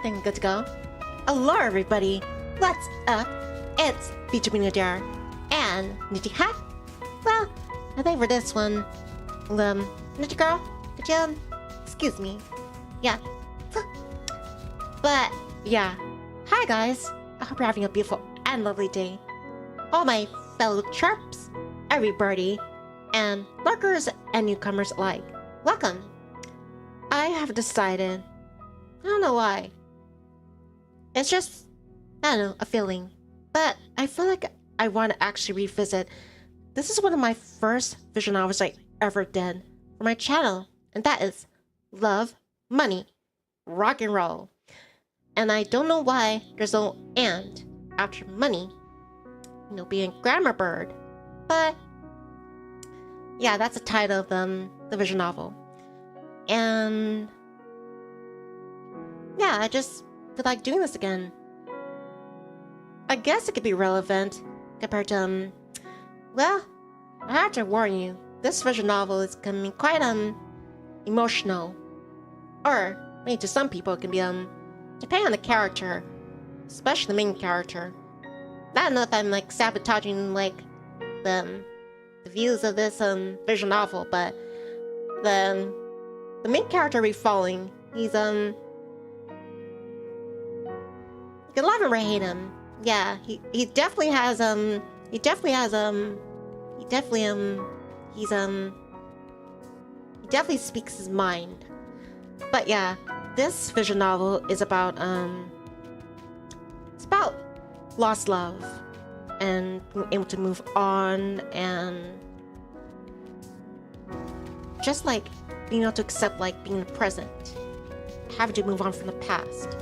think good to go. Hello everybody, what's up? It's Vtuber Adair and Nichi. Well, I think for this one, Nichi girl, could you, excuse me? Yeah. But, yeah. Hi guys, I hope you're having a beautiful and lovely day. All my fellow chirps, everybody, and lurkers and newcomers alike, welcome. I have decided, I don't know why. It's just, I don't know, a feeling. But I feel like I want to actually revisit. This is one of my first visual novels I ever did for my channel. And that is Love, Money, Rock and Roll. And I don't know why there's no and after money. You know, being grammar bird. But yeah, that's the title of the visual novel. And yeah, I just feel like doing this again. I guess it could be relevant compared to, well, I have to warn you, this visual novel is becoming quite emotional. Or maybe to some people it can be depending on the character, especially the main character. I don't know if I'm like sabotaging like the views of this visual novel, but the main character we're following, he's you can love him or hate him. Yeah, he definitely has he definitely speaks his mind. But yeah, this visual novel is about it's about lost love and being able to move on and just like being able to accept like being in the present, having to move on from the past.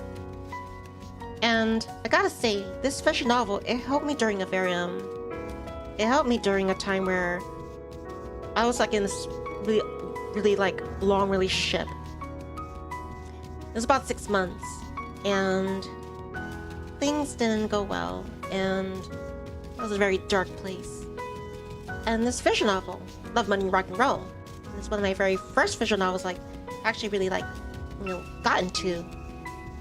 And I gotta say, this visual novel, it helped me during a very it helped me during a time where I was like in this really like long relationship. It was about 6 months and things didn't go well, and it was a very dark place. And this visual novel, Love, Money, Rock and Roll, is one of my very first visual novels like actually really like, you know, got into.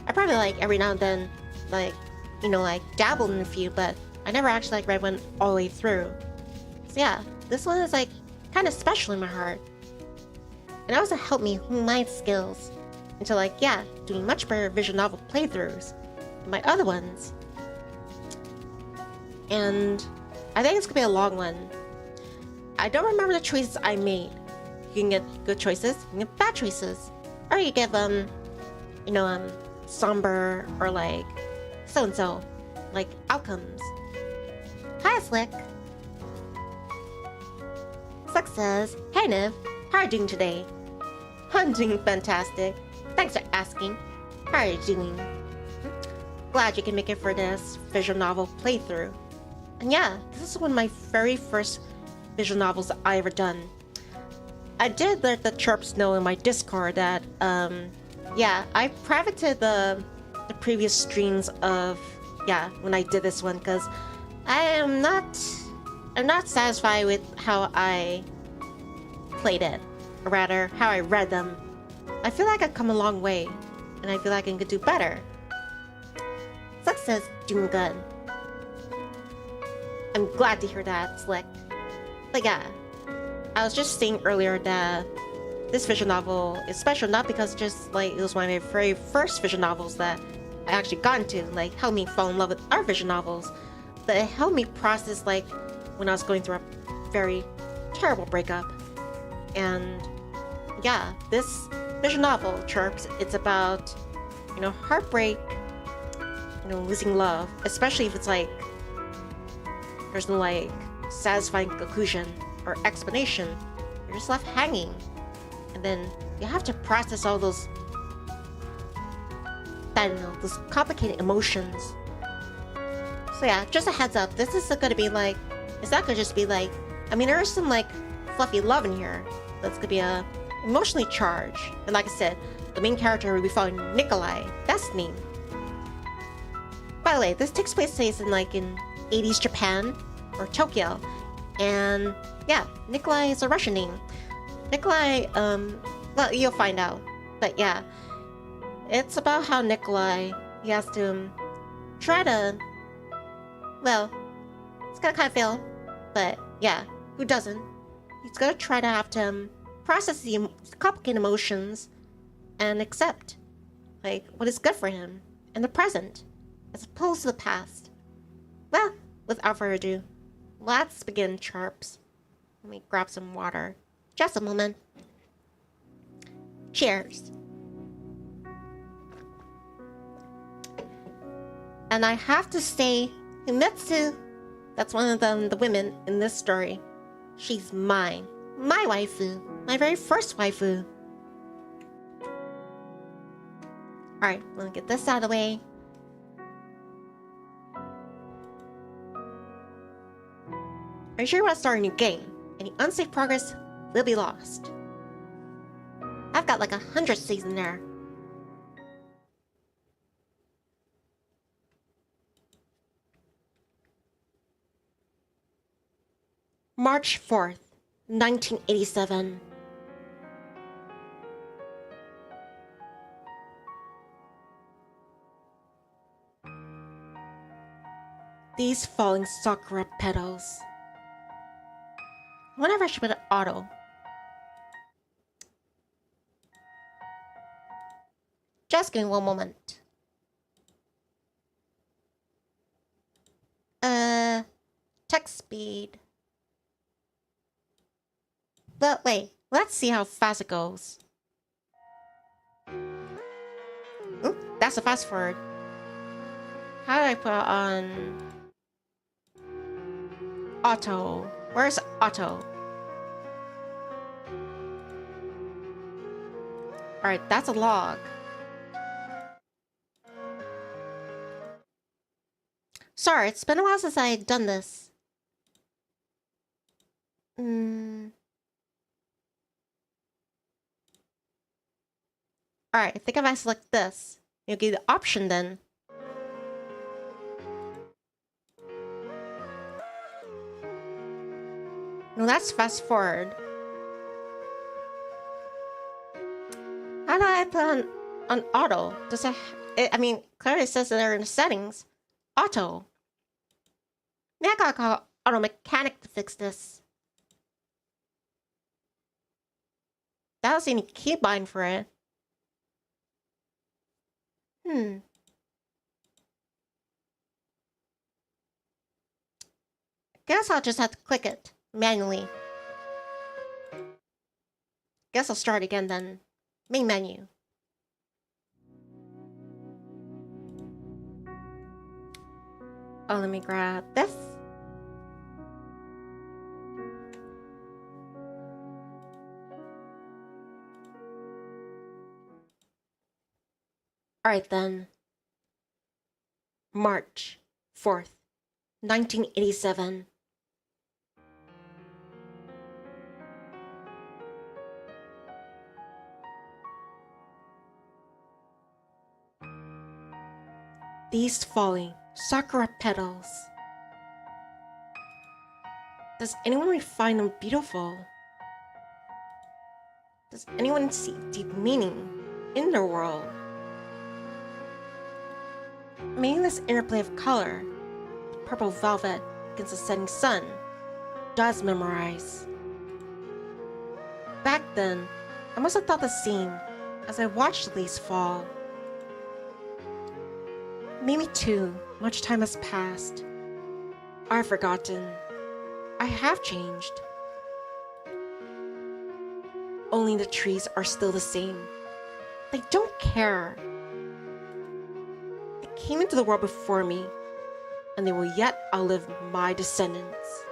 I probably like every now and then like, you know, like dabbled in a few, but I never actually like read one all the way through. So yeah, this one is like kind of special in my heart. And it also helped me hone my skills into like, yeah, doing much better visual novel playthroughs than my other ones. And I think it's gonna be a long one. I don't remember the choices I made. You can get good choices, you can get bad choices. Or you give you know, somber or like so-and-so, like outcomes. Hi Slick. Slick says, hey Niv, how are you doing today? I'm doing fantastic. Thanks for asking. How are you doing? Glad you can make it for this visual novel playthrough. And yeah, this is one of my very first visual novels that I ever done. I did let the chirps know in my Discord that yeah, I privated the previous streams of, yeah, when I did this one, because I'm not satisfied with how I played it, or rather how I read them. I feel like I've come a long way, and I feel like I could do better. Slick says, doing good. I'm glad to hear that, Slick. But yeah, I was just saying earlier that this visual novel is special not because just like it was one of my very first visual novels that I actually got into, like helped me fall in love with other visual novels, but it helped me process like when I was going through a very terrible breakup. And yeah, this visual novel, Chirps, it's about, you know, heartbreak, you know, losing love, especially if it's like there's no like satisfying conclusion or explanation. You're just left hanging. And then you have to process all those, I don't know, those complicated emotions. So yeah, just a heads up, this is gonna be like, it's not gonna just be like, I mean, there's some like fluffy love in here. That's gonna be emotionally charged. And like I said, the main character will be following Nikolai. That's the name. By the way, this takes place in like in 80s Japan or Tokyo. And yeah, Nikolai is a Russian name. Nikolai, well, you'll find out. But yeah, It's about how Nikolai, he has to try to, well, it's gonna kind of fail, but yeah, who doesn't? He's gonna try to have to process the complicated emotions and accept, like, what is good for him in the present, as opposed to the past. Well, without further ado, let's begin, Charps. Let me grab some water. Just a moment. Cheers. And I have to say, Himitsu, that's one of the women in this story. She's mine. My waifu. My very first waifu. Alright, let me get this out of the way. Are you sure you want to start a new game? Any unsafe progress will be lost. I've got like 100 saves in there. March 4th, 1987. These falling sakura petals. I wonder if I should put it auto. Just give me one moment. Text speed. But wait, let's see how fast it goes. Oop, that's a fast forward. How do I put it on auto? Where's auto? Alright, that's a log. Sorry, it's been a while since I had done this. Alright, I think if I select this, you'll give the option then. No, that's fast forward. How do I put on auto? Does I mean, clearly it says there in the settings. Auto. Maybe I gotta call auto mechanic to fix this. I don't see any keybind for it. Guess I'll just have to click it manually. Guess I'll start again then. Main menu. Oh, let me grab this. Alright then. March 4th, 1987. These falling sakura petals. Does anyone find them beautiful? Does anyone see deep meaning in their world? Maybe this interplay of color, the purple velvet against the setting sun, does memorize. Back then, I must have thought the same as I watched the leaves fall. Maybe too, much time has passed. I've forgotten. I have changed. Only the trees are still the same. They don't care. They came into the world before me, and they will yet outlive my descendants.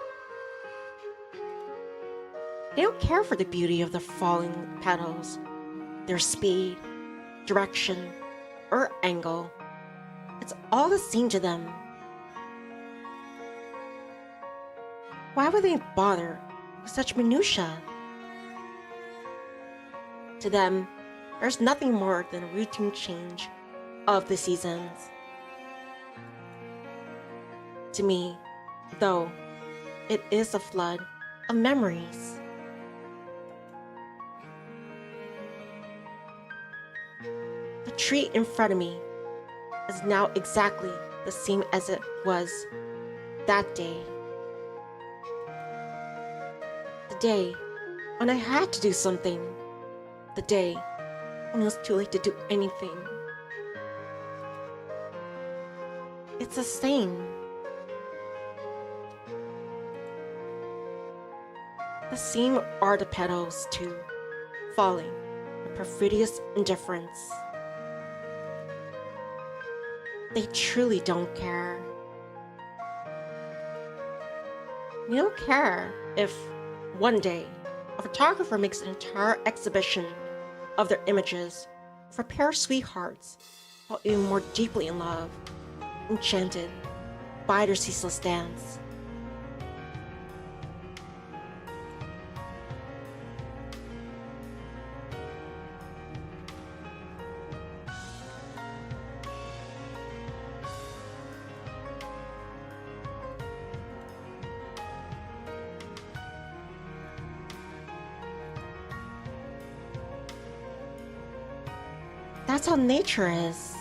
They don't care for the beauty of the falling petals, their speed, direction, or angle. It's all the same to them. Why would they bother with such minutiae? To them, there's nothing more than a routine change of the seasons. To me, though, it is a flood of memories. tree in front of me is now exactly the same as it was that day. The day when I had to do something. The day when it was too late to do anything. It's the same. The same are the petals too, falling with perfidious indifference. They truly don't care. They don't care if one day a photographer makes an entire exhibition of their images for a pair of sweethearts, fall even more deeply in love, enchanted by their ceaseless dance. That's how nature is.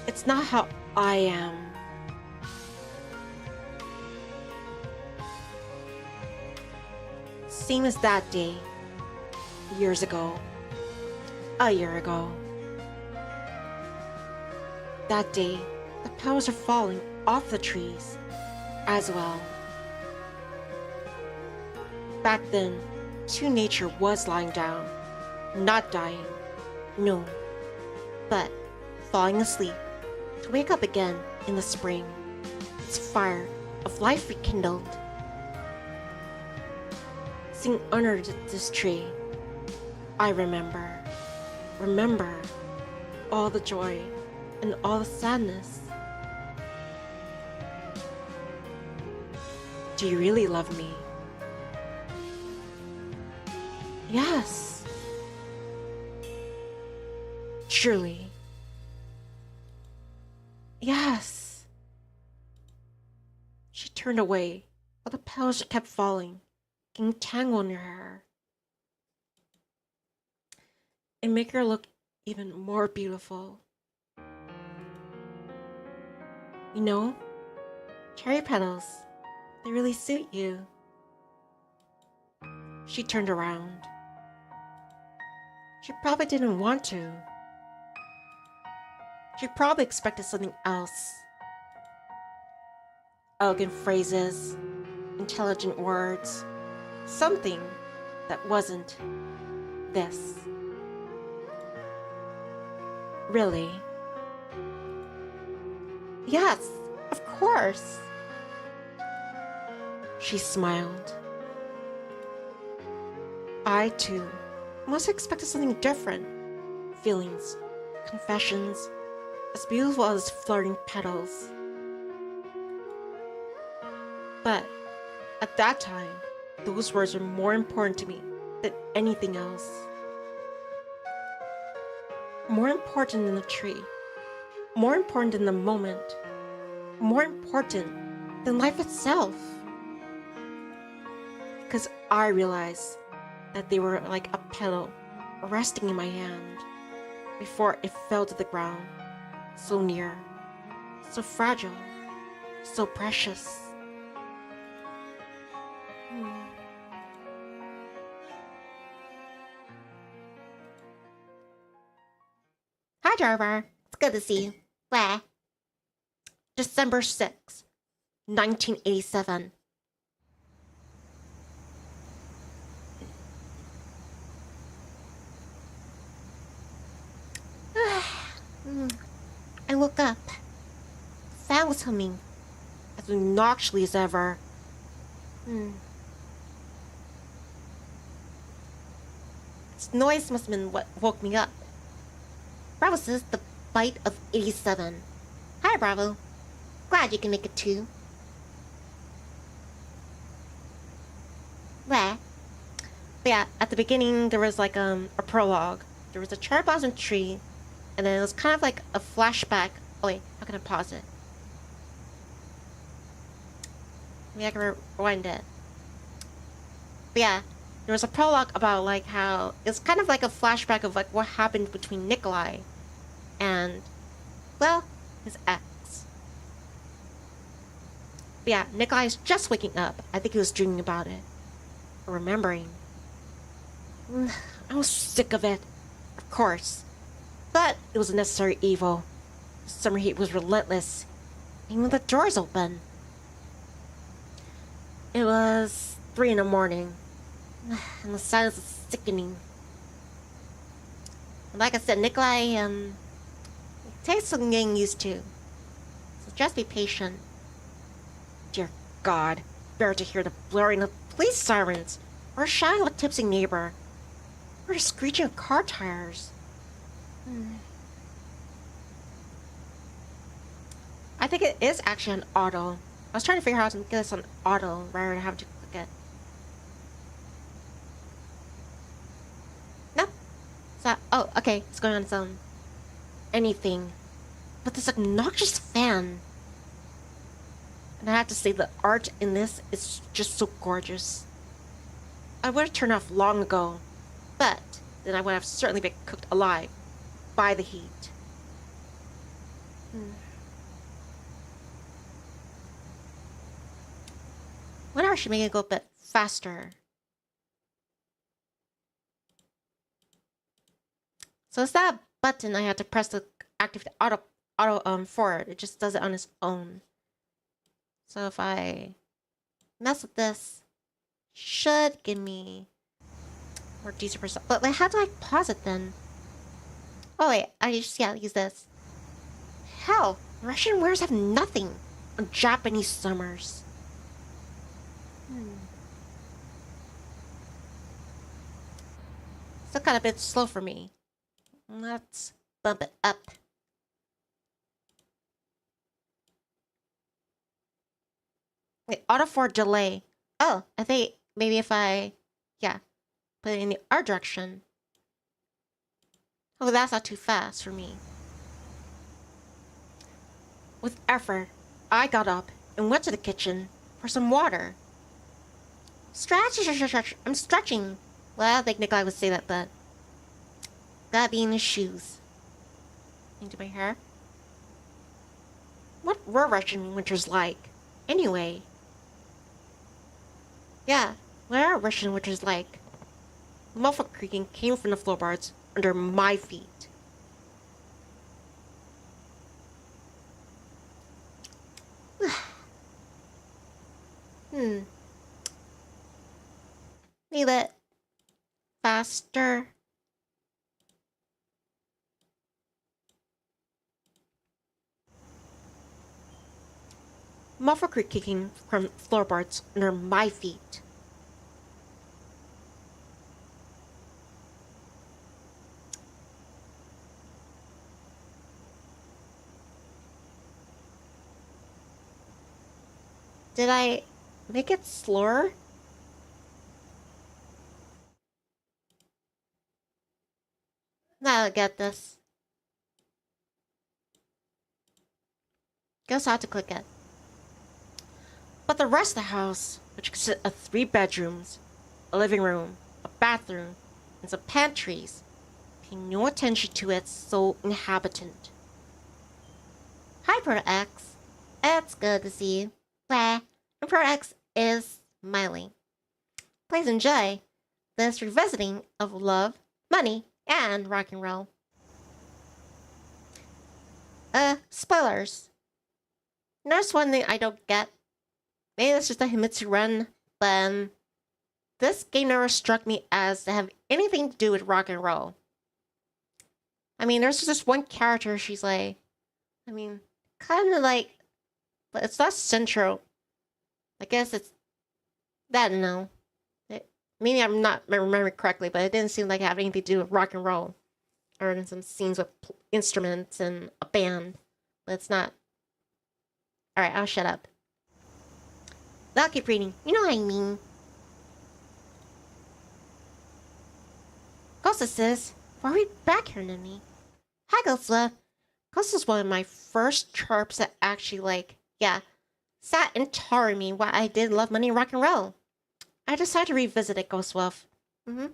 It's not how I am. Same as that day, years ago, a year ago. That day, the petals are falling off the trees as well. Back then, true nature was lying down, not dying, no, but falling asleep to wake up again in the spring, its fire of life rekindled. Sitting under this tree, I remember all the joy and all the sadness. Do you really love me? Yes. Truly. Yes. She turned away, but the petals kept falling, getting tangled in her hair. It made her look even more beautiful. You know, cherry petals, they really suit you. She turned around. She probably didn't want to. She probably expected something else. Elegant phrases, intelligent words, something that wasn't this. Really? Yes, of course. She smiled. I, too, must have expected something different. Feelings, confessions, as beautiful as flirting petals. But at that time, those words were more important to me than anything else. More important than the tree. More important than the moment. More important than life itself. Because I realized that they were like a petal resting in my hand before it fell to the ground, so near, so fragile, so precious. Hi, Driver. It's good to see you. Where? December 6th, 1987. I woke up. The fan was humming, as obnoxiously as ever. Its noise must have been what woke me up. Bravo says the bite of 87. Hi, Bravo. Glad you can make it too. Where? But yeah, at the beginning there was like a prologue. There was a cherry blossom tree, and then it was kind of like a flashback. Oh wait, how can I pause it? Maybe I can rewind it. But yeah, there was a prologue about like how it's kind of like a flashback of like what happened between Nikolai and, well, his ex. But yeah, Nikolai's just waking up. I think he was dreaming about it. Or remembering. I was sick of it. Of course. But it was a necessary evil. The summer heat was relentless. Even with the doors open. It was 3 in the morning. And the silence was sickening. And like I said, Nikolai, it takes some getting used to. So just be patient. Dear God, better to hear the blaring of police sirens, or shouting of a tipsy neighbor, or the screeching of car tires. I think it is actually on auto. I was trying to figure out how to get this on auto rather than having to click it. No. So, oh, okay, it's going on its own. Anything. But this obnoxious fan. And I have to say, the art in this is just so gorgeous. I would have turned off long ago, but then I would have certainly been cooked alive by the heat. Wonder if I should make it go a bit faster. So it's that button I had to press to activate the auto for it. It just does it on its own. So if I mess with this, should give me more decent percent. But like, how do I pause it then? Oh wait, I just use this. Hell, Russian wares have nothing on Japanese summers. Still kind of a bit slow for me. Let's bump it up. Wait, auto for delay. Oh, I think maybe if I, put it in the R direction. Oh, that's not too fast for me. With effort, I got up and went to the kitchen for some water. Stretch. I'm stretching. Well, I don't think Nikolai would say that, but gotta be in his shoes. Into my hair. What were Russian winters like, anyway? Yeah, what are Russian winters like? Muffled creaking came from the floorboards under my feet. Need it faster. Muffled creaking from floorboards under my feet. Did I make it slower? Now I'll get this. Guess I have to click it. But the rest of the house, which consists of 3 bedrooms, a living room, a bathroom, and some pantries, pay no attention to its sole inhabitant. Hi, Pt1. It's good to see you. And Pt1 is smiling. Please enjoy this revisiting of love, money, and rock and roll. Spoilers. There's one thing I don't get. Maybe it's just a Himitsu run, but this game never struck me as to have anything to do with rock and roll. I mean, there's just this one character, she's like, kind of like, but it's not central. I guess it's, I don't know. Maybe I'm not remembering correctly, but it didn't seem like it had anything to do with rock and roll. Or in some scenes with instruments and a band. But it's not. Alright, I'll shut up. I'll keep reading. You know what I mean. Ghostess, why are we back here, Nivni? Hi, Ghostess. Ghostess is one of my first chirps that actually, sat and taught me why I did love money and rock and roll. I decided to revisit it, Ghostwolf. Mm-hmm.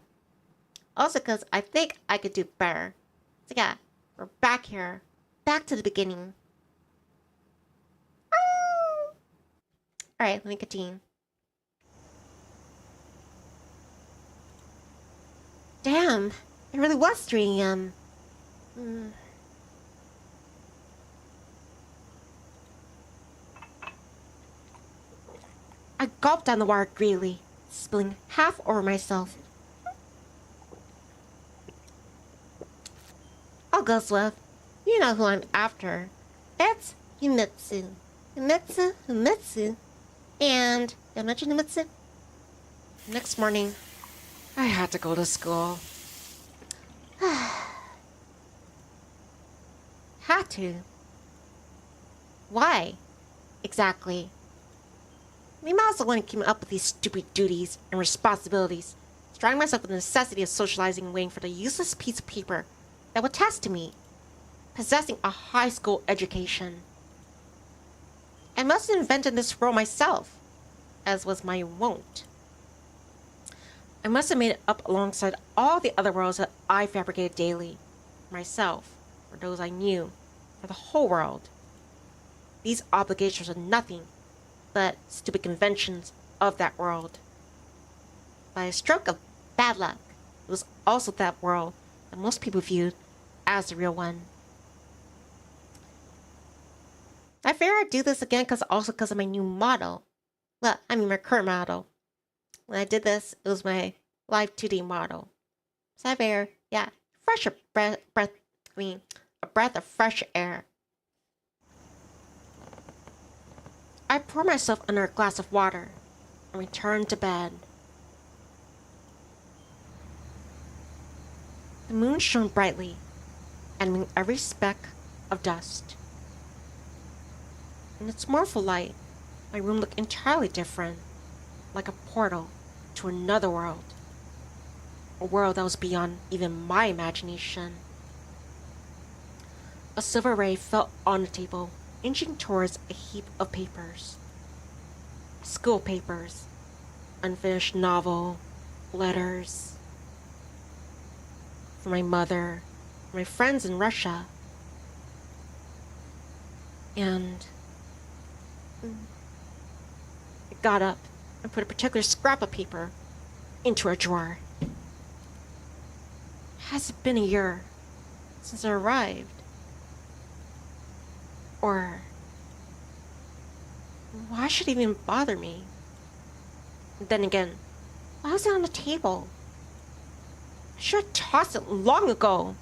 Also, because I think I could do better. So yeah, we're back here. Back to the beginning. Alright, let me continue. Damn, it really was 3 a.m. I gulped down the water greedily, spilling half over myself. I'll go, Swift. You know who I'm after. That's Himitsu. Himitsu. And, did I mention Himitsu? Next morning, I had to go to school. Had to. Why? Exactly. Maybe I also want to keep up with these stupid duties and responsibilities, striving myself with the necessity of socializing and waiting for the useless piece of paper that would attest to me, possessing a high school education. I must have invented this role myself, as was my wont. I must have made it up alongside all the other worlds that I fabricated daily, for myself, for those I knew, for the whole world. These obligations are nothing but stupid conventions of that world. By a stroke of bad luck, it was also that world that most people viewed as the real one. I figure I'd do this again because of my new model. Well, I mean my current model. When I did this, it was my live 2D model. So I figure, yeah, a breath of fresh air. I poured myself under a glass of water and returned to bed. The moon shone brightly, animating every speck of dust. In its mournful light, my room looked entirely different, like a portal to another world. A world that was beyond even my imagination. A silver ray fell on the table, inching towards a heap of papers. School papers, unfinished novel, letters. From my mother, my friends in Russia. And I got up and put a particular scrap of paper into a drawer. Has it been a year since I arrived? Or why should it even bother me? And then again, why was it on the table? I should have tossed it long ago.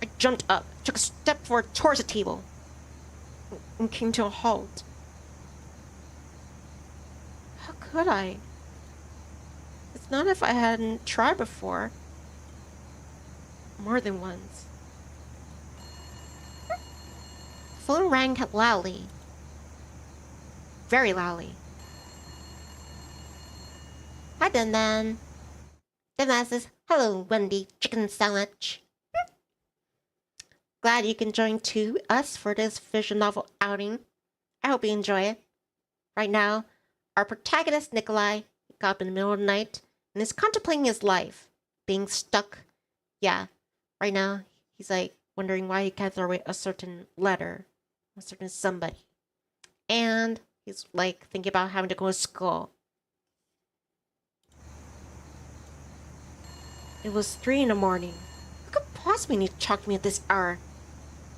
I jumped up, took a step forward towards the table, and came to a halt. How could I? It's not if I hadn't tried before. More than once. The phone rang loudly. Very loudly. Hi, Dan. Dan says, "Hello, Wendy, chicken sandwich. Glad you can join us for this visual novel outing. I hope you enjoy it. Right now, our protagonist, Nikolai, got up in the middle of the night and is contemplating his life. Being stuck. Yeah, right now, he's like wondering why he can't throw away a certain letter, a certain somebody. And he's like thinking about having to go to school. It was 3 in the morning. Who could possibly need to talk to me at this hour?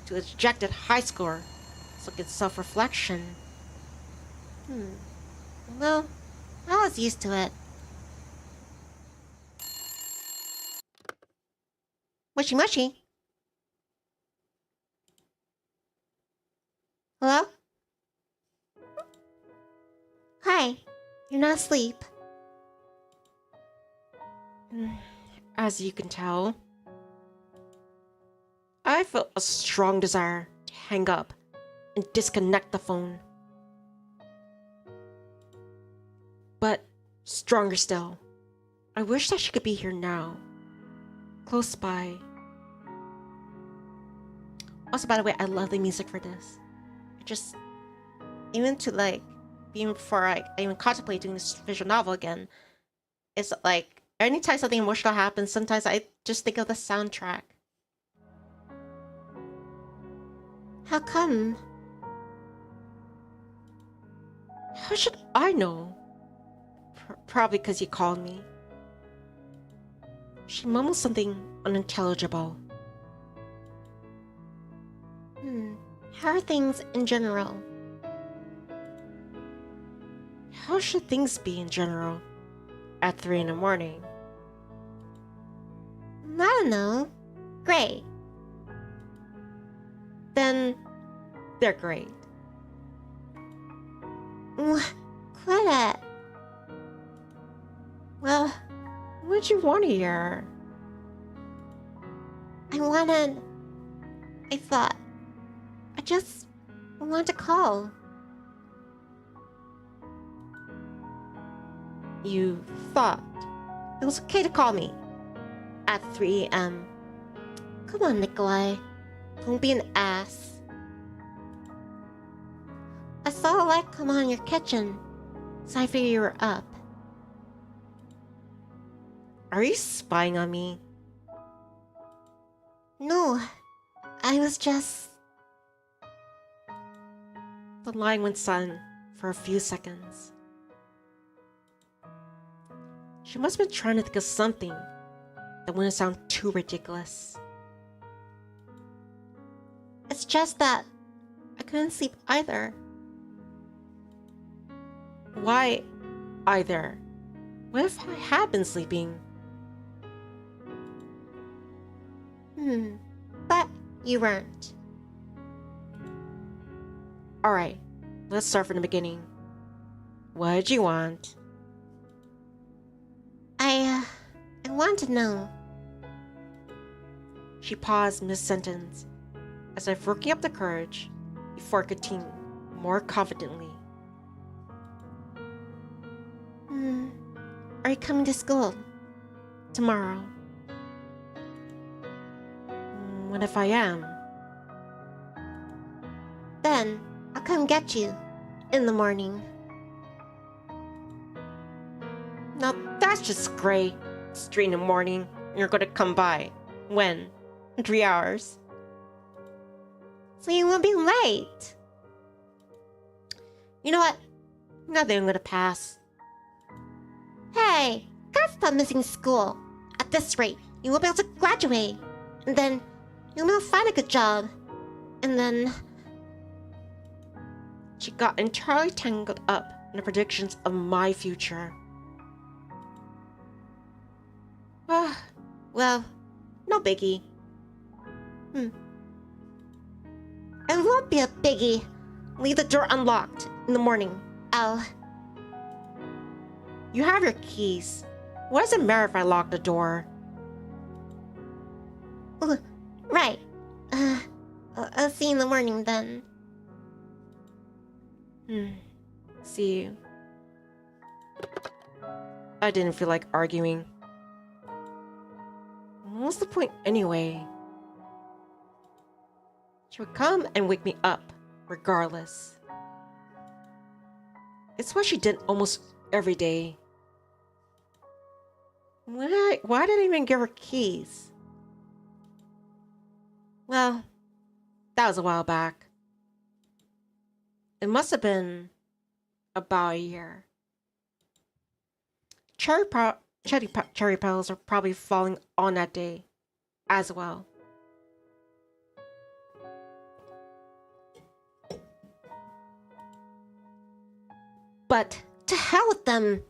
To a dejected high schooler. Let's look at self-reflection. Well, I was used to it. Michi. Hello? Hi. You're not asleep. As you can tell, I felt a strong desire to hang up and disconnect the phone. But stronger still, I wish that she could be here now, close by. Also, by the way, I love the music for this. Even before I even contemplate doing this visual novel again, it's like Anytime something emotional happens, sometimes I just think of the soundtrack. How come? How should I know? Probably because you called me. She mumbled something unintelligible. How are things in general? How should things be in general at 3 in the morning? I don't know. Great. Then they're great. Quit it. Well, what'd you want to hear? I just wanted to call. You thought it was okay to call me at 3 a.m. Come on, Nikolai. Don't be an ass. I saw a light come on in your kitchen, so I figured you were up. Are you spying on me? No, I was just... The line went silent for a few seconds. She must have been trying to think of something that wouldn't sound too ridiculous. It's just that I couldn't sleep either. Why either? What if I had been sleeping? But you weren't. Alright, let's start from the beginning. What did you want? I want to know. She paused mid-sentence, as if working up the courage before continuing more confidently. Are you coming to school tomorrow? What if I am? Then I'll come get you in the morning. Now that's just great. It's 3 in the morning and you're gonna come by. When? In 3 hours. So you won't be late. You know what? I think I'm gonna pass. Hey, gotta stop missing school. At this rate, you won't be able to graduate. And then you'll never find a good job. And then... She got entirely tangled up in the predictions of my future. Well, no biggie. It won't be a biggie. Leave the door unlocked in the morning. You have your keys. What does it matter if I lock the door? Right. I'll see you in the morning then. See you. I didn't feel like arguing. What's the point anyway? She would come and wake me up, regardless. It's what she did almost every day. Why did I even give her keys? Well, that was a while back. It must have been about a year. Cherry petals are probably falling on that day as well. But to hell with them!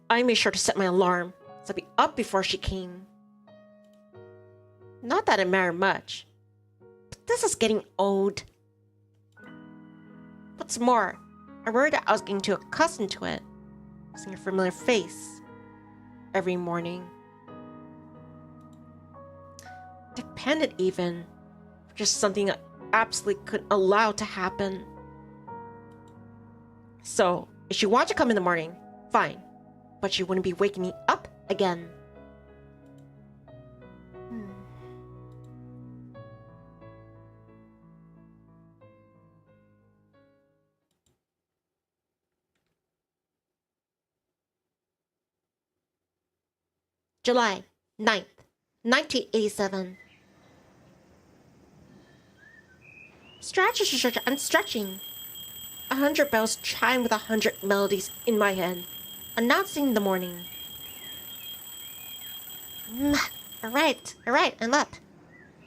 I made sure to set my alarm so I'd be up before she came. Not that it mattered much, but this is getting old. What's more, I worried that I was getting too accustomed to it, seeing a familiar face every morning. Dependent even, for just something I absolutely couldn't allow to happen. So, if she wanted to come in the morning, fine, but she wouldn't be waking me up again. July 9th, 1987. I'm stretching. 100 bells chime with 100 melodies in my head, announcing the morning. Alright, I'm up.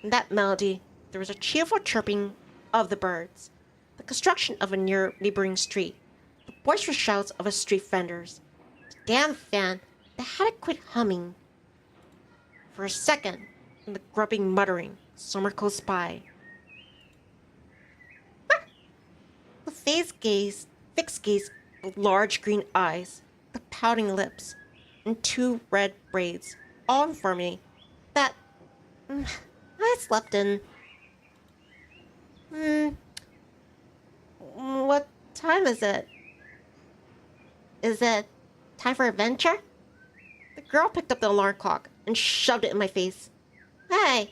In that melody, there was a cheerful chirping of the birds, the construction of a neighboring street, the boisterous shouts of street vendors, the damn fan that had to quit humming. For a second, and the grubbing muttering, somewhere close by. The fixed gaze of large green eyes, the pouting lips, and 2 red braids, all inform me that I slept in. What time is it? Is it time for adventure? The girl picked up the alarm clock and shoved it in my face. Hey!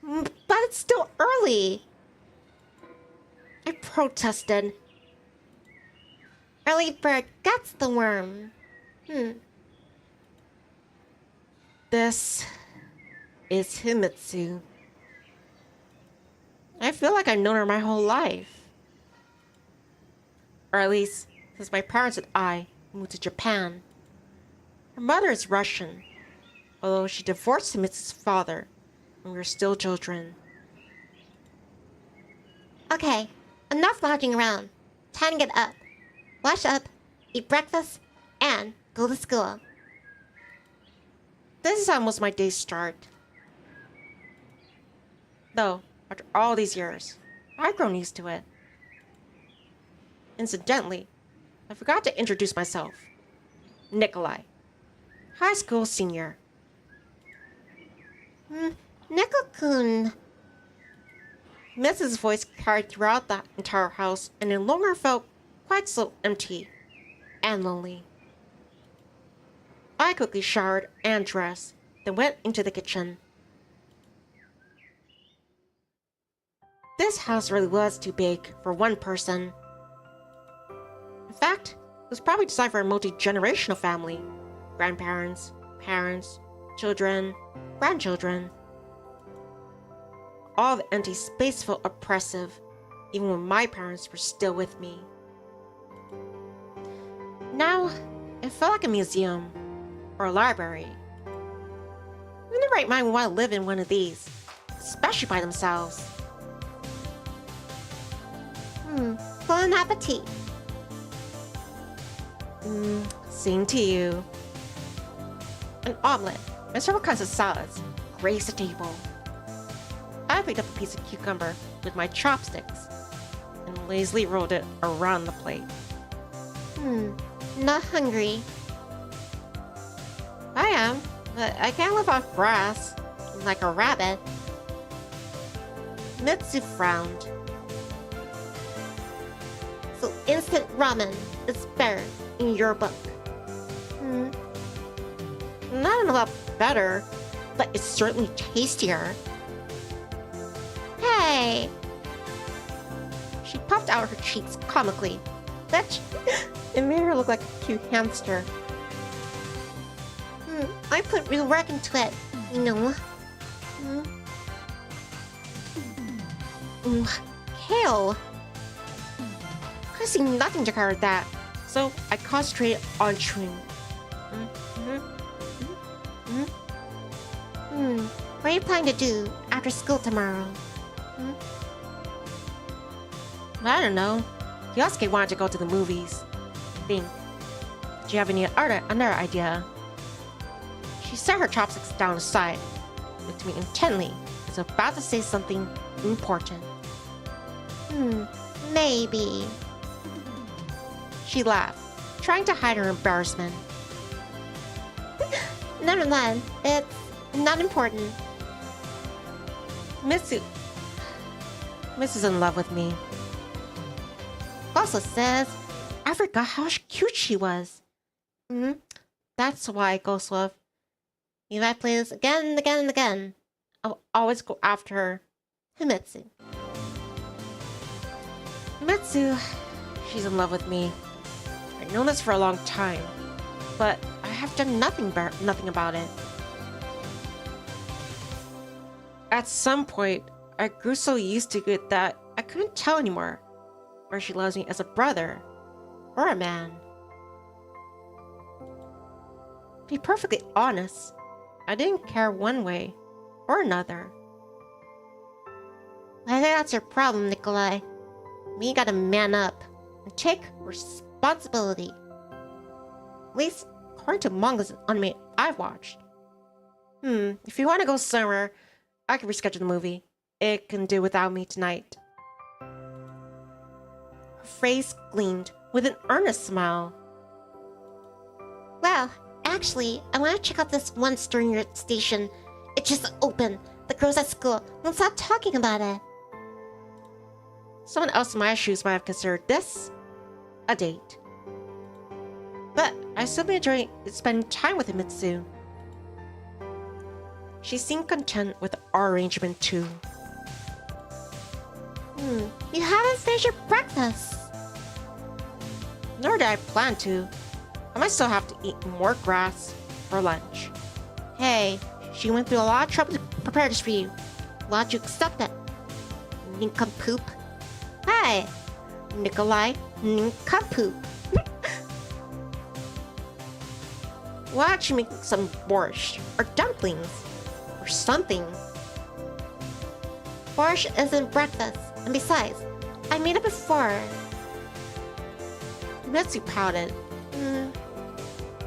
But it's still early! I protested. Early bird gets the worm. This is Himitsu. I feel like I've known her my whole life. Or at least, since my parents and I moved to Japan. Her mother is Russian, although she divorced Himitsu's father when we were still children. Okay, enough lounging around. Time to get up. Wash up, eat breakfast, and go to school. This is how most of my days start. Though, after all these years, I've grown used to it. Incidentally, I forgot to introduce myself. Nikolai. High school senior. Nikol-kun. Mrs. voice carried throughout the entire house and no longer felt quite so empty and lonely. I quickly showered and dressed, then went into the kitchen. This house really was too big for one person. In fact, it was probably designed for a multi-generational family. Grandparents, parents, children, grandchildren. All the empty space felt oppressive, even when my parents were still with me. Now, it felt like a museum, or a library. In the right mind would want to live in one of these, especially by themselves. Bon appetit. Same to you. An omelet and several kinds of salads graced the table. I picked up a piece of cucumber with my chopsticks and lazily rolled it around the plate. Not hungry. I am, but I can't live off grass like a rabbit. Mitsu frowned. So instant ramen is better in your book. Not a lot better, but it's certainly tastier. Hey! She puffed out her cheeks comically. It made her look like a cute hamster. I put real work into it, you know. Kale! I see nothing to cover that, so I concentrated on chewing. What are you planning to do after school tomorrow? I don't know. Yosuke wanted to go to the movies. Do you have another idea? She set her chopsticks down aside, looked at me intently, as if about to say something important. Maybe. She laughed, trying to hide her embarrassment. Never mind. It's not important. Miss is in love with me. Also says, I forgot how cute she was. That's why, Ghostlove. If I play this again and again and again, I'll always go after her. Himitsu. Himitsu, she's in love with me. I've known this for a long time, but I have done nothing about it. At some point, I grew so used to it that I couldn't tell anymore whether she loves me as a brother or a man. To be perfectly honest, I didn't care one way or another. I think that's your problem, Nikolai. We gotta man up and take responsibility. At least according to mangas and anime I've watched. If you want to go somewhere, I can reschedule the movie. It can do without me tonight. Her face gleamed with an earnest smile. Well, actually, I want to check out this one store in your station. It just opened. The girls at school won't stop talking about it. Someone else in my shoes might have considered this a date. But I still enjoy spending time with Himitsu. She seemed content with our arrangement too. You haven't finished your breakfast. Nor did I plan to. I might still have to eat more grass for lunch. Hey, she went through a lot of trouble to prepare this for you. Why'd you accept it? Nincompoop. Hi, Nikolai, Nincompoop. Why don't you make some borscht or dumplings or something? Borscht isn't breakfast, and besides, I made it before. Himitsu pouted.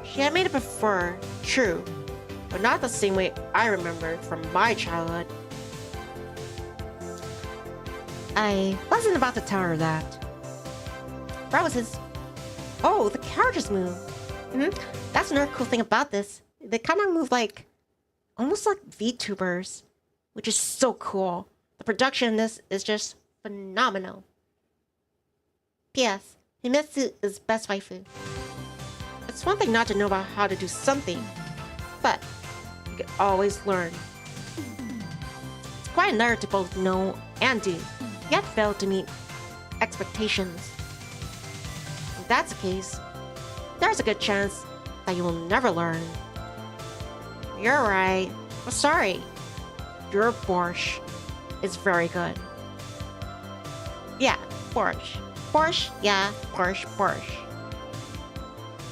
She had made it before, true, but not the same way I remembered from my childhood. I wasn't about to tell her that. That was his... Oh, the characters move. That's another cool thing about this. They kind of move like... almost like VTubers, which is so cool. The production in this is just phenomenal. P.S. Himitsu is best waifu. It's one thing not to know about how to do something, but you can always learn. It's quite another to both know and do, yet fail to meet expectations. If that's the case, there's a good chance that you will never learn. You're right. I'm sorry. Your borscht is very good. Yeah, borscht. Borscht, yeah, borscht.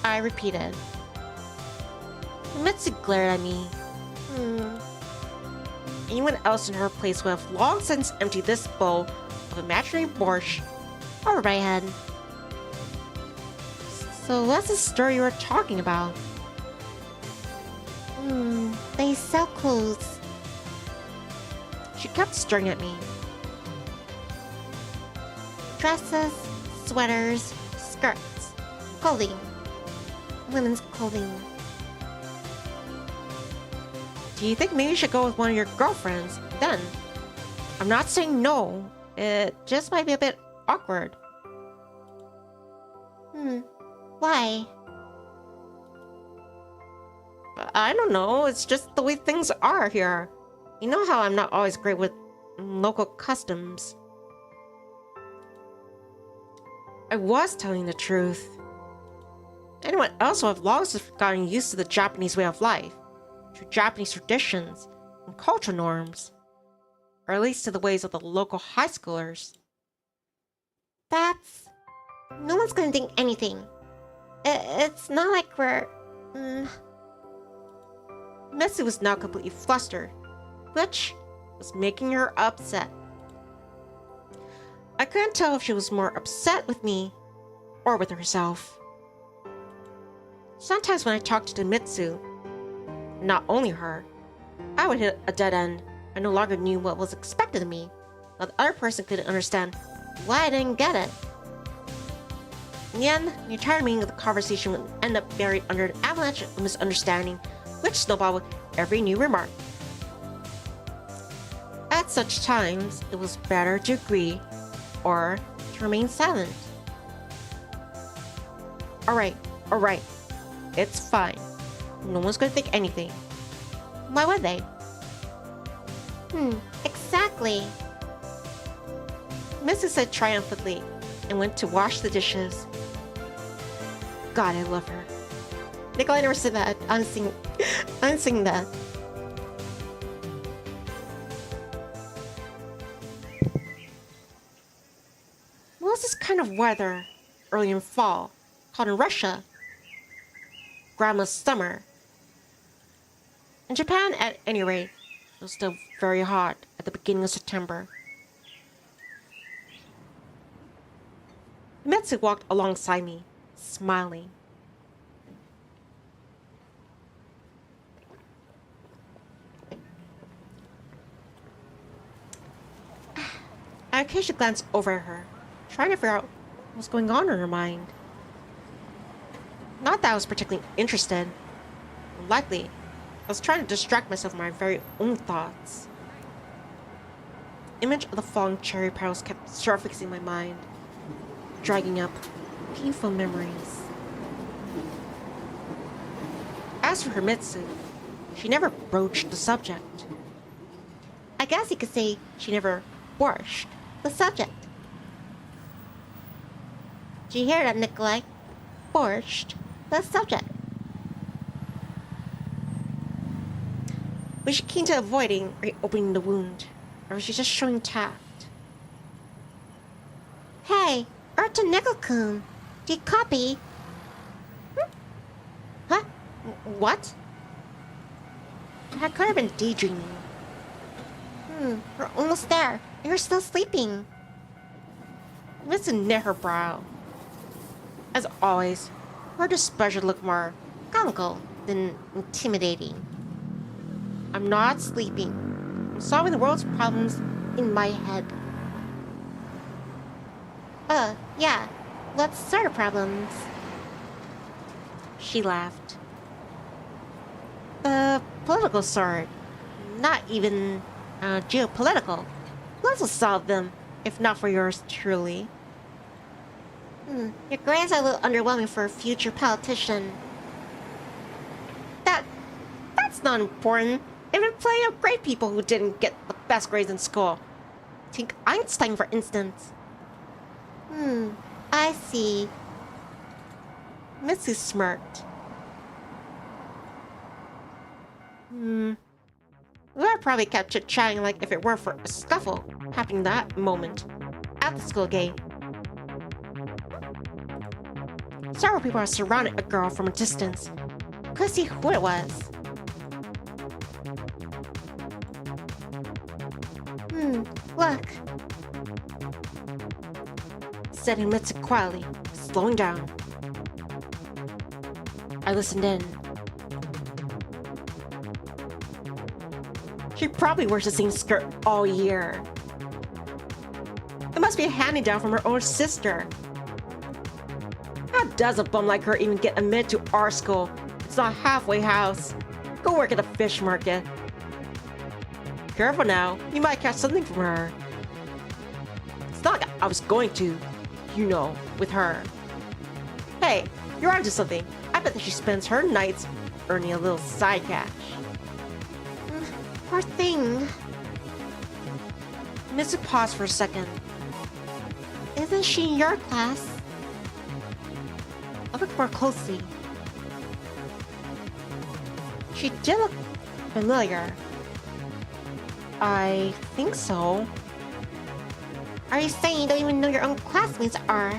I repeated. Himitsu glared at me. Anyone else in her place would have long since emptied this bowl of imaginary borscht over my head. So what's the story you were talking about? They sell clothes. She kept staring at me. Dresses, sweaters, skirts, clothing, women's clothing. Do you think maybe you should go with one of your girlfriends then? I'm not saying no. It just might be a bit awkward. Why? I don't know. It's just the way things are here. You know how I'm not always great with local customs. I was telling the truth. Anyone else would have long since gotten used to the Japanese way of life, to Japanese traditions and cultural norms, or at least to the ways of the local high schoolers. That's... no one's gonna think anything. It's not like we're... Michi was now completely flustered, which was making her upset. I couldn't tell if she was more upset with me or with herself. Sometimes when I talked to Himitsu, not only her, I would hit a dead end. I no longer knew what was expected of me, while the other person couldn't understand why I didn't get it. In the end, the entire meaning of the conversation would end up buried under an avalanche of misunderstanding, which snowballed with every new remark. At such times, it was better to agree or to remain silent. Alright, it's fine. No one's gonna think anything. Why would they? Exactly. Mrs. said triumphantly and went to wash the dishes. God, I love her. Nikolai never said that. I'm singing that. What's this kind of weather early in fall? Called in Russia Grandma's summer. In Japan, at any rate, it was still very hot at the beginning of September. Himitsu walked alongside me, smiling. I occasionally glanced over at her, trying to figure out what was going on in her mind. Not that I was particularly interested. Likely, I was trying to distract myself from my very own thoughts. The image of the falling cherry petals kept surfacing in my mind, dragging up painful memories. As for Himitsu, she never broached the subject. I guess you could say she never broached the subject. Did you hear that, Nikolai? Broached the subject. Was she keen to avoiding reopening the wound, or was she just showing tact? Hey, Urta Nickel-kun, do you copy? Huh? What? I could have been daydreaming. We're almost there, and you're still sleeping. Miss knit her brow. As always, her displeasure looked more comical than intimidating. I'm not sleeping. I'm solving the world's problems in my head. Yeah. What sort of problems? She laughed. The political sort. Not even geopolitical. Let's solve them, if not for yours truly. Your grades are a little underwhelming for a future politician. That's not important. There have been plenty of great people who didn't get the best grades in school. Take Einstein, for instance. I see. Mitsu smirked. We would have probably kept chit-chatting like if it were for a scuffle happening that moment at the school gate. Several people had surrounded a girl from a distance. Couldn't see who it was. Look, said Himitsu quietly, slowing down. I listened in. She probably wears the same skirt all year. It must be a hand-me-down from her own sister. How does a bum like her even get admitted to our school? It's not a halfway house. Go work at a fish market. Careful now, you might catch something from her. It's not like I was going to, you know, with her. Hey, you're onto something. I bet that she spends her nights earning a little side cash. Poor thing. Mitsu paused for a second. Isn't she in your class? I looked more closely. She did look familiar. I think so. Are you saying you don't even know your own classmates are?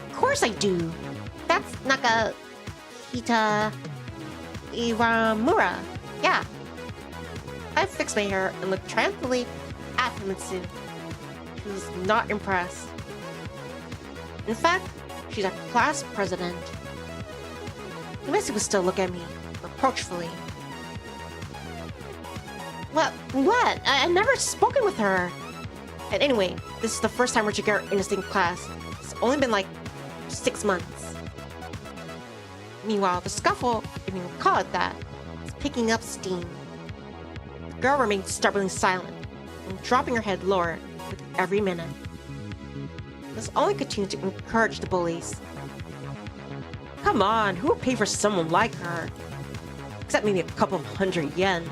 Of course I do. That's Nakahita Iwamura. Yeah. I fixed my hair and looked triumphantly at Himitsu. She was not impressed. In fact, she's a class president. Himitsu would still look at me, reproachfully. What? I've never spoken with her. And anyway, this is the first time we're together in the same class. It's only been like 6 months. Meanwhile, the scuffle, if you can call it that, is picking up steam. The girl remained stubbornly silent, and dropping her head lower with every minute. This only continued to encourage the bullies. Come on, who would pay for someone like her? Except maybe a couple of 100 yen.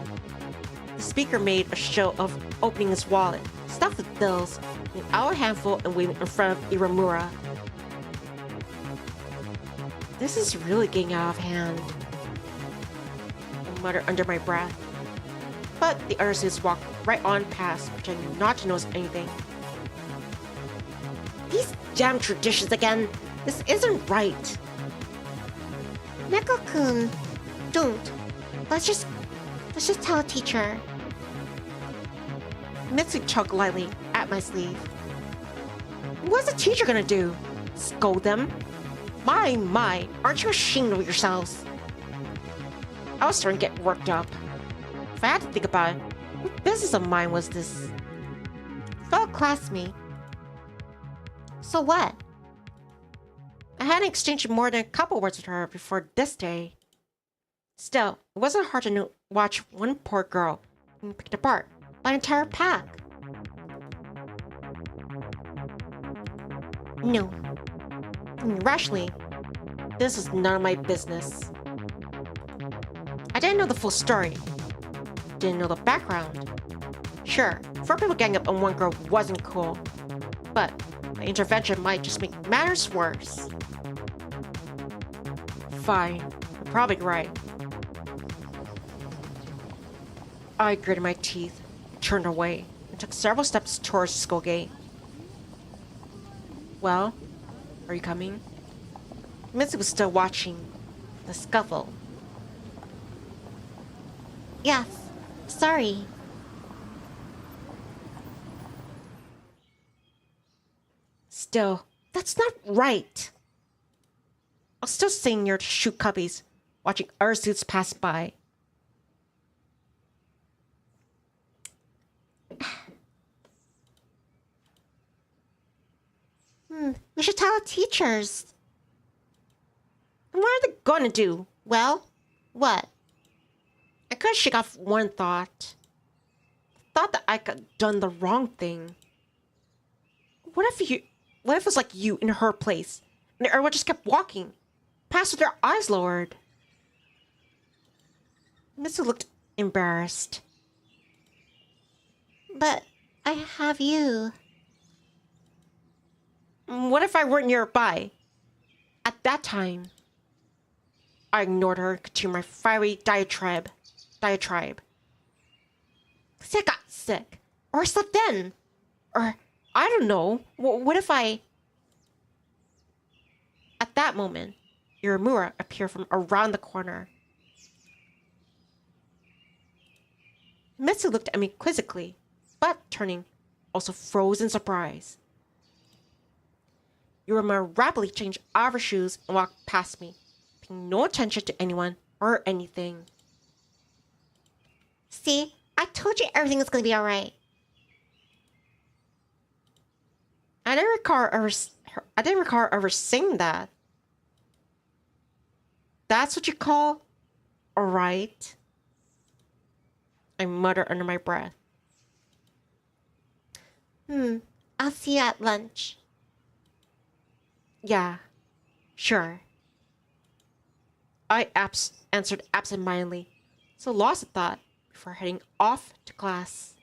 The speaker made a show of opening his wallet, stuffed with bills, an hour handful and waving in front of Iramura. This is really getting out of hand, I muttered under my breath. But the other students walked right on past, pretending not to notice anything. These damn traditions again! This isn't right! Neko-kun, don't. Let's just tell a teacher. Mitsu tugged lightly at my sleeve. What's the teacher gonna do? Scold them? My, aren't you ashamed of yourselves? I was starting to get worked up. If I had to think about it, what business of mine was this? Fellow classmate. So what? I hadn't exchanged more than a couple words with her before this day. Still, it wasn't hard to watch one poor girl being picked apart by an entire pack. No. Rationally, this is none of my business. I didn't know the full story. Didn't know the background. Sure, 4 people ganging up on one girl wasn't cool, but my intervention might just make matters worse. Fine, you're probably right. I gritted my teeth, turned away, and took several steps towards the school gate. Well, are you coming? Michi was still watching the scuffle. Yes, sorry. Still, that's not right. I was still sitting near to shoot cubbies, watching other suits pass by. We should tell the teachers. And what are they gonna do? Well, what? I couldn't shake off one thought. Thought that I had done the wrong thing. What if it was like you in her place, and everyone just kept walking, past with their eyes lowered? Mitsu looked embarrassed. But I have you. What if I weren't nearby? At that time, I ignored her and continued my fiery diatribe. Because I got sick, or slept in, or I don't know. What if I... At that moment, Irimura appeared from around the corner. Mitsu looked at me quizzically, but turning, also froze in surprise. Irimura rapidly changed out of her shoes and walked past me, paying no attention to anyone or anything. See, I told you everything was going to be alright. I didn't recall her ever saying that. That's what you call alright? I muttered under my breath. I'll see you at lunch. Yeah, sure. I answered absent-mindedly, so lost in thought before heading off to class.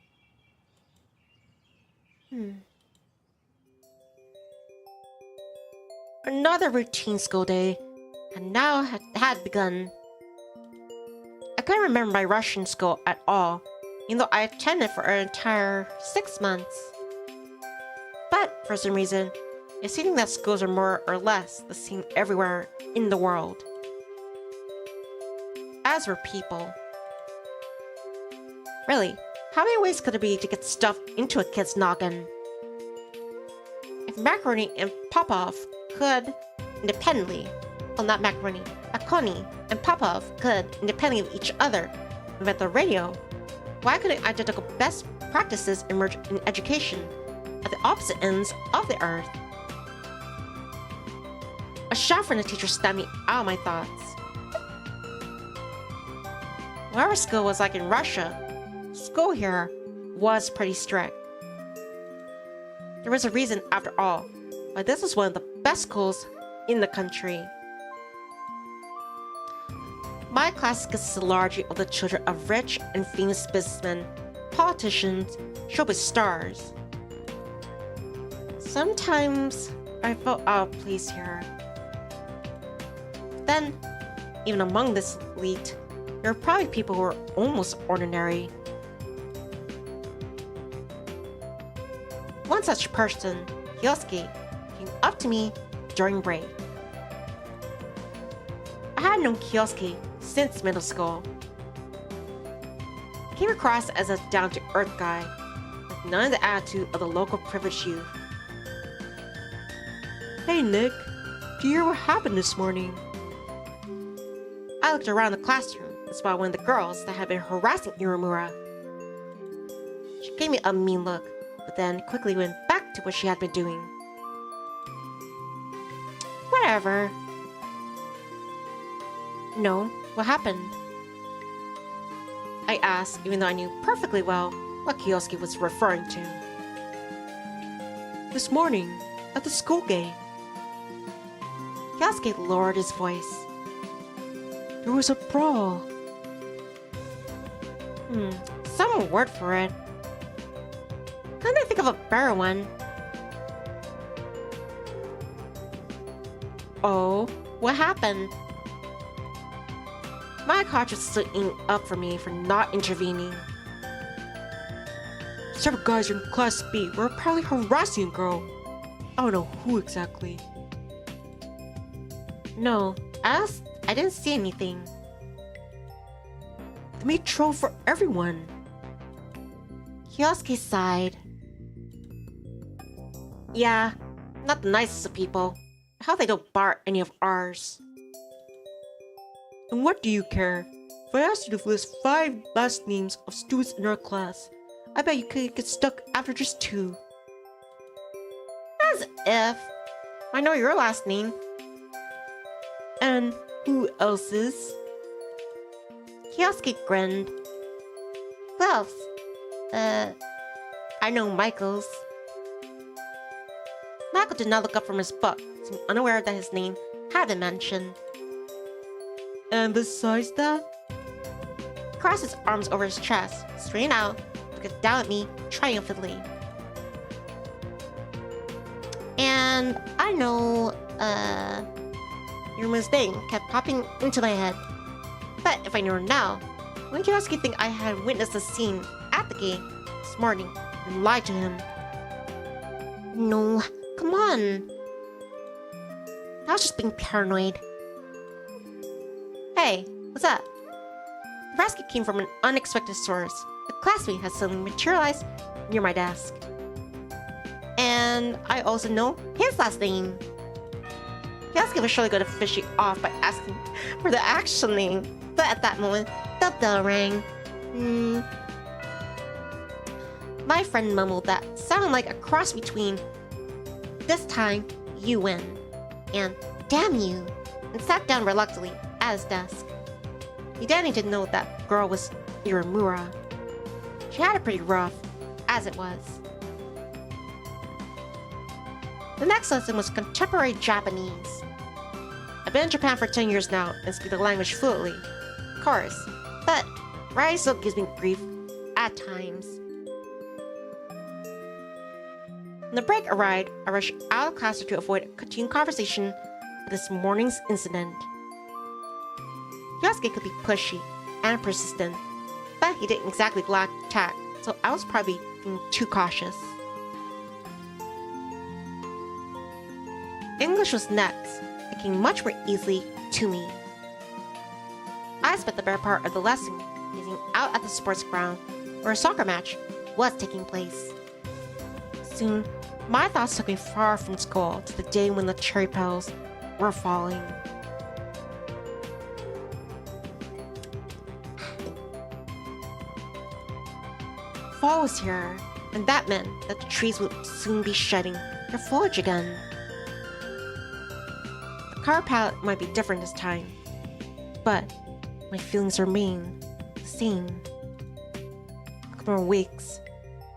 Another routine school day had begun. I couldn't remember my Russian school at all, even though I attended for an entire 6 months. But for some reason, it seemed that schools are more or less the same everywhere in the world. As for people. Really, how many ways could there be to get stuff into a kid's noggin? If macaroni and Popov could independently, well, not macaroni, Akoni and Popov could independently of each other invent the radio, why couldn't identical best practices emerge in education at the opposite ends of the earth? A shout from the teacher snapped me out of my thoughts. Whatever school was like in Russia, school here was pretty strict. There was a reason, after all, why this was one of the best schools in the country. My class consisted largely of the children of rich and famous businessmen, politicians, showbiz stars. Sometimes I felt out of place here. Then, even among this elite, there are probably people who are almost ordinary. One such person, Kyosuke, came up to me during break. I had known Kyosuke since middle school. He came across as a down-to-earth guy, with none of the attitude of the local privileged youth. Hey Nick, do you hear what happened this morning? I looked around the classroom and spotted one of the girls that had been harassing Irimura. She gave me a mean look, but then quickly went back to what she had been doing. Whatever. No, what happened? I asked, even though I knew perfectly well what Kyosuke was referring to. This morning, at the school gate. Kyosuke lowered his voice. There was a brawl. Some word for it. Couldn't I think of a better one? Oh, what happened? My coach was sitting up for me for not intervening. Several guys in Class B were apparently harassing a girl. I don't know who exactly. No, I didn't see anything. They made trouble for everyone. Kyosuke sighed. Yeah, not the nicest of people. How they don't bar any of ours. And what do you care? If I asked you to list 5 last names of students in our class, I bet you could get stuck after just 2. As if. I know your last name. And who else's? Kyosuke grinned. Who else? I know Michael's. Michael did not look up from his book, seeming unaware that his name had been mentioned. And besides that? He crossed his arms over his chest, straightened out, looked down at me triumphantly. And I know, your mistake kept popping into my head. But if I knew her now, wouldn't Kyosuke think I had witnessed the scene at the gate this morning and lied to him? No, come on. I was just being paranoid. Hey, what's up? The rescue came from an unexpected source. A classmate has suddenly materialized near my desk. And I also know his last name. Kyosuke was surely going to fish you off by asking for the actual name, but at that moment, the bell rang. My friend mumbled that sounded like a cross between "this time, you win," and "damn you," and sat down reluctantly at his desk. He didn't know that girl was Irimura. She had it pretty rough, as it was. The next lesson was contemporary Japanese. I've been in Japan for 10 years now and speak the language fluently, of course, but writing still gives me grief at times. When the break arrived, I rushed out of the classroom to avoid a continued conversation with this morning's incident. Kyosuke could be pushy and persistent, but he didn't exactly lack tact, so I was probably being too cautious. English was next. It came much more easily to me. I spent the better part of the lesson gazing out at the sports ground where a soccer match was taking place. Soon, my thoughts took me far from school to the day when the cherry petals were falling. Fall was here, and that meant that the trees would soon be shedding their foliage again. The color palette might be different this time, but my feelings remain the same. A couple more weeks,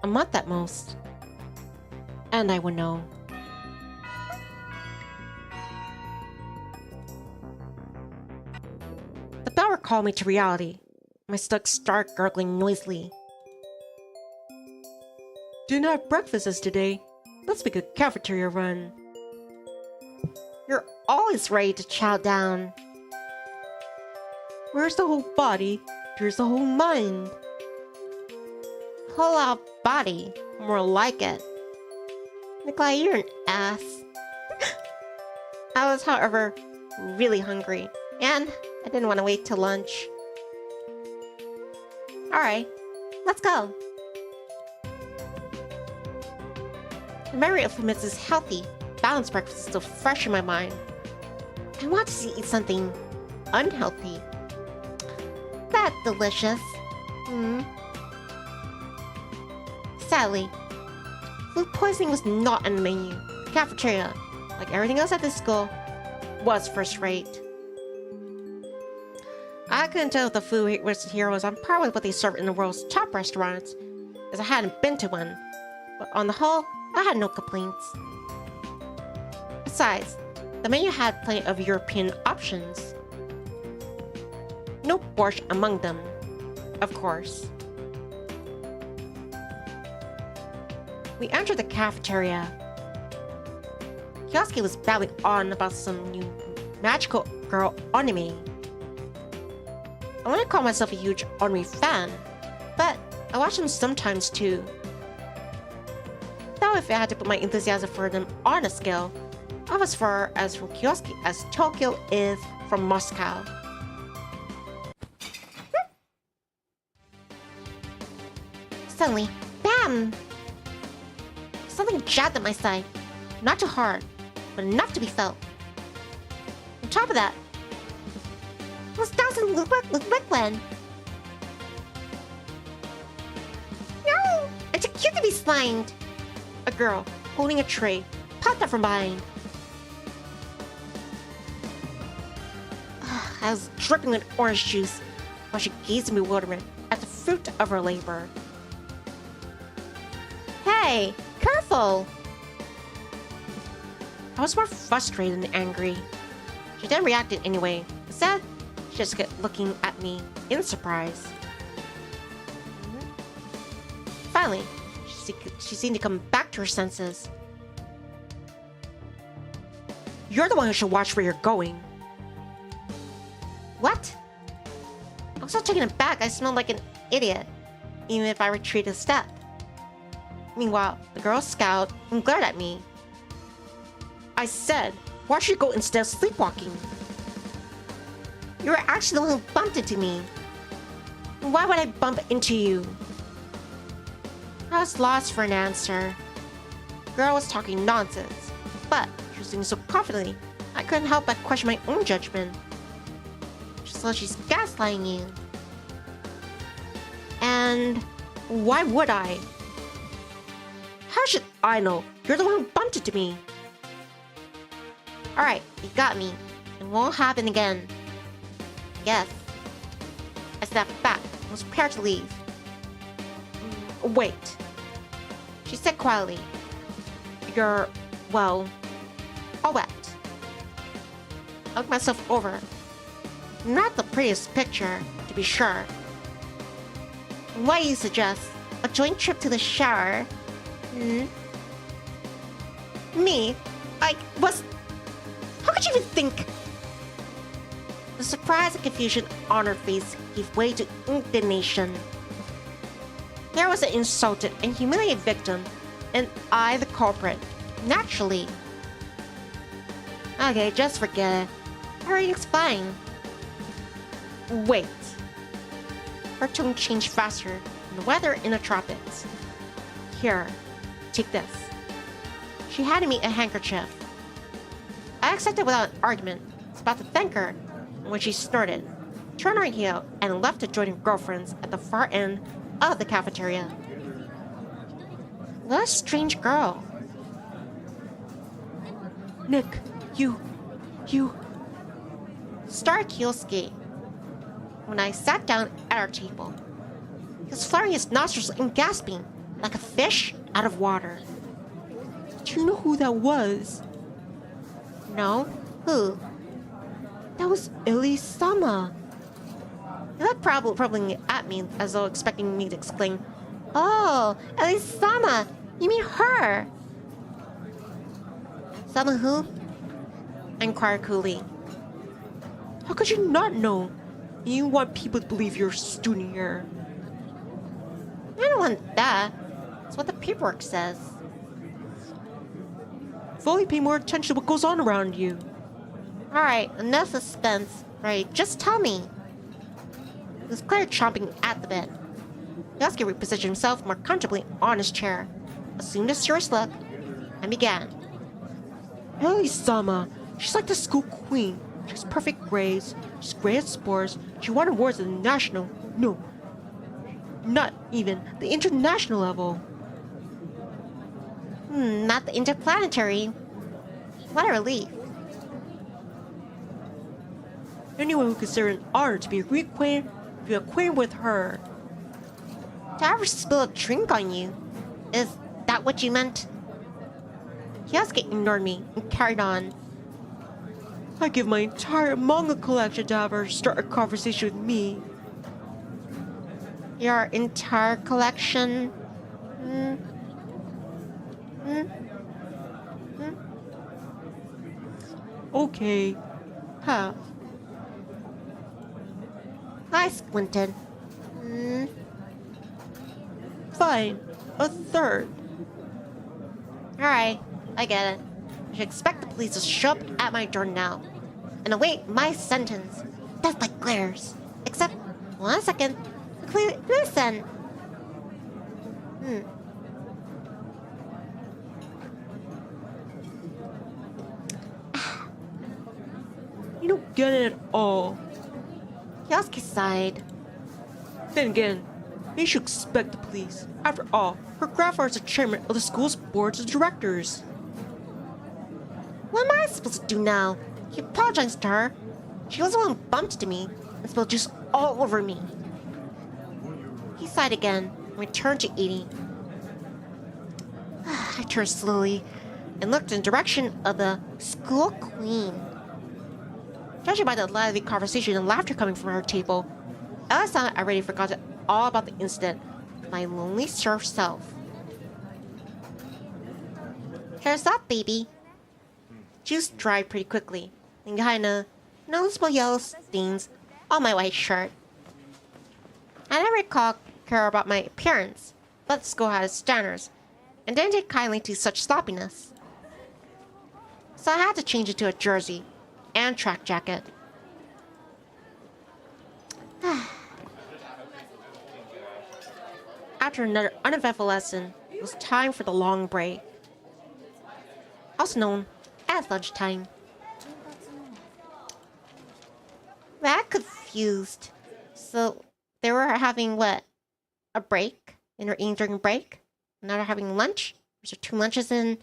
a month at most, and I would know. The bell recalled me to reality. My stomach started gurgling noisily. Didn't have breakfast as today. Let's make a cafeteria run. You're always ready to chow down. Where's the whole body? Here's the whole mind. Pull out body. More like it. Nikolai, you're an ass. I was, however, really hungry, and I didn't want to wait till lunch. Alright, let's go. The memory of Himitsu's healthy, balanced breakfast is still fresh in my mind. I want to eat something unhealthy. That's delicious. Sadly, food poisoning was not on the menu. The cafeteria, like everything else at this school, was first rate. I couldn't tell if the food was here was on par with what they serve in the world's top restaurants, as I hadn't been to one. But on the whole, I had no complaints. Besides, the menu had plenty of European options. No borscht among them, of course. We entered the cafeteria. Kioski was babbling on about some new magical girl anime. I wouldn't call myself a huge anime fan, but I watch them sometimes too. Though if I had to put my enthusiasm for them on a scale, I was far as from Kioski as Tokyo is from Moscow. Suddenly, bam! Something jabbed at my side. Not too hard, but enough to be felt. On top of that, was dousing liquid. No! I'm too cute to be slimed! A girl, holding a tray, popped up from behind. I was dripping with orange juice while she gazed in bewilderment at the fruit of her labor. Hey, careful! I was more frustrated than angry. She didn't react in any way. Instead, she just kept looking at me in surprise. Finally, she seemed to come back to her senses. You're the one who should watch where you're going. What? I was so taken aback I smelled like an idiot, even if I retreated a step. Meanwhile, the girl scowled and glared at me. I said, why should you go instead of sleepwalking? You were actually the one who bumped into me. Why would I bump into you? I was lost for an answer. The girl was talking nonsense, but she was doing so confidently, I couldn't help but question my own judgment. So she's gaslighting you. And why would I? How should I know? You're the one who bumped into me. Alright, you got me. It won't happen again. Yes. I stepped back and was prepared to leave. Wait. She said quietly. You're, well, all wet. I looked myself over. Not the prettiest picture, to be sure. What do you suggest? A joint trip to the shower? Me? I was... How could you even think? The surprise and confusion on her face gave way to indignation. There was an insulted and humiliated victim, and I the culprit. Naturally. Okay, just forget it. Everything's fine. Wait. Her tone changed faster than the weather in the tropics. Here, take this. She handed me a handkerchief. I accepted without an argument. I was about to thank her when she snorted, turned her heel, and left to join her girlfriends at the far end of the cafeteria. What a strange girl. Nick, you... Started Kioski when I sat down at our table. He was flaring his nostrils and gasping like a fish out of water. Do you know who that was? No? Who? That was Ili-sama. He looked probably at me as though expecting me to exclaim, "Oh, Ili-sama! You mean her?" "Sama who?" I inquired coolly. How could you not know? You want people to believe you're a student here. I don't want that. That's what the paperwork says. Fully pay more attention to what goes on around you. Alright, enough suspense. Right, just tell me. He was clearly chomping at the bit. Yosuke repositioned himself more comfortably on his chair, assumed a serious look, and began. Ellie-sama, she's like the school queen. She has perfect grades, she's great at sports, she won awards at the national, no, not even the international level. Not the interplanetary. What a relief. Anyone who considers it an honor to be acquainted with her. To ever spill a drink on you? Is that what you meant? Yosuke ignored me and carried on. I give my entire manga collection to have her start a conversation with me. Your entire collection? Okay. Huh. I squinted. Fine. A third. Alright, I get it. I should expect the police to show up at my door now and await my sentence. Death like glares. Except, 1 second. Listen. You don't get it at all. Yosuke sighed. Then again, you should expect the police. After all, her grandfather is the chairman of the school's board of directors. What am I supposed to do now? He apologized to her. She was the one who bumped into me and spilled juice all over me. He sighed again and returned to eating. I turned slowly and looked in the direction of the school queen. Judging by the lively conversation and laughter coming from her table, Ellie-sama already forgot all about the incident with my lonely serf self. Here's up, baby. Juice dried pretty quickly, and behind the noticeable yellow stains on my white shirt. I didn't recall care about my appearance, but the school had its standards, and didn't take kindly to such sloppiness. So I had to change it to a jersey and track jacket. After another uneventful lesson, it was time for the long break, also known as lunchtime. That confused. So they were having what? A break? And they're eating during break? Now they're having lunch? There's 2 lunches in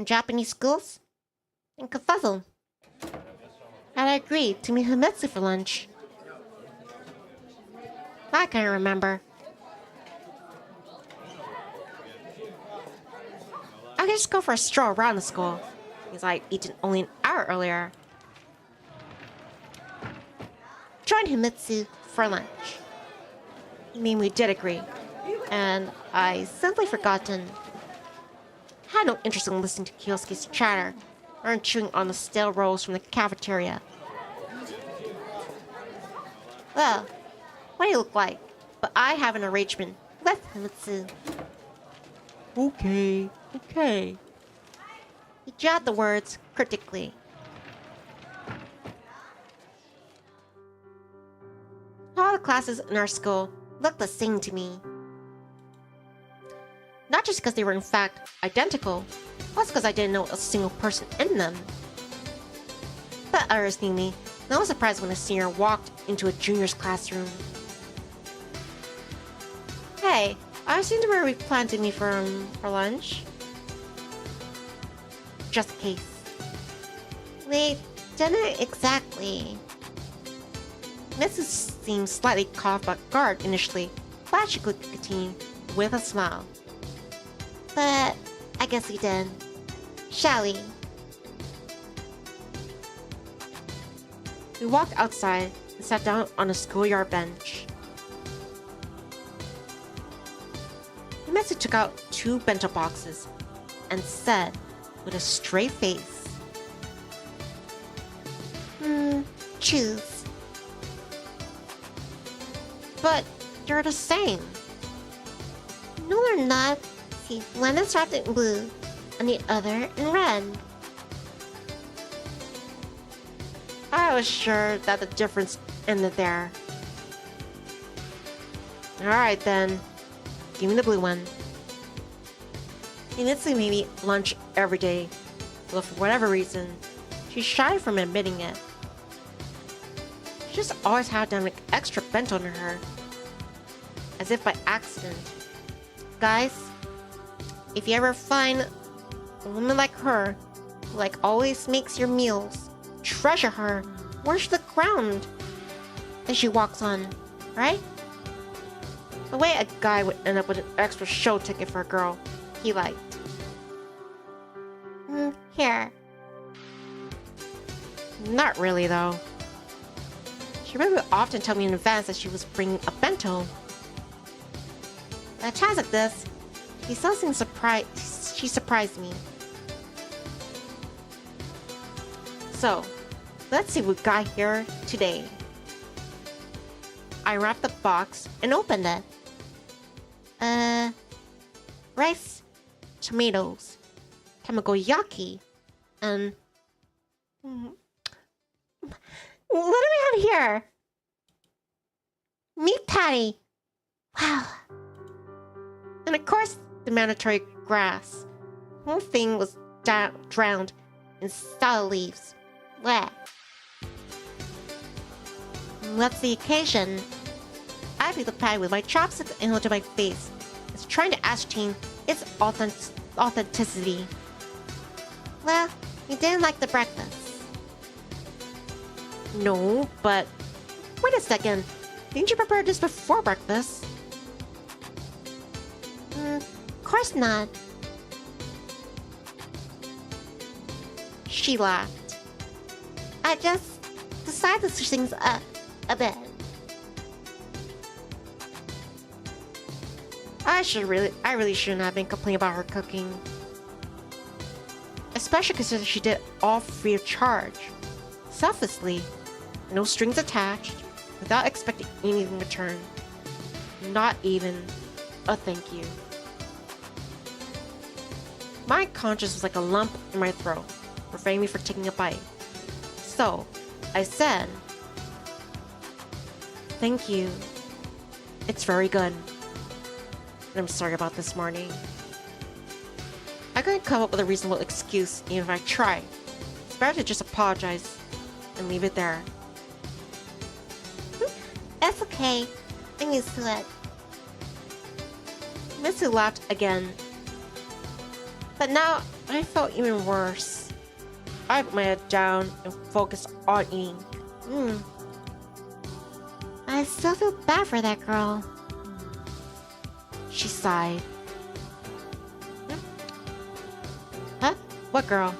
Japanese schools? And confuzzle. Had I agreed to meet Himitsu for lunch? I can't remember. I could just go for a stroll around the school, because I'd eaten only an hour earlier. Joined Himitsu for lunch. I mean, we did agree, and I simply forgotten. Had no interest in listening to Kyosuke's chatter, or in chewing on the stale rolls from the cafeteria. Well, what do you look like? But I have an arrangement with Himitsu. Okay. He jabbed the words critically. All the classes in our school looked the same to me. Not just because they were in fact identical, plus because I didn't know a single person in them. But others knew me, and I was surprised when a senior walked into a junior's classroom. Hey, I assumed where we planned to meet for lunch. Just in case. We didn't exactly. Mrs. seemed slightly caught off guard initially, but she could continue with a smile. But I guess we did. Shall we? We walked outside and sat down on a schoolyard bench. Himitsu took out 2 bento boxes and said with a straight face, choose. But they're the same. No, they're not. See, one is wrapped in blue, and the other in red. I was sure that the difference ended there. Alright then. Give me the blue one. Himitsu made me lunch every day, but for whatever reason, she shied from admitting it. She just always had to make extra bento on her, as if by accident. Guys, if you ever find a woman like her, who always makes your meals, treasure her, worship the ground as she walks on, right? The way a guy would end up with an extra show ticket for a girl he liked. Here. Not really, though. She really would often tell me in advance that she was bringing a bento. At times like this, she still seems surprised. She surprised me. So, let's see what we got here today. I wrapped the box and opened it. Rice, tomatoes, tamagoyaki, and... What do we have here? Meat patty. Wow. And of course, the mandatory grass. The whole thing was drowned in salad leaves. Blech. What's the occasion? I picked the patty with my chopsticks and held it to my face. It's trying to ascertain its authenticity. Well, you didn't like the breakfast. No, but... Wait a second. Didn't you prepare this before breakfast? Of course not. She laughed. I just decided to switch things up a bit. I really shouldn't have been complaining about her cooking. Especially considering she did all free of charge. Selflessly. No strings attached. Without expecting anything in return. Not even a thank you. My conscience was like a lump in my throat, preventing me from taking a bite. So, I said, "Thank you. It's very good. And I'm sorry about this morning." I couldn't come up with a reasonable excuse even if I tried. It's better to just apologize and leave it there. That's okay. I'm used to it. Mitsu laughed again. But now I felt even worse. I put my head down and focused on eating. I still feel bad for that girl. She sighed. Huh? What girl?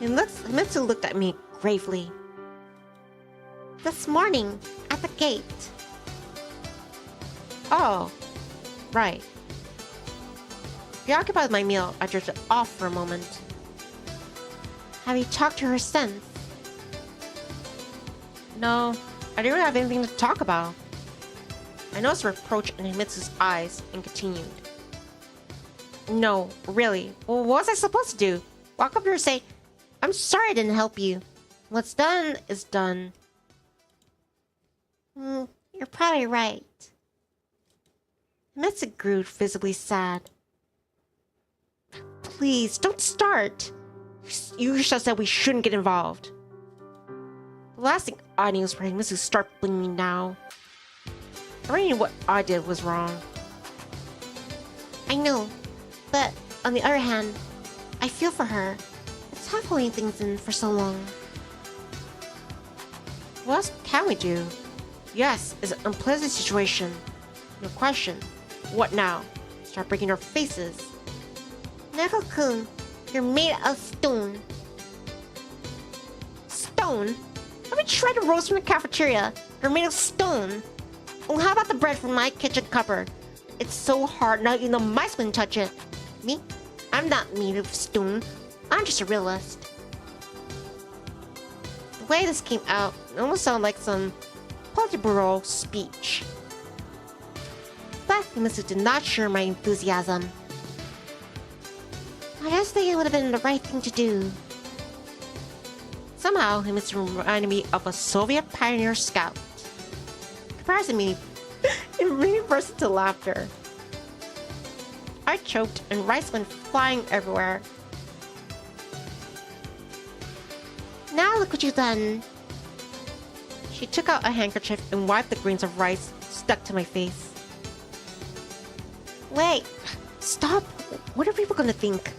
Mitsu looked at me gravely. This morning, at the gate. Oh, right. Preoccupied with my meal, I drifted off for a moment. Have you talked to her since? No, I didn't really have anything to talk about. I noticed reproach in Himitsu's eyes and continued. No, really. Well, what was I supposed to do? Walk up here and say, "I'm sorry I didn't help you. What's done is done." You're probably right. Himitsu grew visibly sad. Please, don't start. You yourself said we shouldn't get involved. The last thing I need was for Himitsu to start blaming me now. I already knew what I did was wrong. I know, but on the other hand, I feel for her. It's tough holding things in for so long. What else can we do? Yes, it's an unpleasant situation. No question. What now? Start breaking our faces. Neko-kun, you're made of stone. Stone? Have you tried to roast from the cafeteria? You're made of stone. Well, how about the bread from my kitchen cupboard? It's so hard, not even the mice can touch it. Me? I'm not made of stone. I'm just a realist. The way this came out, it almost sounded like some Politburo speech. But Himitsu did not share my enthusiasm. I just think it would have been the right thing to do. Somehow, Himitsu reminded me of a Soviet pioneer scout. Comparison me, it really burst into laughter. I choked and rice went flying everywhere. Now look what you've done. She took out a handkerchief and wiped the grains of rice stuck to my face. Wait. Stop! What are people gonna think?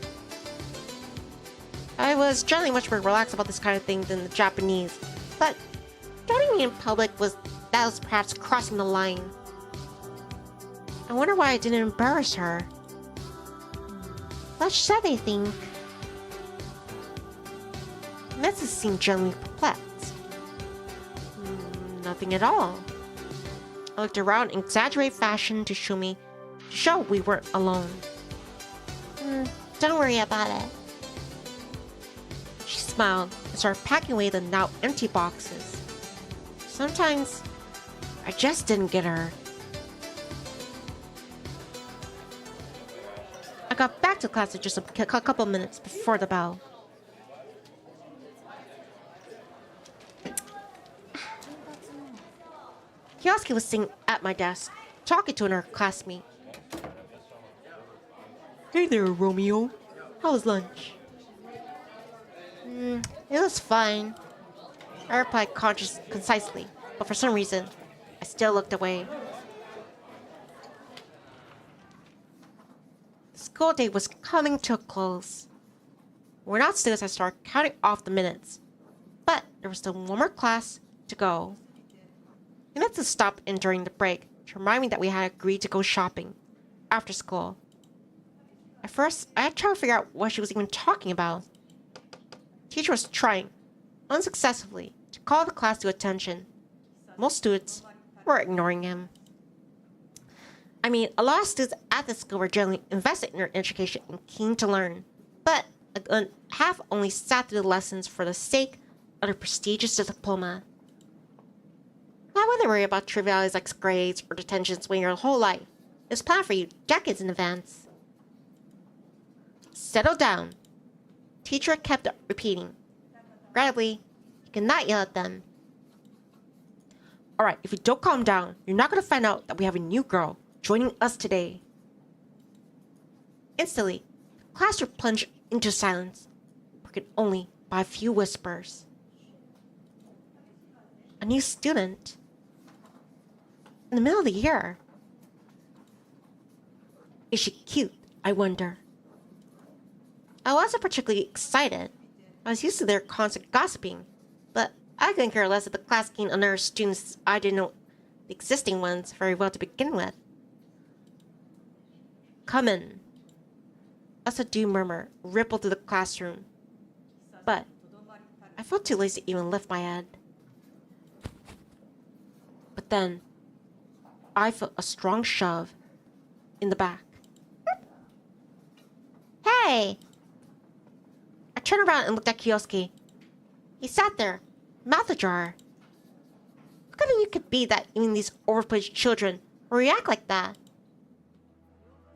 I was generally much more relaxed about this kind of thing than the Japanese, but joining me in public was perhaps crossing the line. I wonder why I didn't embarrass her. What should they think? Himitsu seemed genuinely perplexed. Nothing at all. I looked around in exaggerated fashion to show we weren't alone. Don't worry about it. She smiled and started packing away the now empty boxes. Sometimes, I just didn't get her. I got back to class in just a couple minutes before the bell. Kioski was sitting at my desk, talking to another classmate. Hey there, Romeo. How was lunch? It was fine. I replied concisely, but for some reason, I still looked away. The school day was coming to a close. When outstairs, I started counting off the minutes, but there was still one more class to go. We had to stop in during the break to remind me that we had agreed to go shopping after school. At first, I had tried to figure out what she was even talking about. The teacher was trying, unsuccessfully, to call the class to attention. Most students were ignoring him. I mean, a lot of students at this school were generally invested in their education and keen to learn, but half only sat through the lessons for the sake of their prestigious diploma. Why would they worry about trivialities like grades or detentions when your whole life is planned for you decades in advance? Settle down. Teacher kept repeating. Regrettably, he could not yell at them. Alright, if you don't calm down, you're not going to find out that we have a new girl joining us today. Instantly, the classroom plunged into silence, broken only by a few whispers. A new student? In the middle of the year? Is she cute, I wonder? I wasn't particularly excited. I was used to their constant gossiping, but I couldn't care less if the class gained another students I didn't know the existing ones very well to begin with. Come in. A subdued murmur rippled through the classroom, but I felt too lazy to even lift my head. But then, I felt a strong shove in the back. Hey! I turned around and looked at Kioski. He sat there, mouth ajar. How come you could be that even these overplayed children will react like that?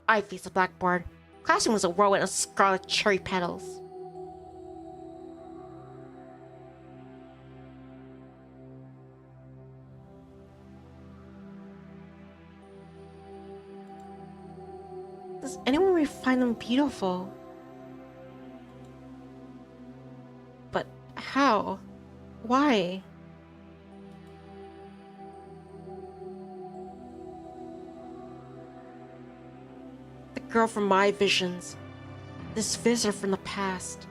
I faced the blackboard. Classroom was a whirlwind of scarlet cherry petals. Does anyone really find them beautiful? But how? Why? The girl from my visions, this visitor from the past,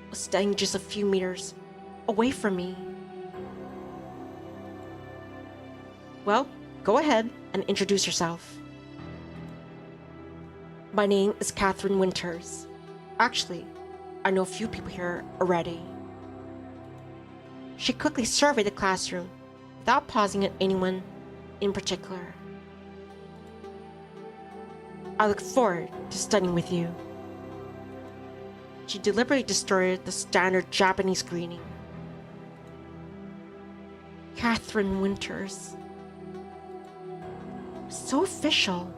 was standing just a few meters away from me. Well, go ahead and introduce yourself. My name is Catherine Winters. Actually, I know a few people here already. She quickly surveyed the classroom without pausing at anyone in particular. I look forward to studying with you. She deliberately distorted the standard Japanese greeting. Catherine Winters. So official.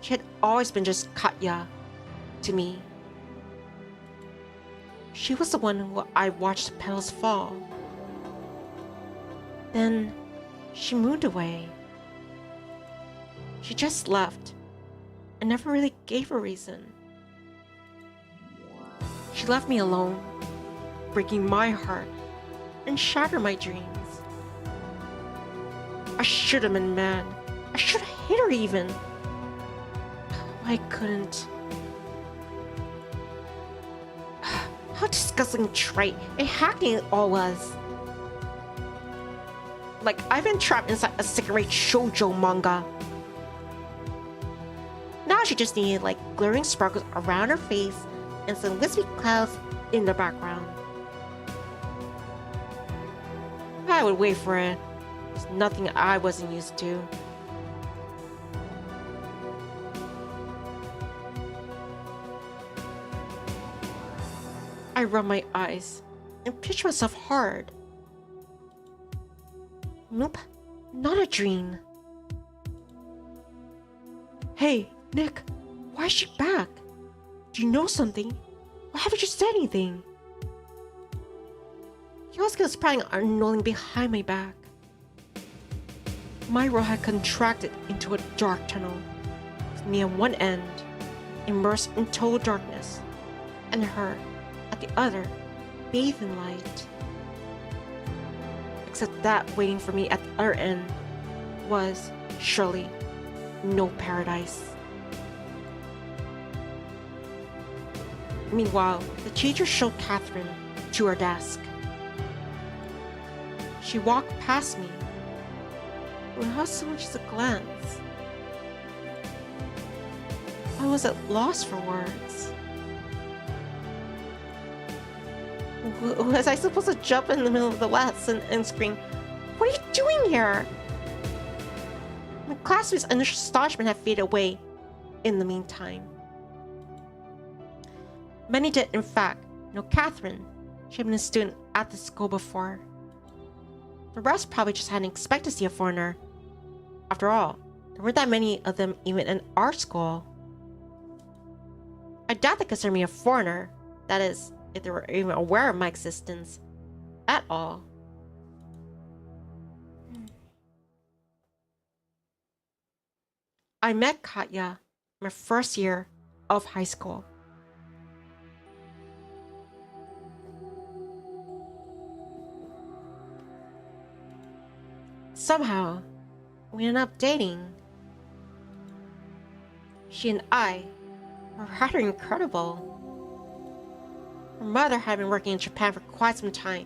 She had always been just Katya to me. She was the one who I watched the petals fall. Then she moved away. She just left and never really gave a reason. She left me alone, breaking my heart and shattering my dreams. I should have been mad. I should have hit her even. I couldn't. How disgusting trite and hackneyed it all was. Like I've been trapped inside a second-rate shoujo manga. Now she just needed like glaring sparkles around her face and some wispy clouds in the background. I would wait for it. There's nothing I wasn't used to. I rub my eyes and pinch myself hard. Nope, not a dream. Hey, Nick, why is she back? Do you know something? Why haven't you said anything? Yosuke was prowling unknowingly behind my back. My world had contracted into a dark tunnel, with me on one end, immersed in total darkness, and her, at the other, bathed in light. Except that waiting for me at the other end was, surely, no paradise. Meanwhile, the teacher showed Catherine to her desk. She walked past me without so much as a glance. I was at loss for words. Was I supposed to jump in the middle of the lesson and scream, "What are you doing here?" My classmates' initial astonishment had faded away in the meantime. Many did, in fact, know Catherine. She had been a student at the school before. The rest probably just hadn't expected to see a foreigner. After all, there weren't that many of them even in our school. I doubt they considered me a foreigner, that is, if they were even aware of my existence at all. I met Katya my first year of high school. Somehow, we ended up dating. She and I were rather incredible. Her mother had been working in Japan for quite some time,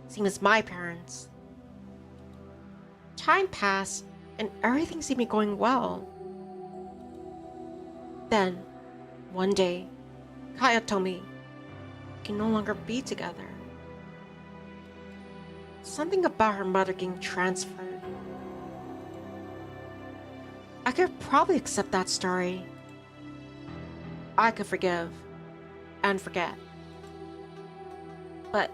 same as my parents. Time passed, and everything seemed to be going well. Then, one day, Kaya told me we can no longer be together. Something about her mother getting transferred. I could probably accept that story. I could forgive and forget. But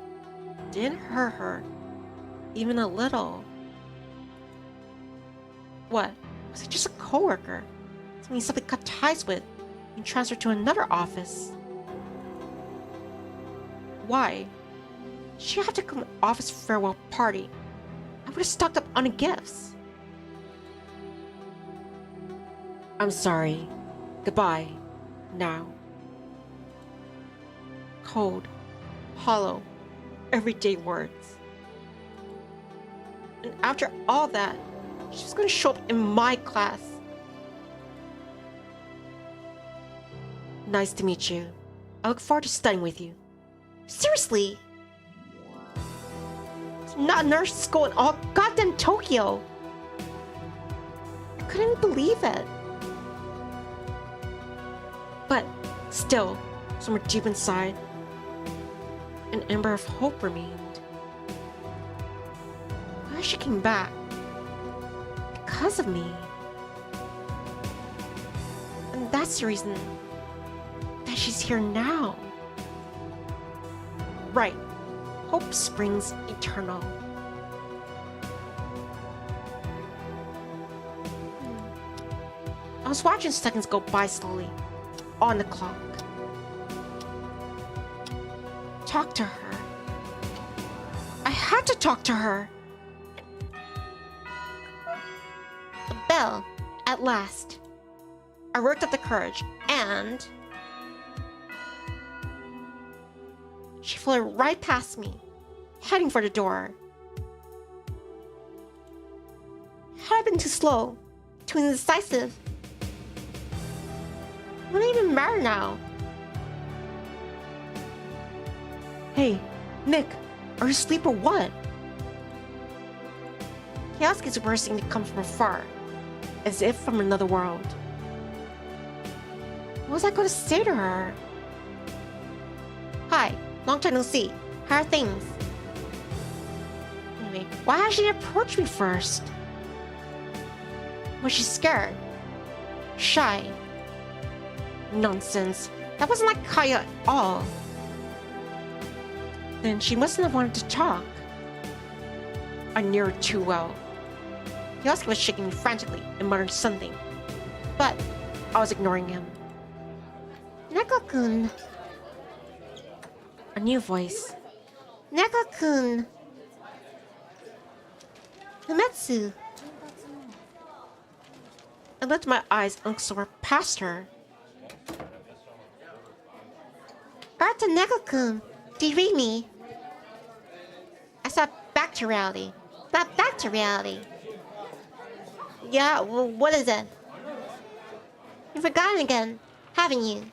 didn't hurt her even a little. What? Was it just a coworker? Something somebody cut ties with and transferred to another office? Why? She had to come to an office farewell party. I would have stocked up on the gifts. I'm sorry. Goodbye. Now. Cold, hollow, everyday words. And after all that, she was going to show up in my class. Nice to meet you. I look forward to studying with you. Seriously? It's not a nurse school in all goddamn Tokyo. I couldn't believe it. But still, somewhere deep inside, an ember of hope remained. Why she came back? Because of me. And that's the reason that she's here now. Right. Hope springs eternal. I was watching seconds go by slowly. On the clock. Talk to her. I had to talk to her. The bell. At last. I worked up the courage, and she flew right past me, heading for the door. Had I been too slow, too indecisive? It wouldn't even matter now. Hey, Nick, are you asleep or what? Kioski's words seemed to come from afar, as if from another world. What was I going to say to her? Hi, long time no see. How are things? Anyway, why had she approached me first? Was she scared? Shy? Nonsense. That wasn't like Kaya at all. Then she mustn't have wanted to talk. I knew her too well. Kioski was shaking me frantically and muttered something, but I was ignoring him. Neko-kun. A new voice. Neko-kun. Himitsu. I lifted my eyes and soared past her. Arta Neko-kun. Do you read me? I snapped back to reality. Snapped back to reality. Yeah, well, what is it? You've forgotten again, haven't you?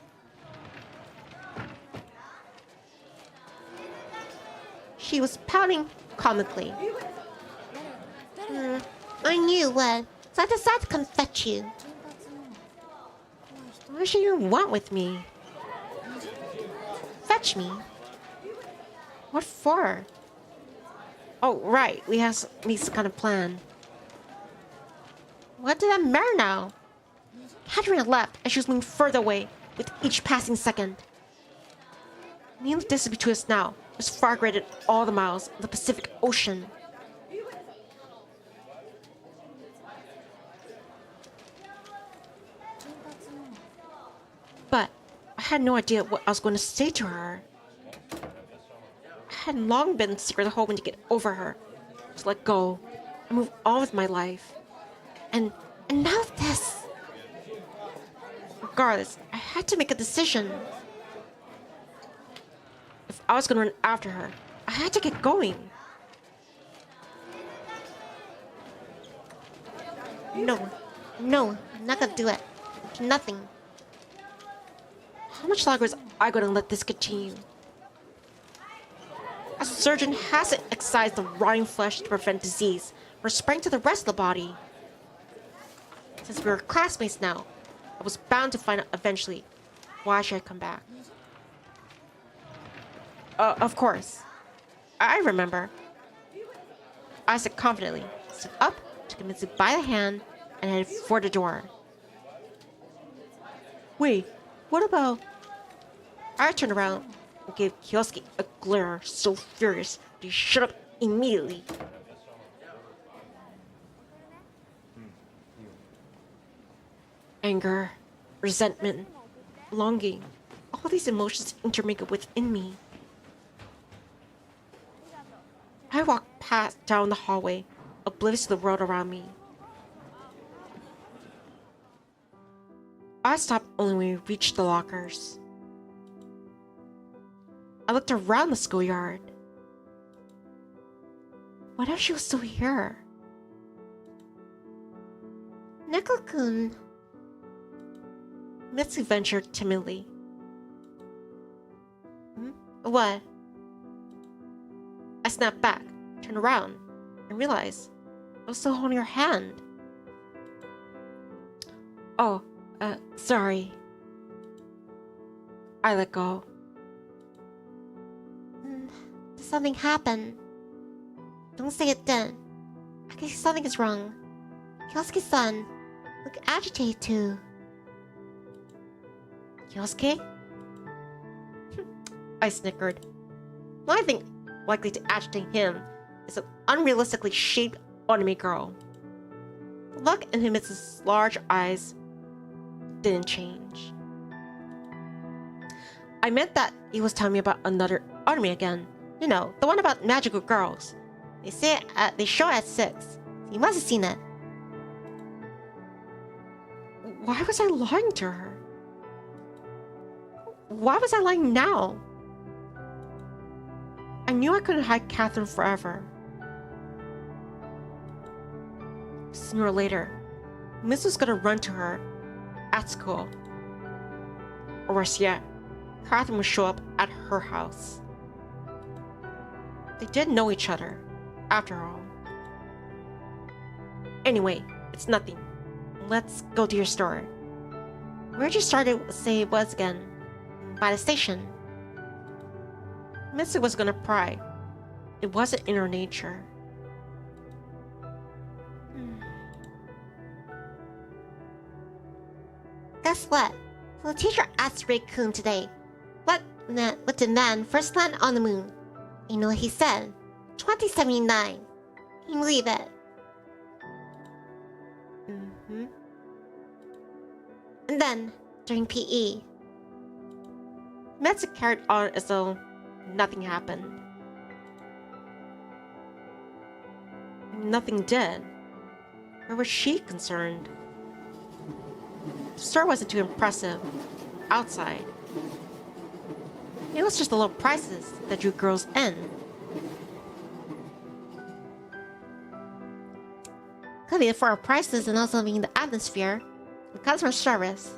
She was pouting comically. I knew what, so I decided to come fetch you. What does she even want with me? Fetch me? What for? Oh, right, we have some kind of plan. What did that matter now? Katerina leapt as she was moving further away with each passing second. The distance between us now was far greater than all the miles of the Pacific Ocean. But I had no idea what I was going to say to her. I had long been secretly hoping to get over her, to let go, and move on with my life. And now this. Regardless, I had to make a decision. If I was going to run after her, I had to get going. No, I'm not gonna do it. Nothing. How much longer is I going to let this continue? A surgeon has to excise the rotting flesh to prevent disease from spreading to the rest of the body. Since we were classmates now, I was bound to find out eventually why should I come back. Of course. I remember. I said confidently, stood up, took Himitsu by the hand, and headed for the door. Wait, what about... I turned around and gave Kioski a glare so furious that he shut up immediately. Anger, resentment, longing, all these emotions intermingled within me. I walked past down the hallway, oblivious to the world around me. I stopped only when we reached the lockers. I looked around the schoolyard. What if she was still here? Neko-kun. Mitsu ventured timidly. What? I snapped back, turned around, and realized I was still holding her hand. Oh, sorry. I let go. Did something happen? Don't say it then. I can see something is wrong. Kioski-san, look agitated too. Kiosuke? I snickered. The only thing likely to agitate him is an unrealistically shaped anime girl. The look in Himitsu's large eyes didn't change. I meant that he was telling me about another anime again. You know, the one about magical girls. They show at 6. You must have seen it. Why was I lying to her? Why was I lying now? I knew I couldn't hide Catherine forever. Sooner or later, Miss was gonna run to her at school. Or worse yet, Catherine would show up at her house. They did know each other, after all. Anyway, it's nothing. Let's go to your store. Where'd you start to say it was again? By the station. Missy was gonna pry. It wasn't in her nature. Guess what? The teacher asked Ray-kun today. What did man first land on the moon? You know what he said? 2079. Can you believe it? Mm-hmm. And then, during PE, Metsu carried on as though nothing happened. Nothing did. Where was she concerned? The store wasn't too impressive. Outside. It was just the low prices that drew girls in. could be for our prices and also being the atmosphere and customer service.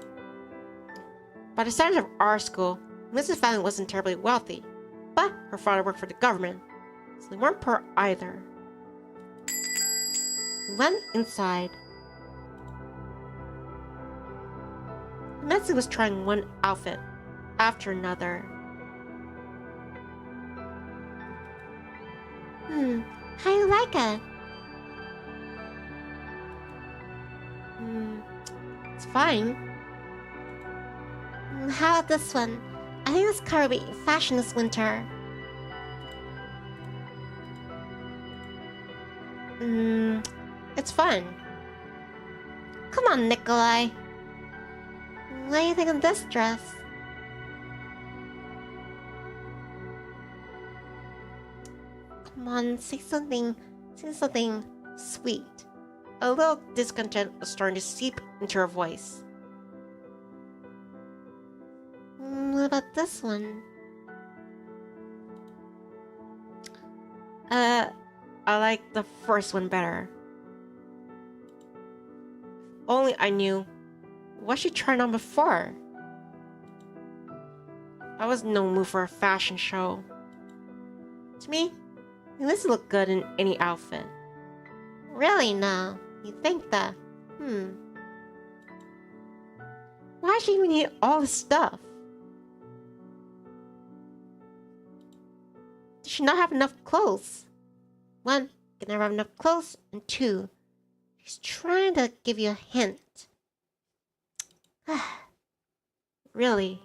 By the standards of our school, Mrs. family wasn't terribly wealthy, but her father worked for the government, so they weren't poor either. We went inside. Himitsu was trying one outfit after another. How you like it? It's fine. How about this one? I think this car will be fashion this winter. It's fun. Come on, Nikolai. What do you think of this dress? Come on, say something sweet. A little discontent was starting to seep into her voice. What about this one? I like the first one better. If only I knew what she tried on before. I was in no mood for a fashion show. To me, this looked good in any outfit. Really now? You think that? Why does she even need all this stuff? Does she not have enough clothes? One, can never have enough clothes, and two, she's trying to give you a hint. Really?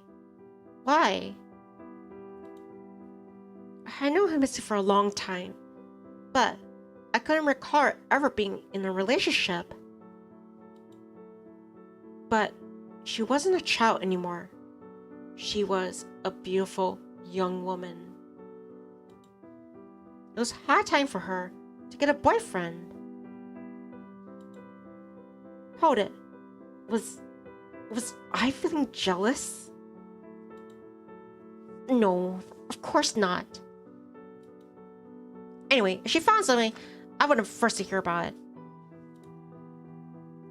Why? I know Himitsu for a long time, but I couldn't recall her ever being in a relationship. But she wasn't a child anymore. She was a beautiful young woman. It was high time for her to get a boyfriend. Hold it. Was I feeling jealous? No, of course not. Anyway, if she found something, I would have first to hear about it.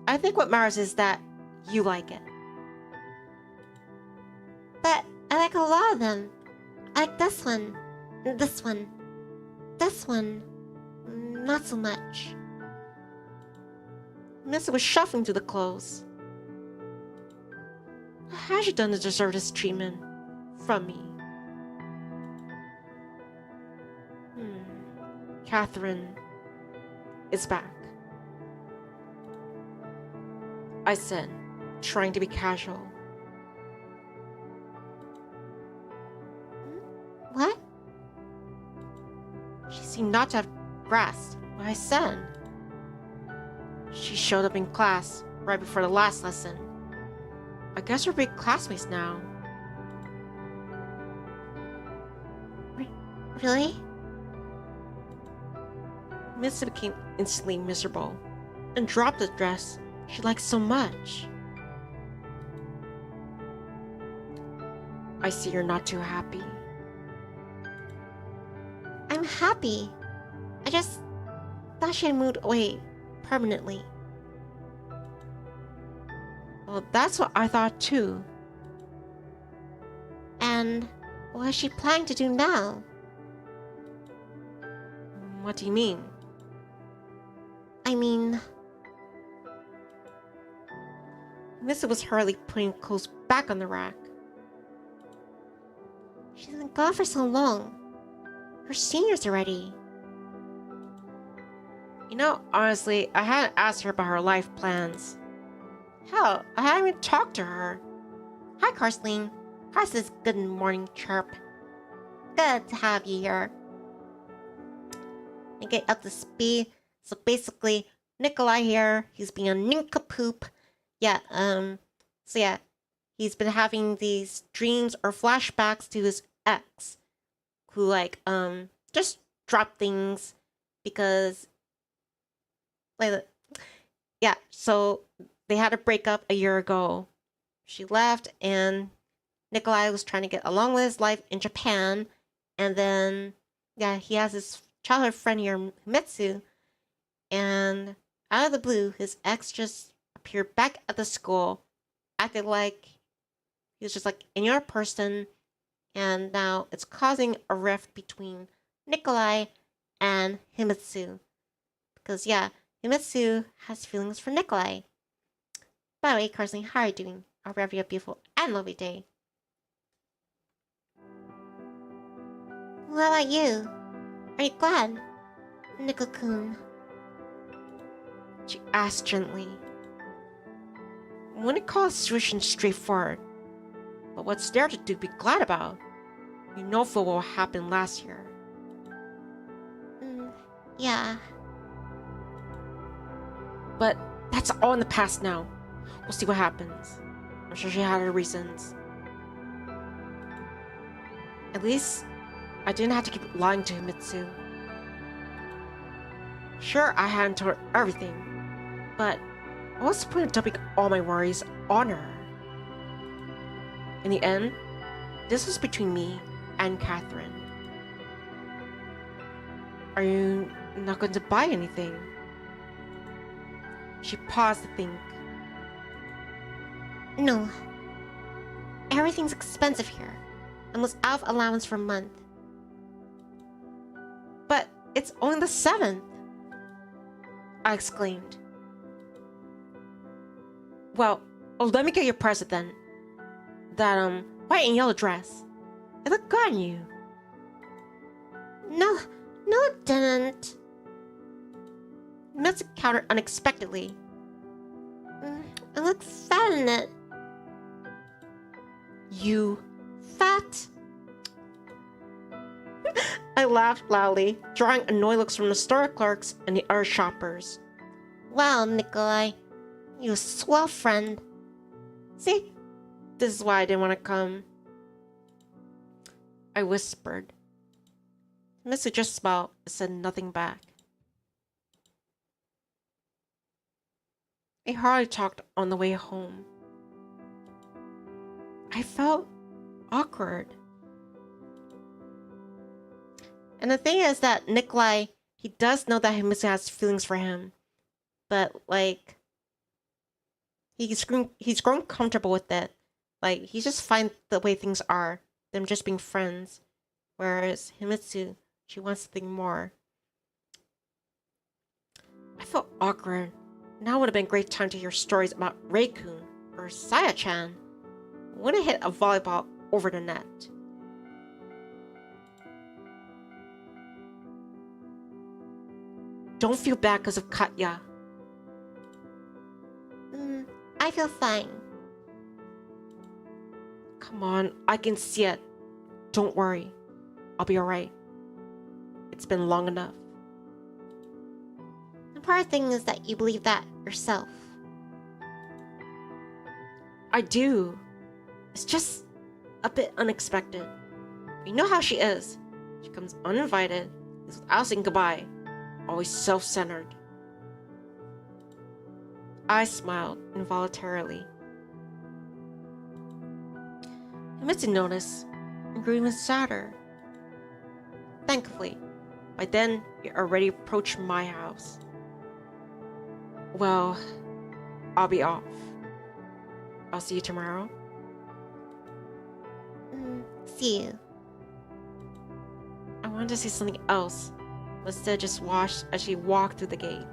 I think what matters is that you like it. But I like a lot of them. I like this one, this one, this one. Not so much. Miss was shuffling through the clothes. What has she done to deserve this treatment from me? Catherine is back. I said, trying to be casual. What? She seemed not to have grasped what I said. She showed up in class right before the last lesson. I guess we're big classmates now. Really? Mitsu became instantly miserable and dropped the dress she liked so much. I see you're not too happy. I'm happy. I just thought she had moved away permanently. Well, that's what I thought too. And what is she planning to do now? What do you mean? I mean, Mitsu was hurriedly putting clothes back on the rack. she's been gone for so long. We're seniors already. You know, honestly, I hadn't asked her about her life plans. Hell, I hadn't even talked to her. Hi, Karsleen. How's this good morning chirp? Good to have you here. And get up to speed. So basically, Nikolai here, he's being a nincompoop. Yeah, so yeah, he's been having these dreams or flashbacks to his ex, who like, just dropped things because, like, yeah, so they had a breakup a year ago. She left, and Nikolai was trying to get along with his life in Japan, and then, yeah, he has his childhood friend here, Himitsu, and out of the blue, his ex just appeared back at the school, acted like he was just like any other person, and now it's causing a rift between Nikolai and Himitsu. Because, yeah, Himitsu has feelings for Nikolai. By the way, Karsleen, how are you doing? I hope you have a beautiful and lovely day. What about you? Are you glad, Nickel-kun? She asked gently. I wouldn't call the situation straightforward, but what's there to be glad about? You know for what happened last year. Yeah. But that's all in the past now. We'll see what happens. I'm sure she had her reasons. At least, I didn't have to keep lying to Himitsu. Sure, I hadn't told her everything, but what's the point of dumping all my worries on her? In the end, this was between me and Catherine. Are you not going to buy anything? She paused to think. No. Everything's expensive here. I was out of allowance for a month. But it's only the 7th, I exclaimed. Well, let me get your present then. That, white and yellow dress. It looked good on you. No, it didn't. Mitsu countered unexpectedly. I look fat in it. You Fat? I laughed loudly, drawing annoyed looks from the store clerks and the other shoppers. Wow, Nikolai. You a swell friend. See? This is why I didn't want to come. I whispered. Mitsu just smiled and said nothing back. I hardly talked on the way home. I felt awkward. And the thing is that Nikolai, he does know that Himitsu has feelings for him. But, like, he's grown comfortable with it. Like, he just finds the way things are, them just being friends. Whereas Himitsu, she wants something more. I felt awkward. Now would have been a great time to hear stories about Rei-kun or Saya-chan. Wouldn't hit a volleyball over the net. Don't feel bad because of Katya. I feel fine. Come on, I can see it. Don't worry. I'll be alright. It's been long enough. The part thing is that you believe that yourself. I do. It's just a bit unexpected. You know how she is. She comes uninvited, is without saying goodbye, always self-centered. I smiled involuntarily. Himitsu noticed and grew even sadder. Thankfully, by then he already approached my house. Well, I'll be off. I'll see you tomorrow. See you. I wanted to say something else, but instead just watched as she walked through the gate.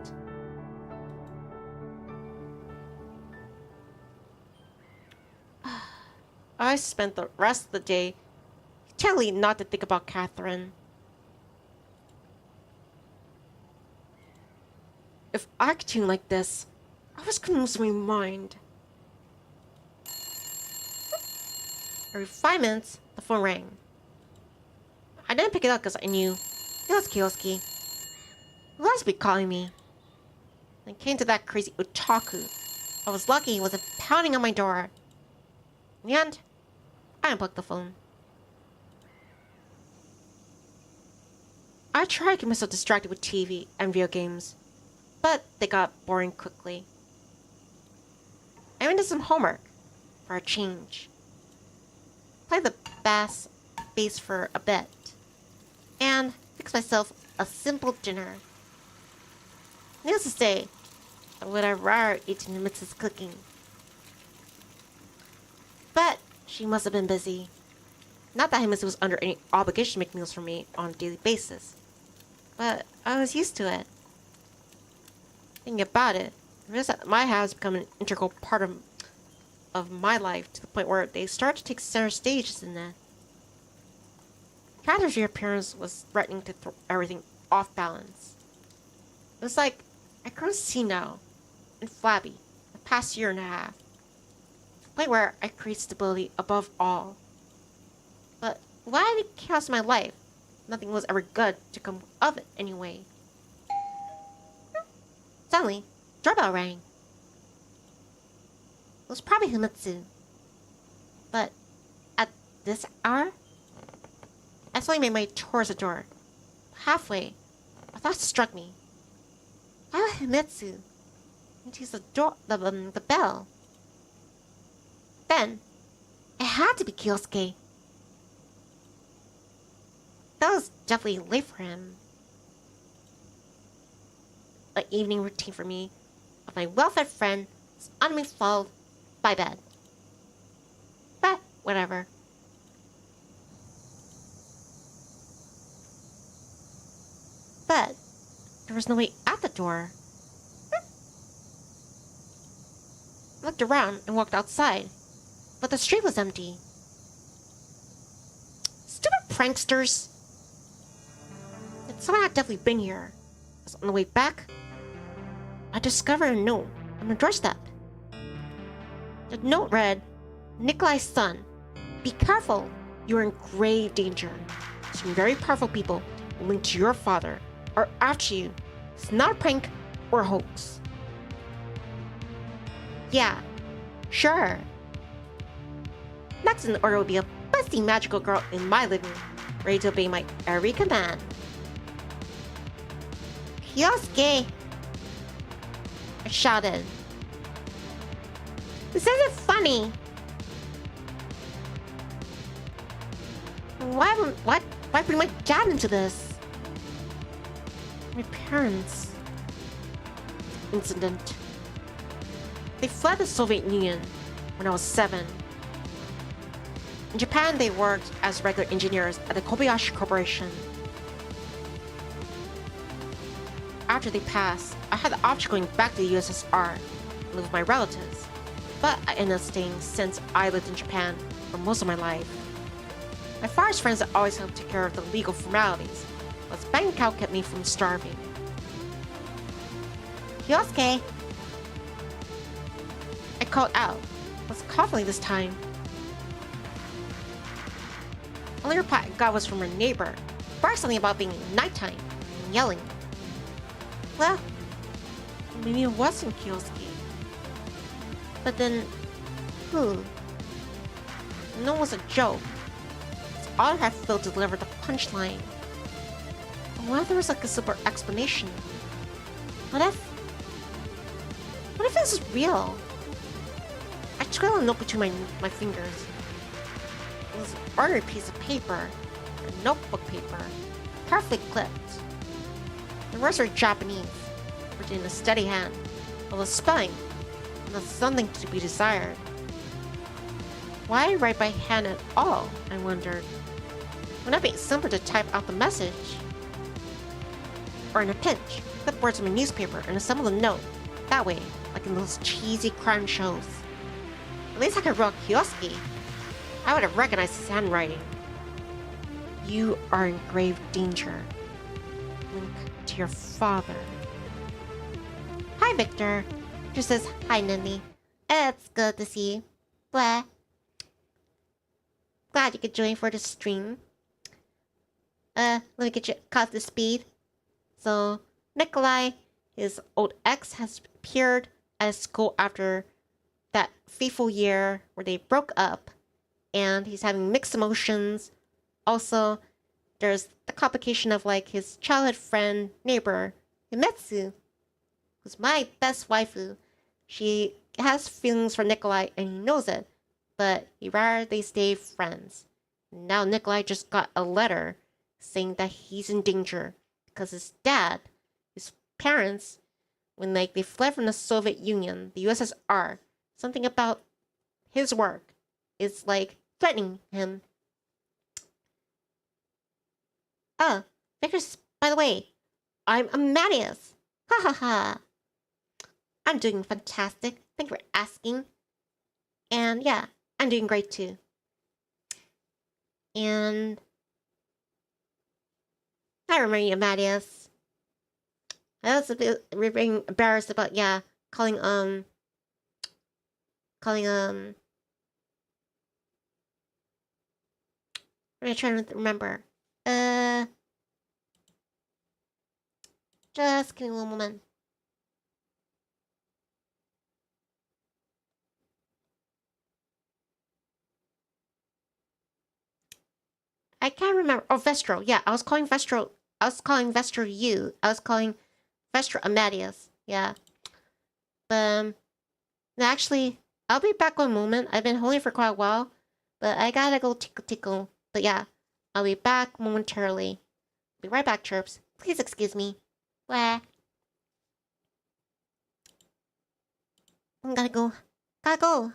I spent the rest of the day telling not to think about Catherine. If I continue like this, I was gonna lose my mind. Every 5 minutes, the phone rang. I didn't pick it up because I knew it was Kyosuke. Who else would be calling me? When it came to that crazy otaku, I was lucky he wasn't pounding on my door. In the end, I unplugged the phone. I tried to get myself distracted with TV and video games, but they got boring quickly. I went to some homework for a change. Played the bass for a bit. And fixed myself a simple dinner. Needless to say, I would have rather eaten Himitsu's cooking. But she must have been busy. Not that Himitsu was under any obligation to make meals for me on a daily basis. But I was used to it. Thinking about it, I realized that my house has become an integral part of my life to the point where they start to take center stages in that. Catherine's reappearance was threatening to throw everything off balance. It was like I couldn't see now and flabby the past year and a half. To the point where I crave stability above all. But why did chaos in my life? Nothing was ever good to come of it anyway. Suddenly, doorbell rang. It was probably Himitsu. But at this hour? I slowly made my way towards the door. Halfway, a thought struck me. Why would Himitsu need to use the bell? Then, it had to be Kyosuke. That was definitely late for him. An evening routine for me with my well-fed friend was unmixed followed by bed. But whatever. But there was no way out the door. I looked around and walked outside, but the street was empty. Stupid pranksters! Someone had definitely been here. As on the way back, I discovered a note on the doorstep. The note read, Nikolai's son, be careful, you are in grave danger. Some very powerful people linked to your father are after you. It's not a prank or a hoax. Yeah, sure. Next in the order will be a busty magical girl in my living room, ready to obey my every command. Kyosuke! I shouted. This isn't funny! Why bring my dad into this? My parents. Incident. They fled the Soviet Union when I was 7. In Japan, they worked as regular engineers at the Kobayashi Corporation. After they passed, I had the option of going back to the USSR and live with my relatives, but I ended up staying since I lived in Japan for most of my life. My father's friends had always helped take care of the legal formalities, but his bank account kept me from starving. Kyosuke! I called out, but confidently this time. The only reply I got was from a neighbor, barking something about being nighttime and yelling. Well, maybe it wasn't Kyosuke. But then, who? No one was a joke. It's odd how Phil delivered the punchline. What if there was like a super explanation? What if this is real? I twirled a note between my fingers. It was an ordinary piece of paper, a notebook paper, perfectly clipped. The words were Japanese, written in a steady hand, with a spelling, and that's something to be desired. Why write by hand at all? I wondered. Wouldn't it be simpler to type out the message? Or in a pinch, clip words from a newspaper and assemble a note. That way, like in those cheesy crime shows. At least I could roll Kioski. I would have recognized his handwriting. You are in grave danger. Link to your father. Hi, Victor. She says, hi, Nini. It's good to see you. Blah. Glad you could join for the stream. Let me get you caught up to speed. So, Nikolai, his old ex, has appeared at school after that fateful year where they broke up, and he's having mixed emotions. Also, there's the complication of like his childhood friend, neighbor, Himitsu, who's my best waifu. She has feelings for Nikolai and he knows it, but he'd rather they stay friends. Now Nikolai just got a letter saying that he's in danger because his dad, his parents, when like they fled from the Soviet Union, the USSR, something about his work is like threatening him. Oh, Victor's, by the way, I'm Amadeus. Ha ha ha. I'm doing fantastic. Thank you for asking. And yeah, I'm doing great too. And I remember you, Amadeus. I was a bit embarrassed about calling what am I trying to remember? Just give me one moment. I can't remember. Oh, Vestro. Yeah, I was calling Vestro. I was calling Vestro you. I was calling Vestro Amadeus. Yeah. But no, actually, I'll be back one moment. I've been holding for quite a while, but I gotta go tickle. But yeah, I'll be back momentarily. Be right back, chirps. Please excuse me. Wah. Gotta go. Gotta go.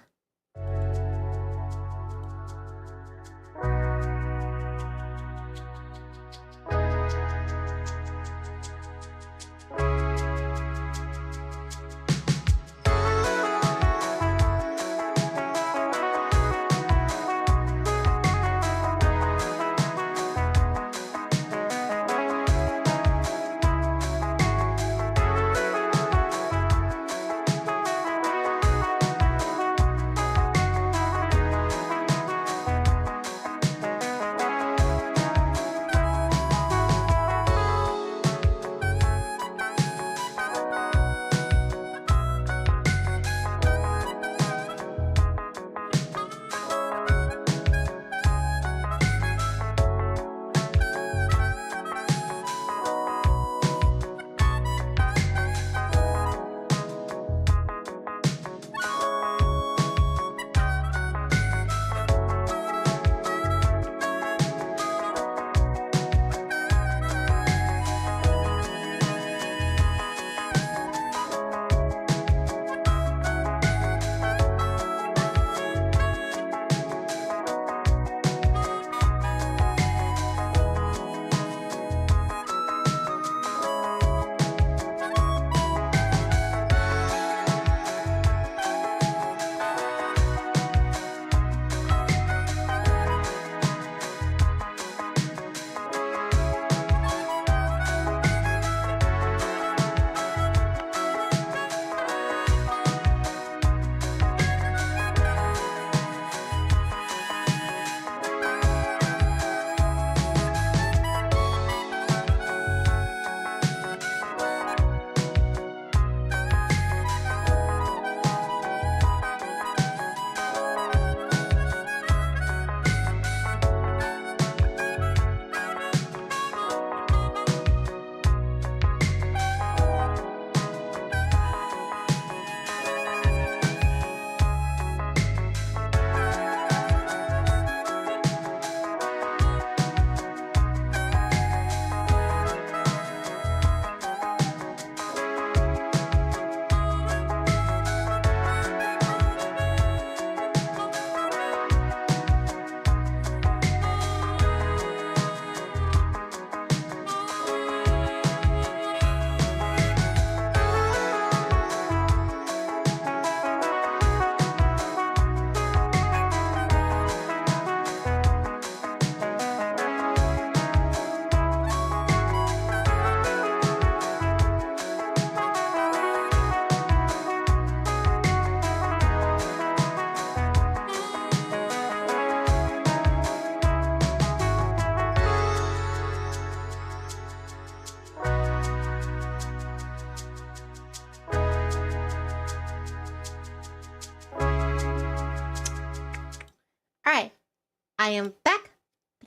I am back.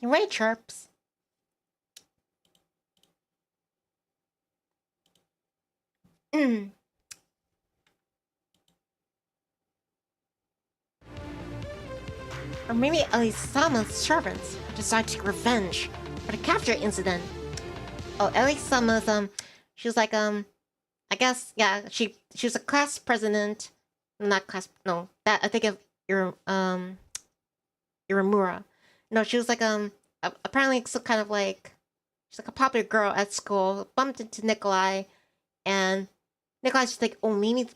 Being ready, chirps. Or maybe Elisama's servants decide to take revenge for the capture incident. Oh, Elisama's, she was like, I guess, yeah, she was a class president. Not class, no, that, I think of Iramura. No, she was like, apparently some kind of like, she's like a popular girl at school, bumped into Nikolai, and Nikolai's just like, oh, maybe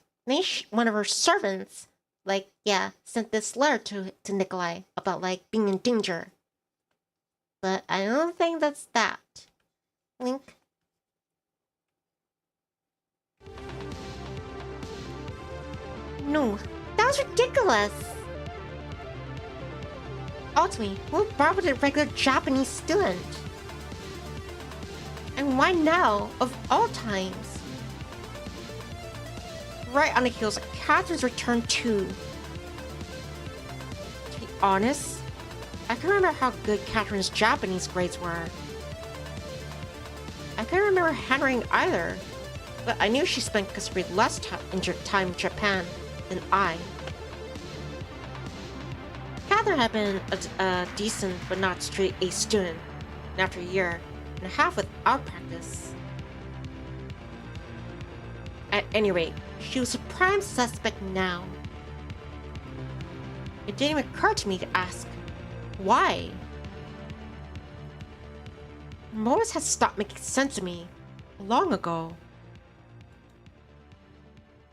one of her servants, like, yeah, sent this letter to Nikolai about, like, being in danger. But I don't think that's that. Link. No, that was ridiculous! Ultimately, who bothered a regular Japanese student? And why now, of all times? Right on the heels of Catherine's return too. To be honest, I can't remember how good Catherine's Japanese grades were. I can't remember handwriting either, but I knew she spent considerably less time in Japan than I. Catherine had been a decent but not straight A student, and after a year and a half without practice. At any rate, she was a prime suspect now. It didn't even occur to me to ask, why? Moments had stopped making sense to me long ago.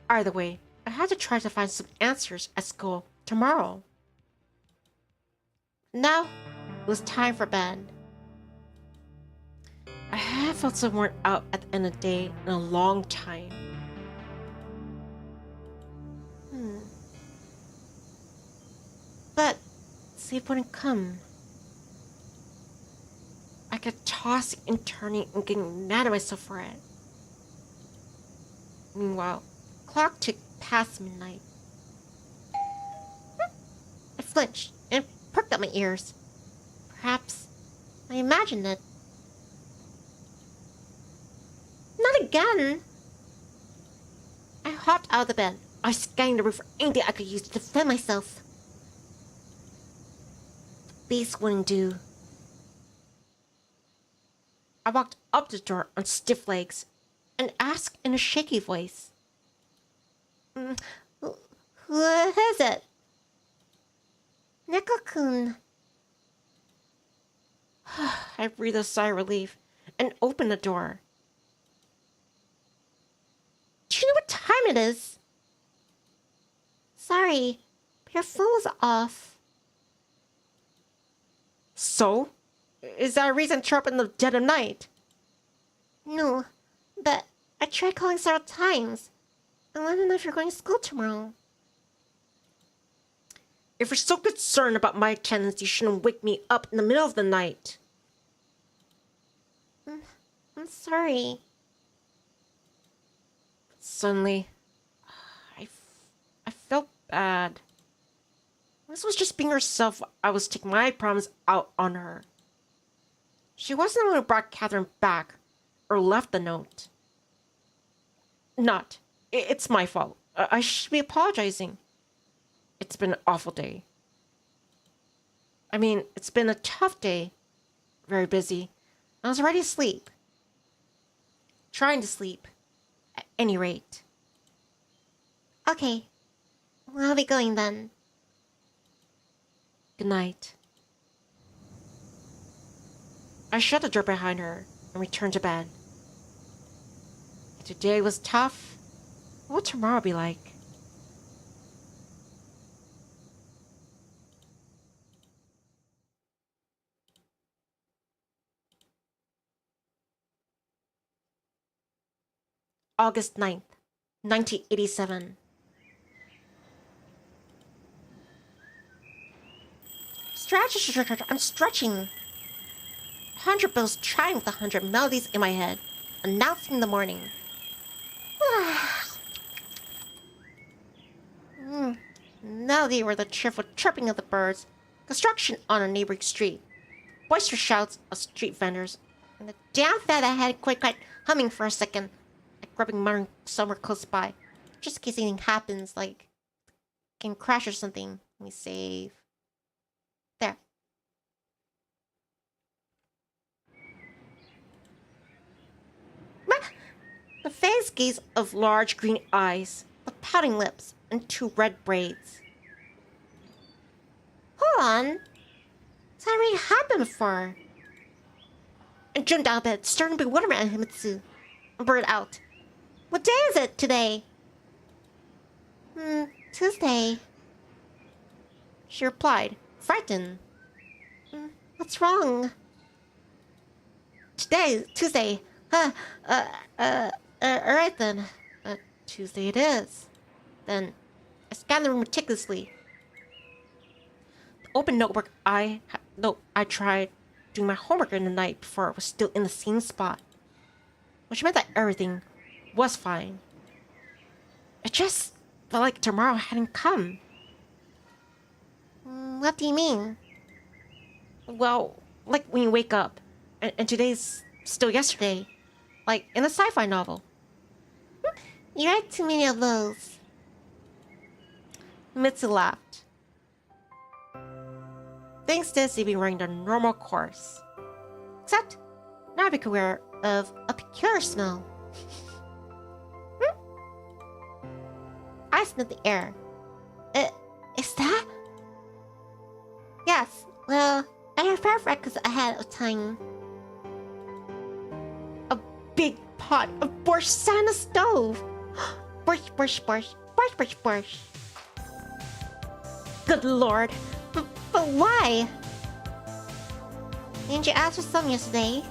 Either way, I had to try to find some answers at school tomorrow. Now, it was time for bed. I had felt so worn out at the end of the day in a long time. But sleep wouldn't come. I kept tossing and turning and getting mad at myself for it. Meanwhile, the clock ticked past midnight. I flinched and perked up my ears. Perhaps I imagined it. Not again! I hopped out of the bed. I scanned the roof for anything I could use to defend myself. The base wouldn't do. I walked up the door on stiff legs and asked in a shaky voice. Who is it? Neko-kun. I breathed a sigh of relief and opened the door. Do you know what time it is? Sorry, but your phone was off. So? Is that a reason to show up in the dead of night? No, but I tried calling several times. I want to know if you're going to school tomorrow. If you're so concerned about my attendance, you shouldn't wake me up in the middle of the night. I'm sorry. Suddenly, I felt bad. This was just being herself. I was taking my problems out on her. She wasn't the one who brought Catherine back or left the note. Not. It's my fault. I should be apologizing. It's been an awful day. I mean, it's been a tough day. Very busy. I was ready to sleep. Trying to sleep. At any rate. Okay. Well, I'll be going then. Good night. I shut the door behind her and returned to bed. If today was tough, what will tomorrow be like? August 9th, 1987. I'm stretching. 100 bells chime with 100 melodies in my head, announcing the morning. Melody were the cheerful chirping of the birds Construction on a neighboring street. Boisterous shouts of street vendors. And the damn fan I had quite humming for a second. Like rubbing muttering somewhere close by. Just in case anything happens, like game crash or something. Let me save. There. The phased gaze of large green eyes, the pouting lips, and 2 red braids. Hold on. This already happened before. And jumped out of bed, staring in bewilderment at Himitsu. And blurted out. What day is it today? Tuesday. She replied, frightened. What's wrong? Today, Tuesday. Alright then. Tuesday it is. Then, I scanned the room meticulously. The open notebook I tried doing my homework in the night before it was still in the same spot. Which meant that everything was fine. It just felt like tomorrow hadn't come. What do you mean? Well, like when you wake up, and today's still yesterday. Like in a sci-fi novel. You read too many of those. Mitsu laughed. Things did seem to be running their normal course. Except, now I became aware of A peculiar smell. I sniffed the air. Is that? Yes, well, I prepared breakfast ahead of time. A big pot of borscht sat on the stove. Borscht. Good lord. But why? Didn't you ask for some yesterday?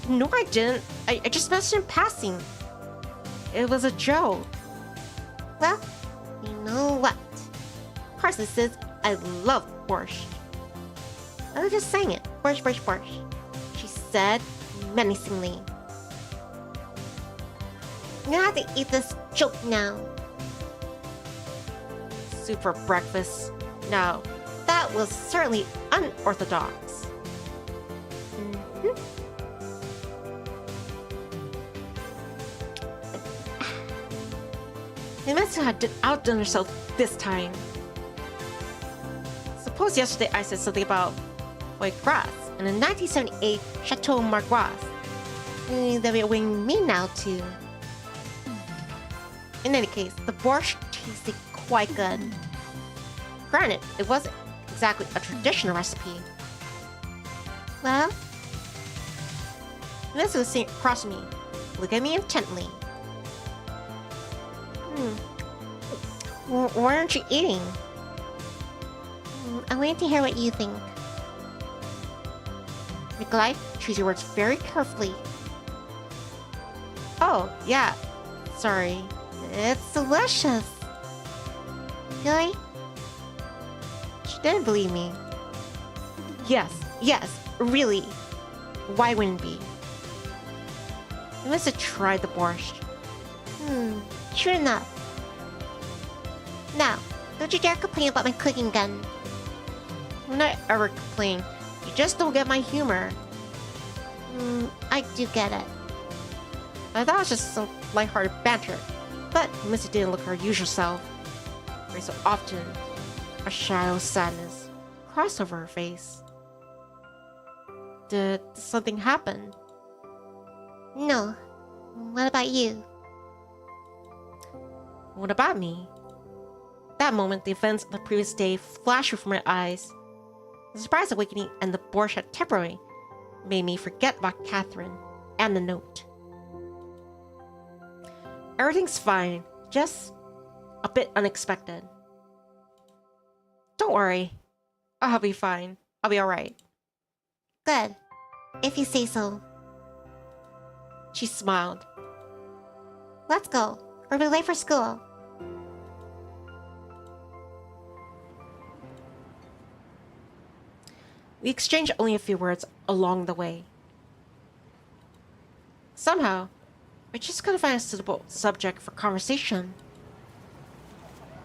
No, I didn't. I just mentioned in passing. It was a joke. Well, you know what? Parsley says I love borscht. I was just saying it. Borscht. She said menacingly. You have to eat this joke now. Soup for breakfast. No, that was certainly unorthodox. Himitsu had outdone herself this time. Suppose yesterday I said something about foie gras in a 1978 Chateau Margras. That would wing me now too. In any case, the borscht tasted quite good. Granted, it wasn't exactly a traditional recipe. Well, Himitsu was sitting across from me, looking at me intently. why aren't you eating? I'm waiting to hear what you think. Nikolai, choose your words very carefully. Oh, yeah. Sorry. It's delicious. Really? She didn't believe me. Yes, really. Why wouldn't it be? I must have tried the borscht. Sure enough. Now, don't you dare complain about my cooking gun. I'm not ever complaining. You just don't get my humor. I do get it. I thought it was just some lighthearted banter, but Missy didn't look her usual self. Every so often, a shadow of sadness crossed over her face. Did something happen? No. What about you? What about me? That moment, the events of the previous day flashed before my eyes. The surprise awakening and the borscht had temporarily made me forget about Catherine and the note. Everything's fine, just a bit unexpected. Don't worry, I'll be fine. I'll be alright. Good. If you say so. She smiled. Let's go. We'll be late for school. We exchanged only a few words along the way. Somehow, I just couldn't find a suitable subject for conversation.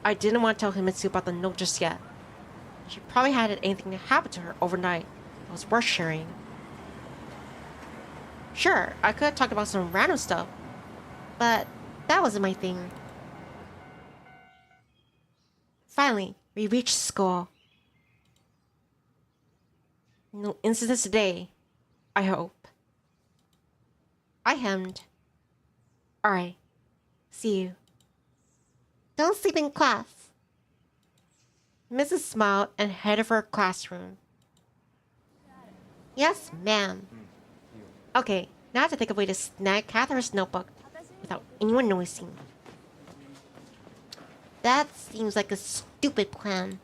I didn't want to tell Himitsu about the note just yet. She probably hadn't anything to happen to her overnight that was worth sharing. Sure, I could have talked about some random stuff, but that wasn't my thing. Finally, we reached school. No incidents today, I hope. I hemmed. Alright, see you. Don't sleep in class. Mrs. smiled and headed for her classroom. Yes, ma'am. Okay, now I have to think of a way to snag Catherine's notebook without anyone noticing. That seems like a stupid plan.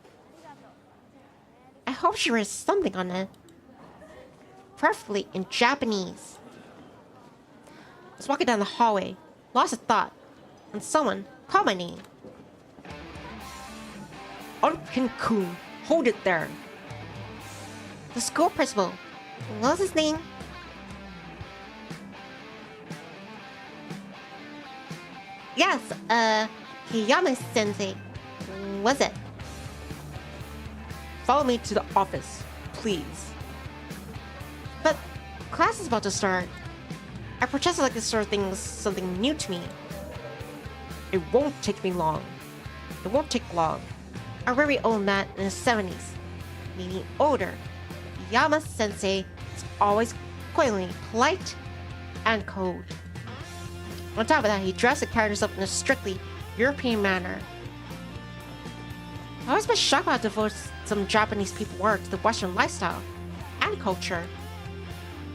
I hope she writes something on it. Preferably in Japanese. I was walking down the hallway, lost in thought, and someone called my name. Unkin-kun, hold it there. The school principal. What was his name? Yes, Hiyama-sensei. Was it? Follow me to the office, please. But class is about to start. I protested like this sort of thing was something new to me. It won't take me long. It won't take long. A very old man in his 70s, maybe older. Yama-sensei is always coyly polite and cold. On top of that, he dressed and carried himself in a strictly European manner. I always been shocked by how devoted some Japanese people were to the Western lifestyle and culture.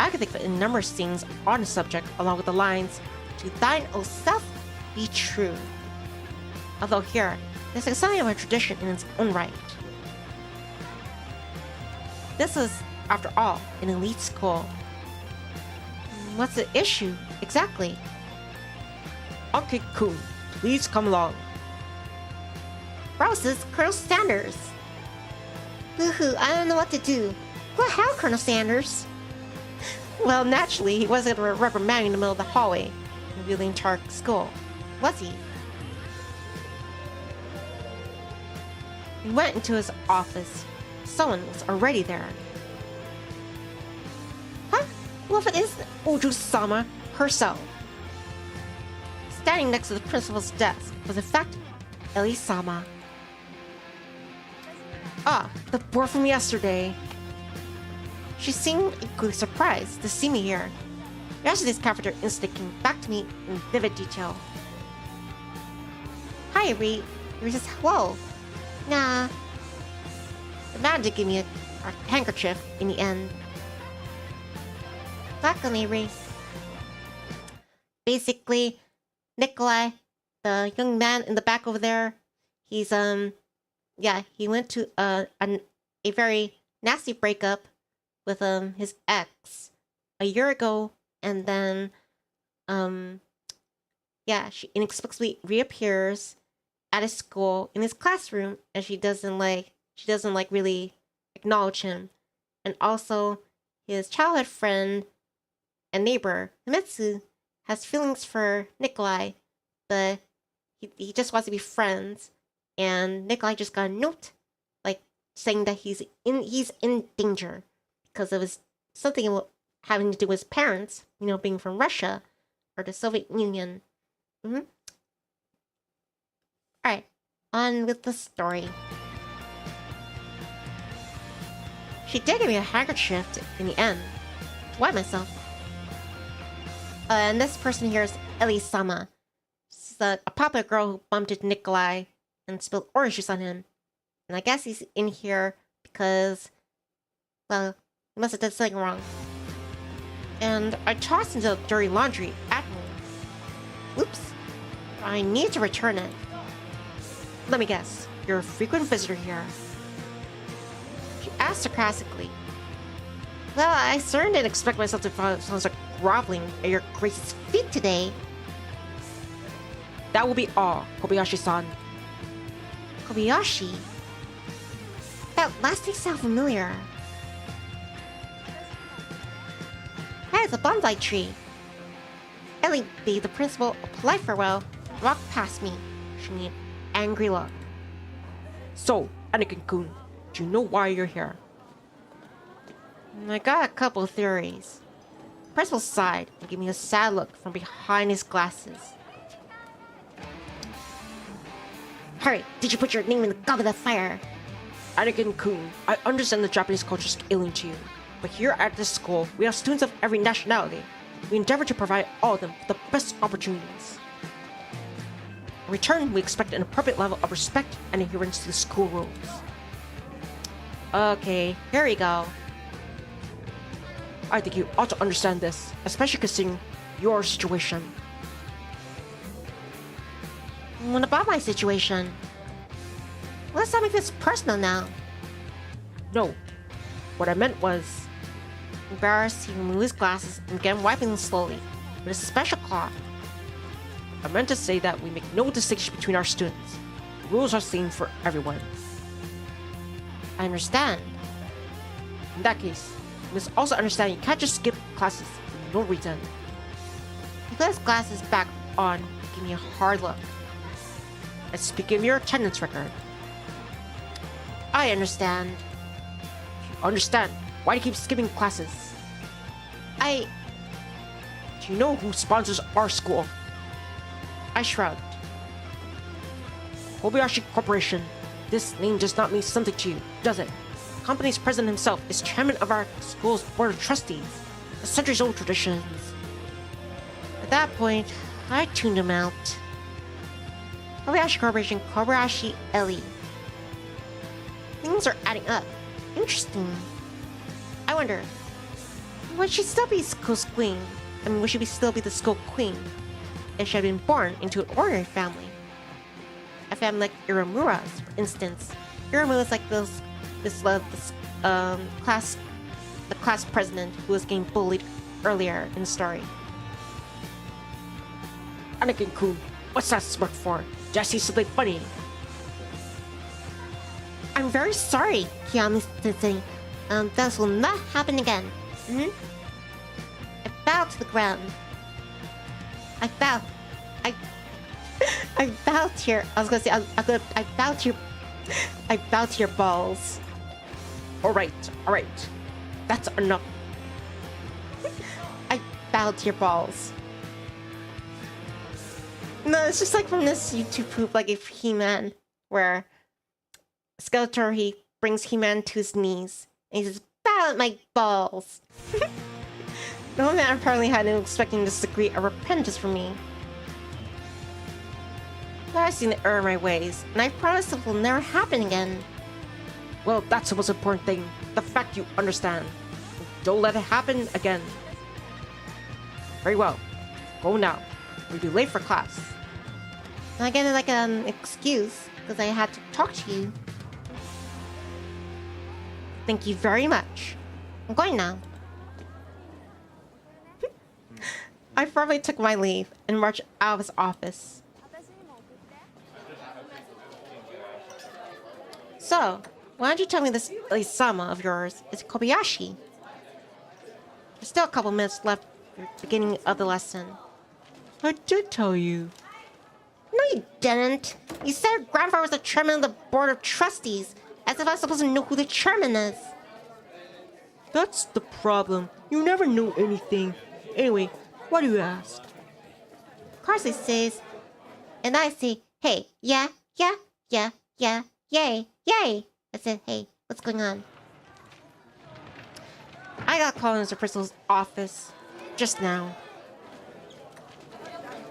I could think of a number of scenes on the subject, along with the lines, "To thine own self be true." Although here, there's like something of a tradition in its own right. This is, after all, an elite school. What's the issue, exactly? Unkin-kun, please come along. Rose's Colonel Sanders. Boo-hoo, I don't know what to do. What hell, Colonel Sanders? Well, naturally, he wasn't going to reprimand me in the middle of the hallway and reveal the entire school, was he? He went into his office. Someone was already there. Huh? Well, if it is Uju-sama herself. Standing next to the principal's desk was in fact Ellie-sama. Ah, the boy from yesterday. She seemed equally surprised to see me here. Yesterday's cafeteria incident came back to me in vivid detail. Hi, Reed. Reed says hello. Nah. The man did give me a handkerchief in the end. Back on me, Reed. Basically, Nikolai, the young man in the back over there, he's he went to a very nasty breakup with his ex a year ago, and then she inexplicably reappears at his school in his classroom, and she doesn't really acknowledge him. And also his childhood friend and neighbor Himitsu has feelings for Nikolai, but he just wants to be friends. And Nikolai just got a note, saying that he's in danger because of something having to do with his parents, being from Russia or the Soviet Union. All right, on with the story. She did give me a handkerchief in the end. Why myself? And this person here is Ellie-sama. She's a popular girl who bumped into Nikolai and spilled orange juice on him. And I guess he's in here because, well, he must have done something wrong. And I tossed into the dirty laundry at home. Oops. I need to return it. Let me guess, you're a frequent visitor here. She asked sarcastically. Well, I certainly didn't expect myself to find someone groveling at your grace's feet today. That will be all, Kobayashi-san. Kobayashi? That last name sounds familiar. That is a bonsai tree. Ellie bade the principal a polite farewell and walked past me, showing an angry look. So, Anakin-kun, Do you know why you're here? I got a couple theories. The principal sighed and gave me a sad look from behind his glasses. Hurry, did you put your name in the goblet of fire? Anakin-kun, I understand the Japanese culture is alien to you, but here at this school, we have students of every nationality. We endeavor to provide all of them with the best opportunities. In return, we expect an appropriate level of respect and adherence to the school rules. Okay, here we go. I think you ought to understand this, especially considering your situation. What about my situation? Let's not make this personal now. No, what I meant was, Embarrassed, he removed his glasses and began wiping them slowly with a special cloth. I meant to say that we make no distinction between our students. The rules are the same for everyone. I understand. In that case, you must also understand you can't just skip classes for no reason. He put his glasses back on and gave me a hard look. Let's speak of your attendance record. I understand. If you understand, why do you keep skipping classes? Do you know who sponsors our school? I shrugged. Kobayashi Corporation. This name does not mean something to you, does it? The company's president himself is chairman of our school's board of trustees. A centuries-old traditions. At that point, I tuned him out. Kobayashi Corporation, Kobayashi Ellie. Things are adding up. Interesting. I wonder, would she still be school's queen? I mean, would she still be the school queen if she had been born into an ordinary family? A family like Iramura's, for instance. Iramura is like the class president who was getting bullied earlier in the story. Anakin-kun, what's that smirk for? Did I see something funny? I'm very sorry, Kiyami-sensei. This will not happen again. I bow to the ground. I bow to your. I was gonna say. I bow to your balls. All right. That's enough. I bow to your balls. No, it's just like from this YouTube poop, like if He-Man, where Skeletor, he brings He-Man to his knees and he says, "Bow at my balls." The old man apparently had no expecting this degree of repentance from me. But I've seen the error in my ways, and I promise it will never happen again. Well, that's the most important thing. The fact you understand. Don't let it happen again. Very well. Go now. We'll be late for class. I get like an excuse because I had to talk to you. Thank you very much. I'm going now. I probably took my leave and marched out of his office. So, why don't you tell me this Isama of yours is Kobayashi? There's still a couple minutes left for the beginning of the lesson. I did tell you. No, you didn't. You said your grandfather was the chairman of the board of trustees, as if I was supposed to know who the chairman is. That's the problem. You never know anything. Anyway, why do you ask? Carsey says, and I say, hey, yeah, yay. I said, hey, what's going on? I got called into the principal's office just now.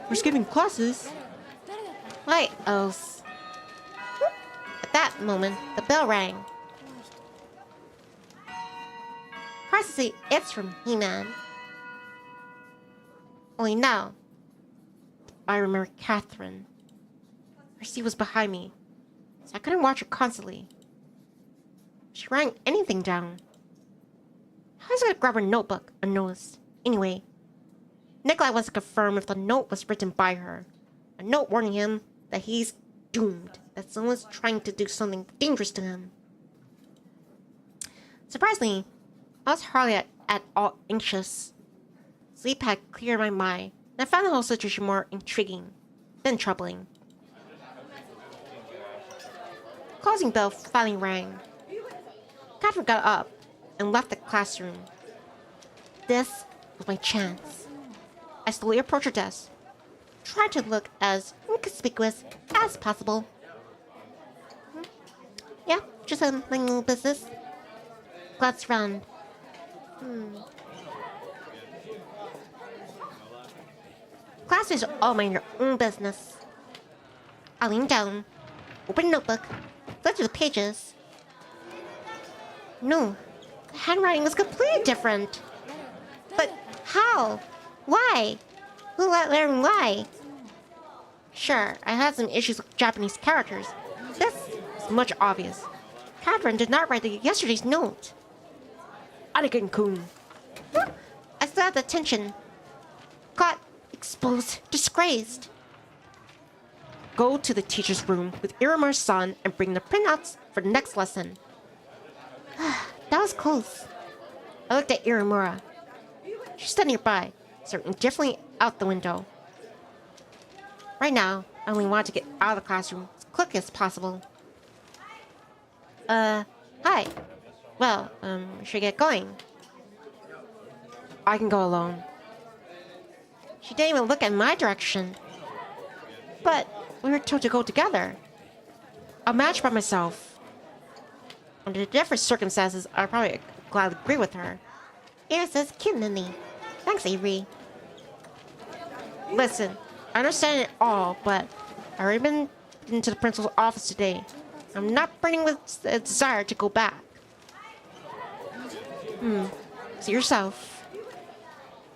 We're skipping classes. Why else? At that moment, the bell rang. Carsey says, it's from He-Man. Only now, I remember Catherine. Her seat was behind me, so I couldn't watch her constantly. She writing anything down. How was I gonna grab her notebook unnoticed? Anyway, Nikolai wants to confirm if the note was written by her. A note warning him that he's doomed, that someone's trying to do something dangerous to him. Surprisingly, I was hardly at all anxious. Sleep had cleared my mind, and I found the whole situation more intriguing than troubling. The closing bell finally rang. Catherine got up and left the classroom. This was my chance. I slowly approached her desk, trying to look as inconspicuous as possible. Yeah, just a little business. Glance around. Classmates are all mind your own business. I leaned down, opened a notebook, flipped through the pages. No, the handwriting was completely different. But how? Why? Who let learn why? Sure, I had some issues with Japanese characters. This is much obvious. Catherine did not write yesterday's note. Anakin-kun. I still had the tension. Got exposed, disgraced. Go to the teacher's room with Irimura-san and bring the printouts for the next lesson. That was close. I looked at Irimura. She stood nearby, staring indifferently out the window. Right now, I only wanted to get out of the classroom as quickly as possible. Hi. Well, should I get going? I can go alone. She didn't even look in my direction. But we were told to go together. I'll manage by myself. Under the different circumstances, I'd probably gladly agree with her. Here says Kid Nini. Thanks, Avery. Listen, I understand it all, but I've already been into the principal's office today. I'm not burning with a desire to go back. See yourself.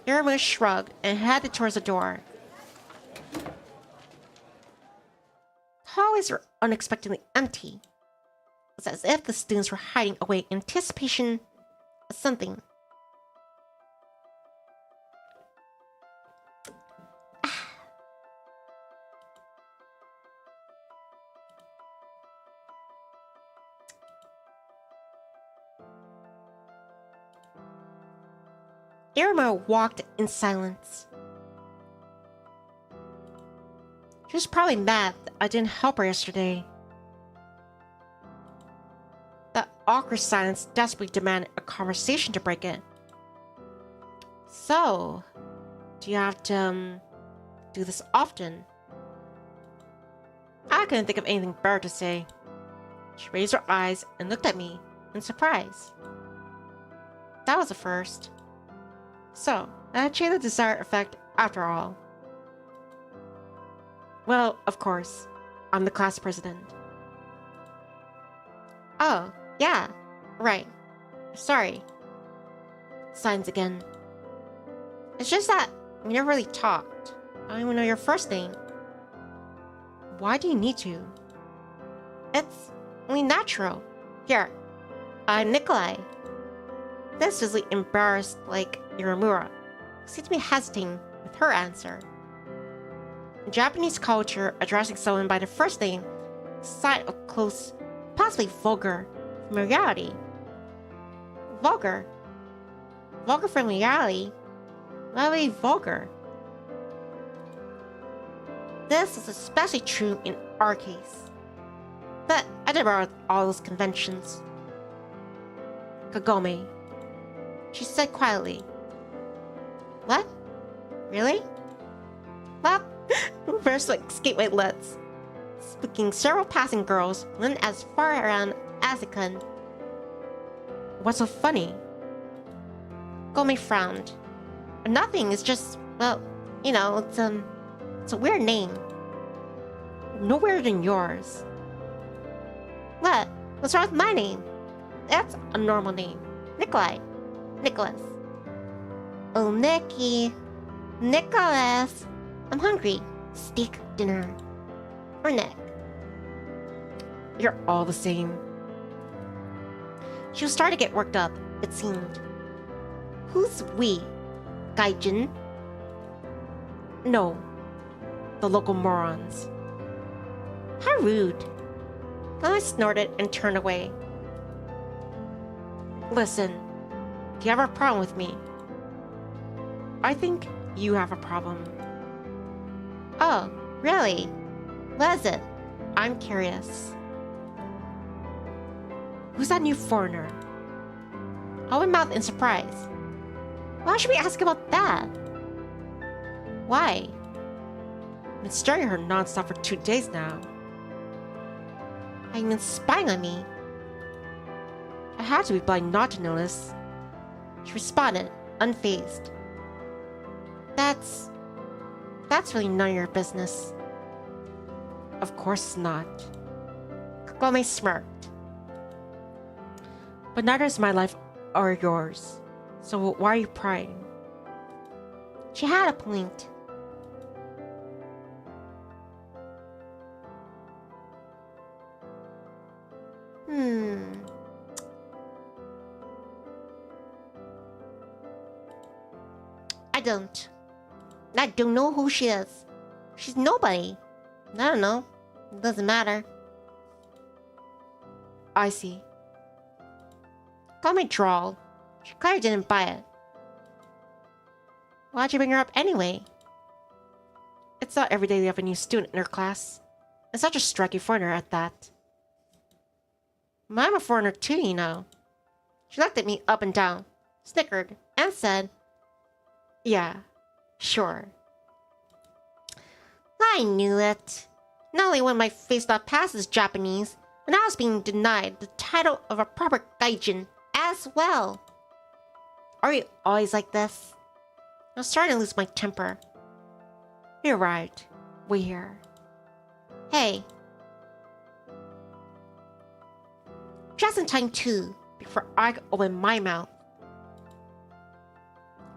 Irimura shrugged and headed towards the door. The hallways were unexpectedly empty. It was as if the students were hiding away in anticipation of something. Irimura walked in silence. She was probably mad that I didn't help her yesterday. That awkward silence desperately demanded a conversation to break it. So, do you have to, do this often? I couldn't think of anything better to say. She raised her eyes and looked at me in surprise. That was a first. So, I achieved the desired effect after all. Well, of course, I'm the class president. Oh, yeah, right. Sorry. Signs again. It's just that we never really talked. I don't even know your first name. Why do you need to? It's only natural. Here, I'm Nikolai. This is embarrassed like Irimura, who seemed to be hesitating with her answer. In Japanese culture, addressing someone by their first name is a sign of close, possibly vulgar familiarity. Vulgar? Vulgar familiarity? Why would it be vulgar? This was especially true in our case. But I did borrow all those conventions. Kagome. She said quietly. What? Really? Well, first escape my lips. Speaking several passing girls went as far around as it could. What's so funny? Gome frowned. Nothing, it's just, well, you know, it's a weird name. No weirder than yours. What? What's wrong with my name? That's a normal name. Nikolai. Nicholas. Oh, Nicky. Nicholas. I'm hungry. Steak dinner. Or Nick. You're all the same. She was starting to get worked up, it seemed. Who's we? Gaijin? No. The local morons. How rude. I snorted and turned away. Listen, do you have a problem with me? I think you have a problem. Oh, really? What is it? I'm curious. Who's that new foreigner? I opened mouth in surprise. Why should we ask about that? Why? I've been staring at her nonstop for 2 days now. I've been spying on me. I had to be blind not to notice. She responded, unfazed. That's really none of your business. Of course it's not. Kagome smirked. But neither is my life or yours. So why are you prying? She had a point. I don't know who she is. She's nobody. I don't know. It doesn't matter. I see. Kagome drawled. She clearly didn't buy it. Why'd you bring her up anyway? It's not every day we have a new student in her class. And such a striking foreigner at that. I'm a foreigner too, you know. She looked at me up and down, snickered, and said, "Yeah, sure." I knew it. Not only when my face not pass as Japanese, but I was being denied the title of a proper gaijin as well. Are you always like this? I'm starting to lose my temper. You're right. Wait here. Hey. Just in time too, before I could open my mouth.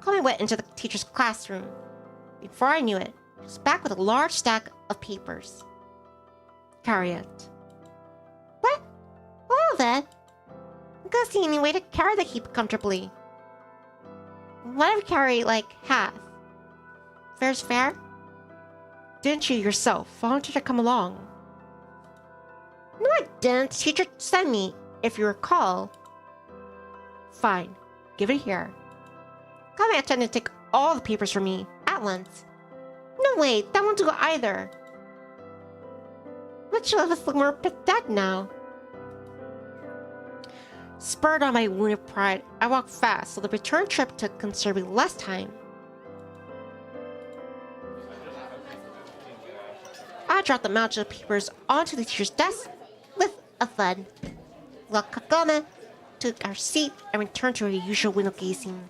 Kagome went into the teacher's classroom. Before I knew it, she was back with a large stack of papers. Carry it. What? All of it? I'm gonna see any way to carry the heap comfortably. What if we carry, like, half? Fair's fair? Didn't you yourself volunteer to come along? No, I didn't. The teacher sent me, if you recall. Fine. Give it here. Kagome attempted to take all the papers from me at once. No, wait. That won't do either. Which of us look more pathetic now? Spurred on my wounded pride, I walked fast so the return trip took considerably less time. I dropped the mountain of papers onto the teacher's desk with a thud. While Kagome took our seat and returned to her usual window gazing.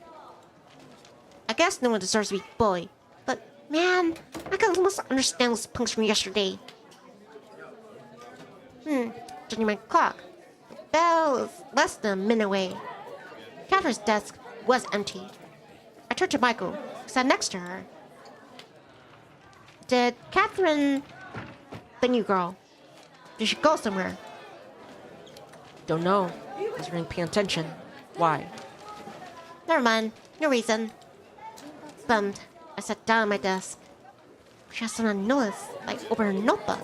I guess no one deserves to be bullied, but man, I can almost understand those punks from yesterday. Checking my clock. The bell is less than a minute away. Catherine's desk was empty. I turned to Michael, who sat next to her. Did Catherine, the new girl, did she go somewhere? Don't know. Wasn't really paying attention. Why? Never mind. No reason. Bummed. I sat down at my desk. She has someone notice, like open her notebook.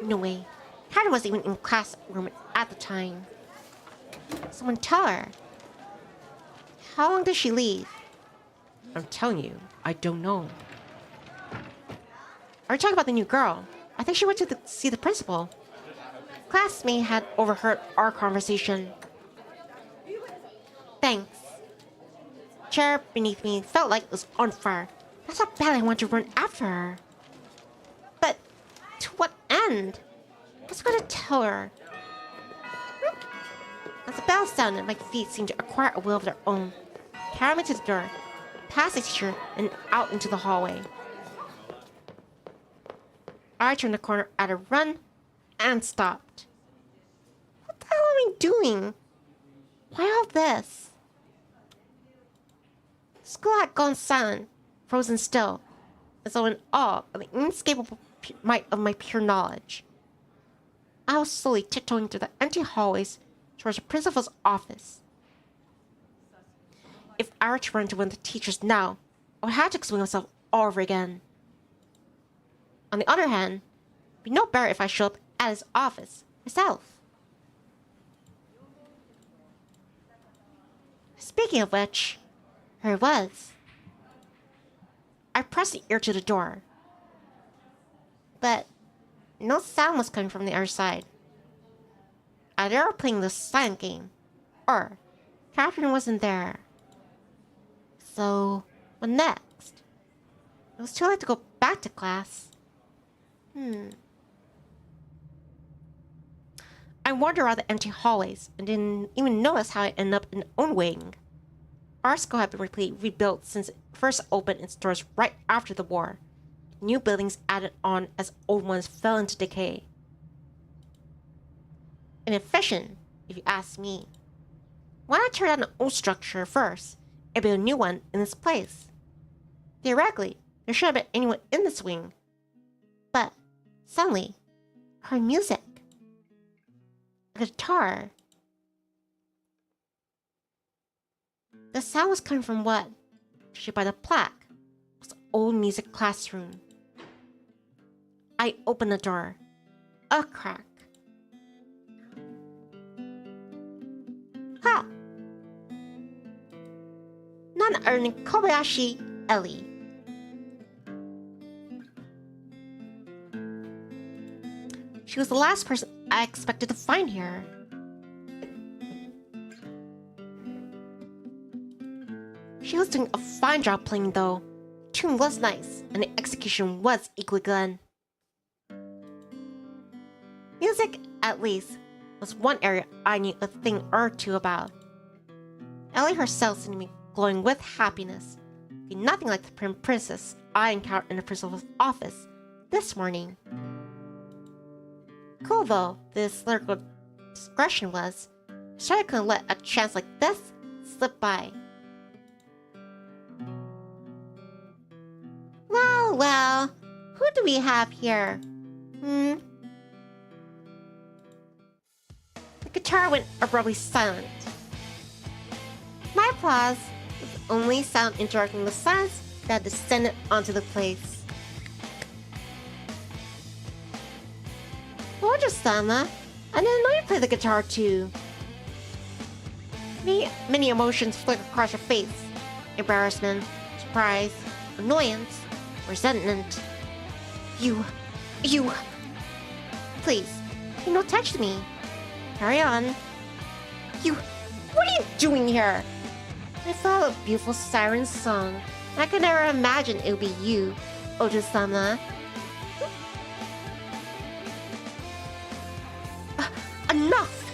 No way. Catherine wasn't even in classroom at the time. Someone tell her. How long did she leave? I'm telling you, I don't know. Are you talking about the new girl? I think she went to see the principal. Classmate had overheard our conversation. Thanks. Chair beneath me felt like it was on fire. That's how bad I want to run after her. But to what end? What's going to tell her? As the bell sounded, my feet seemed to acquire a will of their own. Carried me to the door, past the teacher, and out into the hallway. I turned the corner at a run and stopped. What the hell am I doing? Why all this? School had gone silent, frozen still, as though in awe of the inescapable might of my pure knowledge. I was slowly tiptoeing through the empty hallways towards the principal's office. If I were to run to one of the teachers now, I would have to explain myself all over again. On the other hand, it'd be no better if I showed up at his office myself. Speaking of which, here it was. I pressed the ear to the door, but no sound was coming from the other side. Adair were playing the silent game, or Catherine wasn't there. So, what next? It was too late to go back to class. I wandered around the empty hallways and didn't even notice how I ended up in my own wing. Our school had been rebuilt since it first opened its doors right after the war. New buildings added on as old ones fell into decay. Inefficient, if you ask me. Why not tear down an old structure first and build a new one in its place? Theoretically, there should have been anyone in this wing. But suddenly, I heard music. A guitar. The sound was coming from what, judging by the plaque, was the old music classroom. I opened the door. A crack. Ha! None other than Kobayashi Ellie. She was the last person I expected to find here. She was doing a fine job playing though. The tune was nice, and the execution was equally good. Music, at least, was one area I knew a thing or two about. Ellie herself seemed to be glowing with happiness, looking nothing like the prim princess I encountered in the principal's office this morning. Cool though this lyrical discretion was, I couldn't let a chance like this slip by. Well, who do we have here? The guitar went abruptly silent. My applause was the only sound interrupting the silence that descended onto the place. Gorgeous, Sama. I didn't know you played the guitar too. Many emotions flickered across your face. Embarrassment, surprise, annoyance, resentment. You... Please, you don't touch me. Carry on. What are you doing here? I saw a beautiful siren song. I could never imagine it would be you, Ojo-sama. Enough!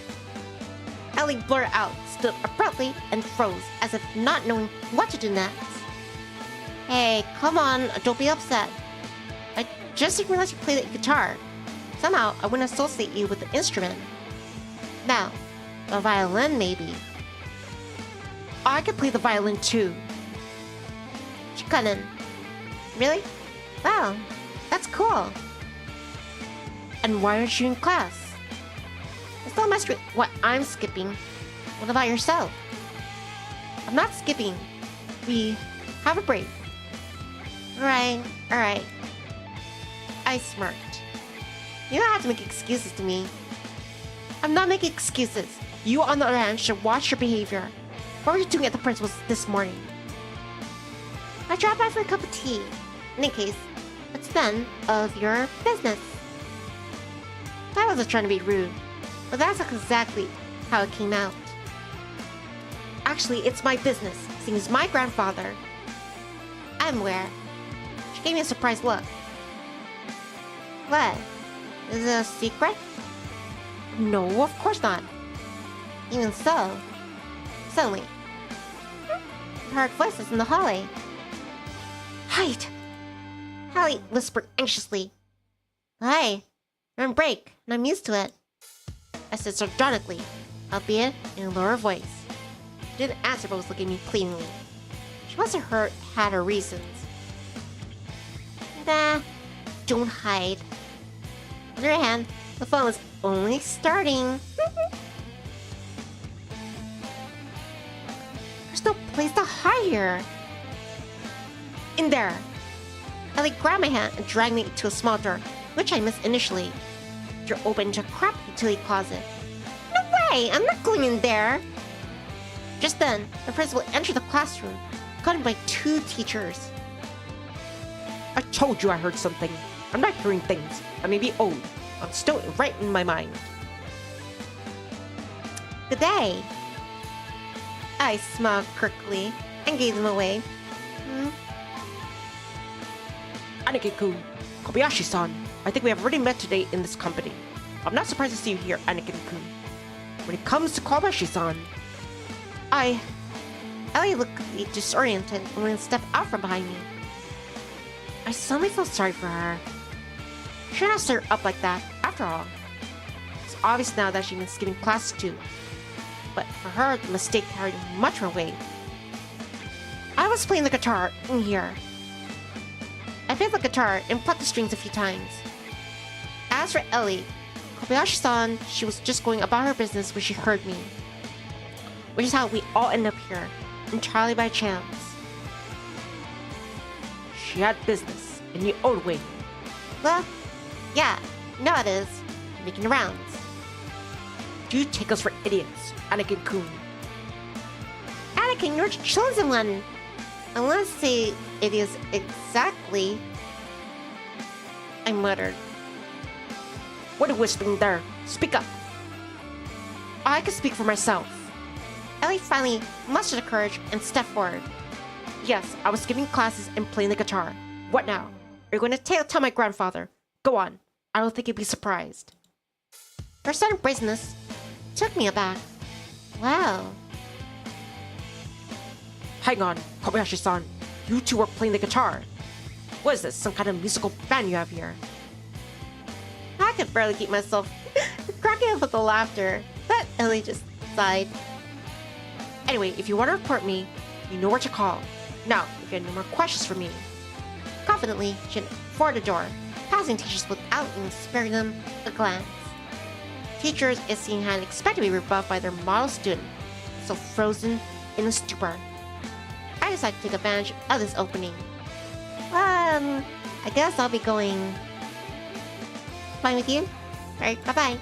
Ellie blurted out, stood abruptly, and froze, as if not knowing what to do next. Hey, come on, don't be upset. I just didn't realize you played the guitar. Somehow, I wouldn't associate you with the instrument. Now, the violin, maybe. I could play the violin too. Chikanen. Really? Wow, that's cool. And why aren't you in class? It's not much what I'm skipping. What about yourself? I'm not skipping. We have a break. Alright. I smirked. You don't have to make excuses to me. I'm not making excuses. You, on the other hand, should watch your behavior. What were you doing at the principal's this morning? I dropped by for a cup of tea. In any case, it's none of your business. I wasn't trying to be rude, but that's exactly how it came out. Actually, it's my business, seeing as my grandfather... I'm aware. She gave me a surprised look. What? Is it a secret? No, of course not. Even so, suddenly, I heard voices in the hallway. Hide! Hallie whispered anxiously. Hi, I'm on break, and I'm used to it. I said sardonically, albeit in a lower voice. She didn't answer but was looking at me pleadingly. She must have had her reasons. Nah, don't hide. On the other hand, the fun was only starting. There's no place to hide here. In there. Ellie grabbed my hand and dragged me to a small door, which I missed initially. The door opened into a crap utility closet. No way! I'm not going in there! Just then, the principal entered the classroom, accompanied by two teachers. I told you I heard something. I'm not hearing things. I may be old. I'm still right in my mind. Good day. I smiled crookily and gave them away. Anakin-kun, Kobayashi-san, I think we have already met today in this company. I'm not surprised to see you here, Anakin-kun. When it comes to Kobayashi-san, Ellie looked disoriented and went a step out from behind me. I suddenly felt sorry for her. She shouldn't have stirred up like that, after all. It's obvious now that she'd been skipping class too. But for her, the mistake carried much more weight. I was playing the guitar in here. I played the guitar and plucked the strings a few times. As for Ellie, Kobayashi-san, she was just going about her business when she heard me. Which is how we all end up here, entirely by chance. she had business in the old way. Well, yeah, no it is. Making the rounds. Do you take us for idiots, Anakin-kun? Anakin, you're the chosen one. I want to say it is exactly... I muttered. What are you whispering there? Speak up. I could speak for myself. Ellie finally mustered the courage and stepped forward. Yes, I was giving classes and playing the guitar. What now? Are you going to tell my grandfather? Go on. I don't think he'd be surprised. Her sudden brazenness took me aback. Wow. Hang on, Kobayashi-san. You two were playing the guitar. What is this, some kind of musical band you have here? I could barely keep myself cracking up with the laughter, but Ellie just sighed. Anyway, if you want to report me, you know where to call. Now, if you have no more questions for me. Confidently, she went for the door, passing teachers without even sparing them a glance. Teachers, it seemed, had expected to be rebuffed by their model student, so frozen in a stupor. I decided to take advantage of this opening. I guess I'll be going... Fine with you? Alright, bye-bye.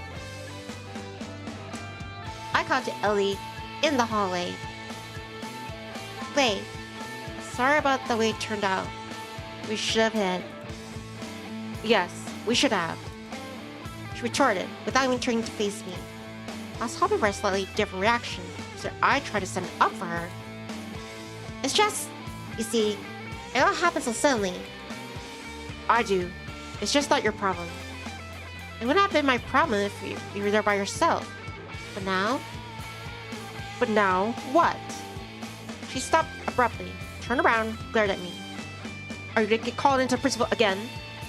I called to Ellie in the hallway. Wait, sorry about the way it turned out. We should have hid. Yes, we should have. She retorted, without even turning to face me. I was hoping for a slightly different reaction, so I tried to stand up for her. It's just, you see, it all happened so suddenly. I do. It's just not your problem. It wouldn't have been my problem if you were there by yourself. But now? But now, what? She stopped abruptly, turned around, glared at me. Are you gonna get called into principal again?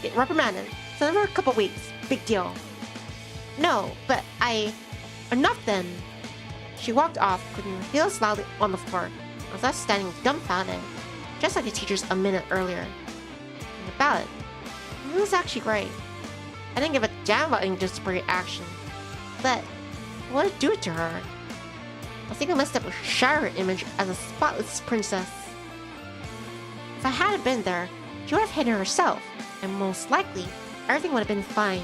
Get reprimanded. So for a couple weeks. Big deal. No, but Enough then. She walked off, clicking her heels loudly on the floor. I was left standing dumbfounded, just like the teachers a minute earlier. And about it, it was actually great. I didn't give a damn about any disciplinary action, but I wanted to do it to her. I think I messed up with shatter her image as a spotless princess. If I hadn't been there, she would have hidden herself, and most likely, everything would have been fine.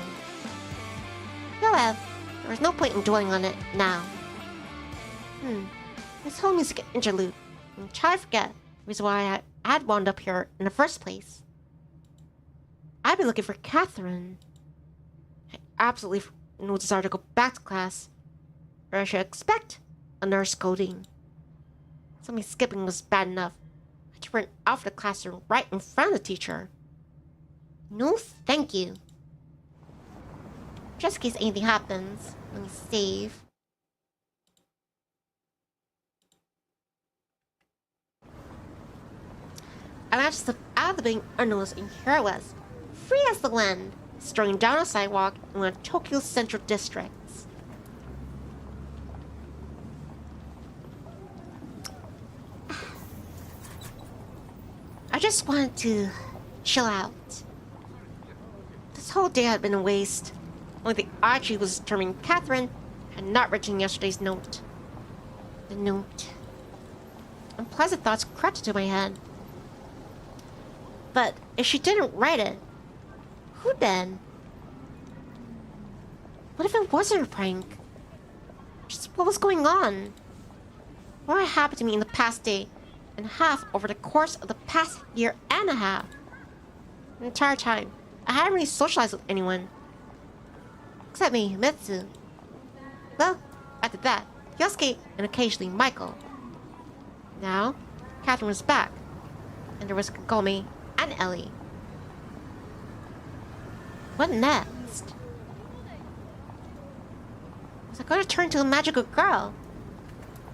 However, there was no point in dwelling on it now. This whole music interlude, I'm trying to forget the reason why I had wound up here in the first place. I've been looking for Catherine. I absolutely no desire to go back to class, or I should expect a nurse scolding. Something skipping was bad enough. I had to run out of the classroom right in front of the teacher. No, thank you. Just in case anything happens, let me save. I managed to slip out of the building unnoticed, and here I was, free as the wind, strolling down a sidewalk in one of Tokyo's central districts. I just wanted to chill out. This whole day had been a waste. Only thing I achieved was determining Catherine had not written yesterday's note. The note. Unpleasant thoughts crept into my head. But if she didn't write it, who then? What if it wasn't a prank? Just what was going on? What had happened to me in the past day and a half over the course of the past year and a half? The entire time, I hadn't really socialized with anyone. Except me, Himitsu. Well, after that, Yosuke and occasionally Michael. Now, Catherine was back, and there was Kagome and Ellie. What next? Was I going to turn to a magical girl?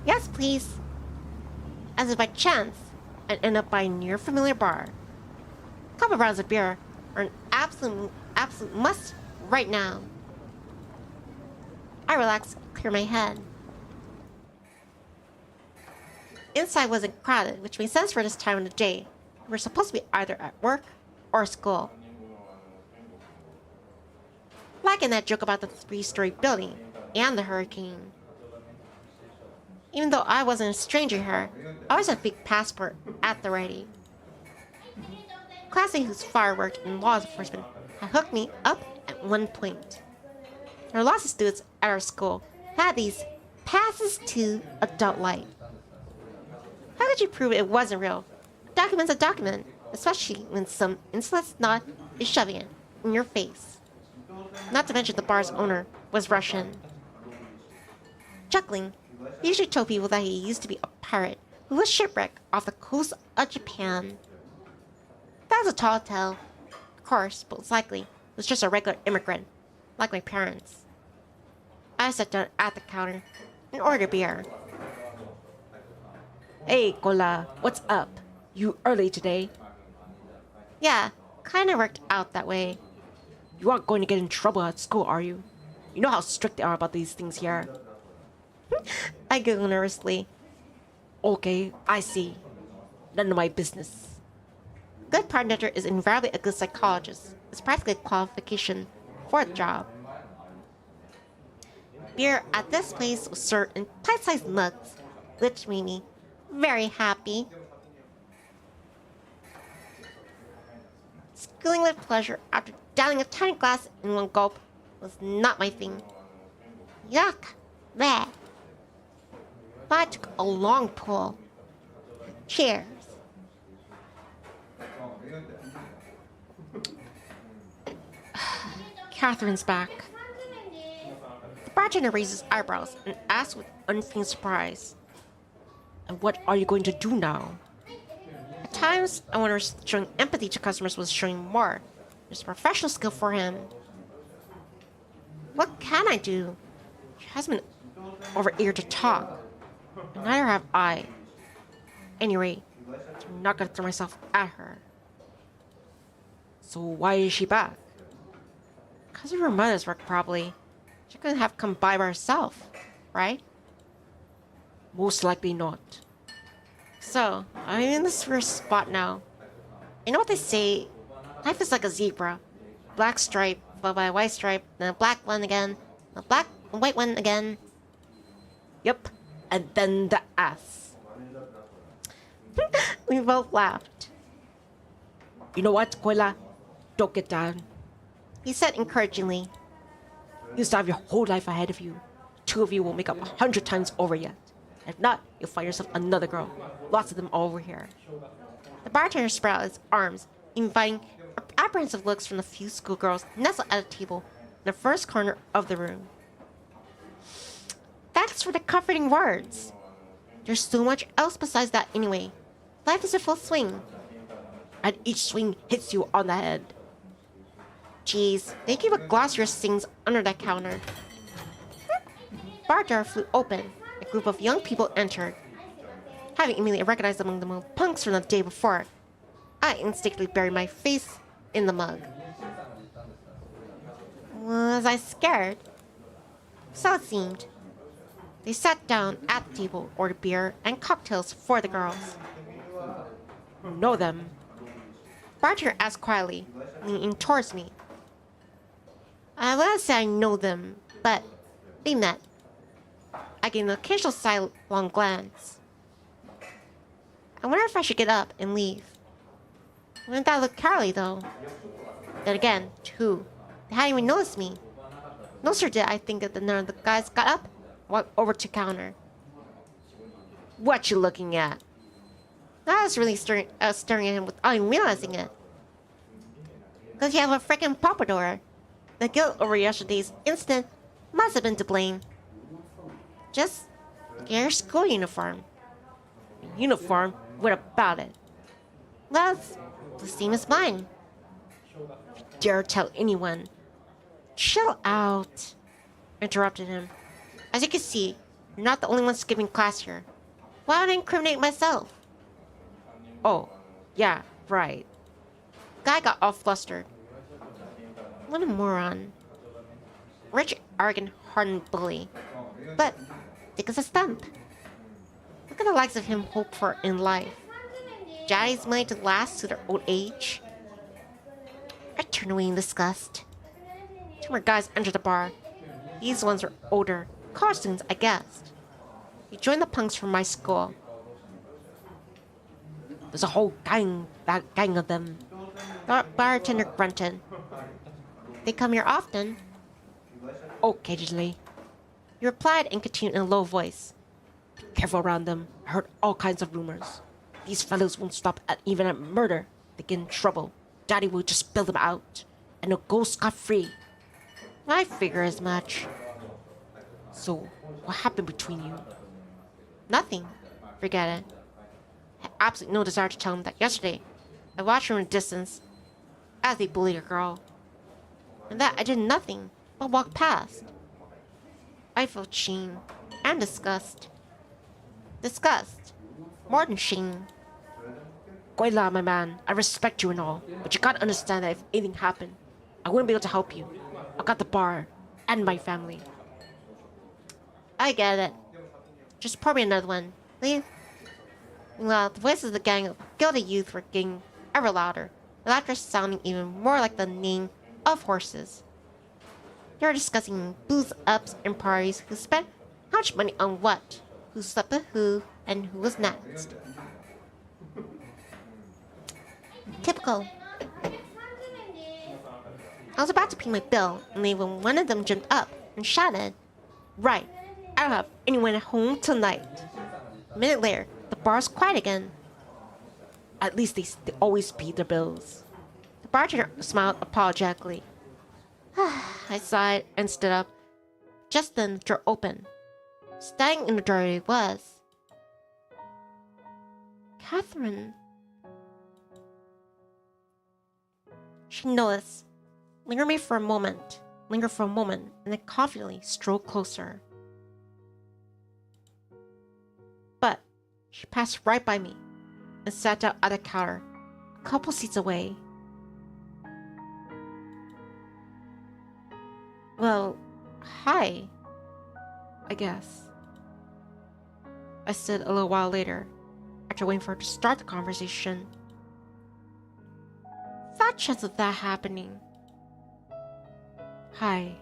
Yes, please. As if by chance, I'd end up by a near familiar bar. A couple of rounds of beer are an absolute must right now. I relax, clear my head. Inside wasn't crowded, which made sense for this time of the day. We were supposed to be either at work or school. Like in that joke about the 3-story building and the hurricane. Even though I wasn't a stranger here, I always had a big passport at the ready. Classmate whose father worked in law enforcement had hooked me up at one point. There were lots of students at our school who had these passes to adult life. How could you prove it wasn't real? A document's a document, especially when some insolent snot is shoving it in your face. Not to mention the bar's owner was Russian. Chuckling, he usually told people that he used to be a pirate who was shipwrecked off the coast of Japan. That was a tall tale. Of course, most likely, was just a regular immigrant, like my parents. I sat down at the counter and ordered beer. Hey, Kola, what's up? You early today? Yeah, kinda worked out that way. You aren't going to get in trouble at school, are you? You know how strict they are about these things here. I giggled nervously. Okay, I see. None of my business. Good partner is invariably a good psychologist. It's practically a qualification for the job. Beer at this place was served in pint-sized mugs, which made me very happy. Squealing with pleasure after downing a tiny glass in one gulp was not my thing. Yuck! Bleh! But I took a long pull. Cheers. Catherine's back. The bartender raises eyebrows and asks with unfeigned surprise. And what are you going to do now? At times, I wonder if showing empathy to customers was showing more. There's professional skill for him. What can I do? She hasn't been over eager to talk. And neither have I. Anyway, I'm not gonna throw myself at her. So why is she back? Because of her mother's work, probably. She couldn't have come by herself, right? Most likely not. So, I'm in this weird spot now. You know what they say? Life is like a zebra. Black stripe, followed by a white stripe, then a black one again, a black and white one again. Yep, and then the ass. We both laughed. You know what, Kola? Don't get down. He said encouragingly. You still have your whole life ahead of you. Two of you will make up 100 times over yet. If not, you'll find yourself another girl. Lots of them all over here. The bartender spread out his arms, inviting apprehensive looks from the few schoolgirls nestled at a table in the first corner of the room. Thanks for the comforting words. There's so much else besides that anyway. Life is in full swing. And each swing hits you on the head. Jeez, they keep a glossier things under that counter. Bar door flew open. A group of young people entered. Having immediately recognized among them punks from the day before, I instinctively buried my face in the mug. Was I scared? So it seemed. They sat down at the table, ordered beer and cocktails for the girls. Know them? Bartender asked quietly, leaning towards me. I wouldn't say I know them, but they met. I gave an occasional sidelong glance. I wonder if I should get up and leave. Wouldn't that look cowardly, though? Then again, to who? They hadn't even noticed me. No sir did I think that none of the guys got up and walked over to counter. What you looking at? I was really staring at him without even realizing it. Because you have a freaking pompadour. The guilt over yesterday's incident must have been to blame. Just get your school uniform. uniform. What about it? Well, it's the same as mine. Dare tell anyone. Chill out. Interrupted him. As you can see, you're not the only one skipping class here. Why would I incriminate myself? Oh, yeah, right. Guy got all flustered. What a moron. Rich, arrogant, hardened bully. But, thick as a stump. What could the likes of him hope for in life? Daddy's money to last to their old age? I turned away in disgust. Two more guys entered the bar. These ones are older. College students, I guessed. He joined the punks from my school. There's a whole gang of them. The bartender grunted. They come here often. Occasionally. He replied and continued in a low voice. Be careful around them. I heard all kinds of rumors. These fellows won't stop even at murder. They get in trouble. Daddy will just bail them out. And they'll go scot-free. I figure as much. So, what happened between you? Nothing. Forget it. I had absolutely no desire to tell him that yesterday I watched from a distance as they bullied a girl. And that I did nothing but walk past. I felt shame and disgust. Disgust. More than shame. Goila, my man, I respect you and all, but you gotta understand that if anything happened, I wouldn't be able to help you. I got the bar and my family. I get it. Just pour me another one, will you? Well, the voices of the gang of guilty youth were getting ever louder, the laughter sounding even more like the neighing of horses. They were discussing booze ups and parties, who spent how much money on what, who slept with who, and who was next. Typical. I was about to pay my bill, and then when one of them jumped up and shouted, "Right, I don't have anyone at home tonight." A minute later, the bar was quiet again. At least they always pay their bills. The bartender smiled apologetically. I sighed and stood up. Just then, the door opened. Standing in the doorway was Catherine. She noticed, lingered for a moment, and then confidently strolled closer. But she passed right by me and sat down at the counter, a couple seats away. Well, hi, I guess, I said a little while later, after waiting for her to start the conversation. Fat chance of that happening. Hi,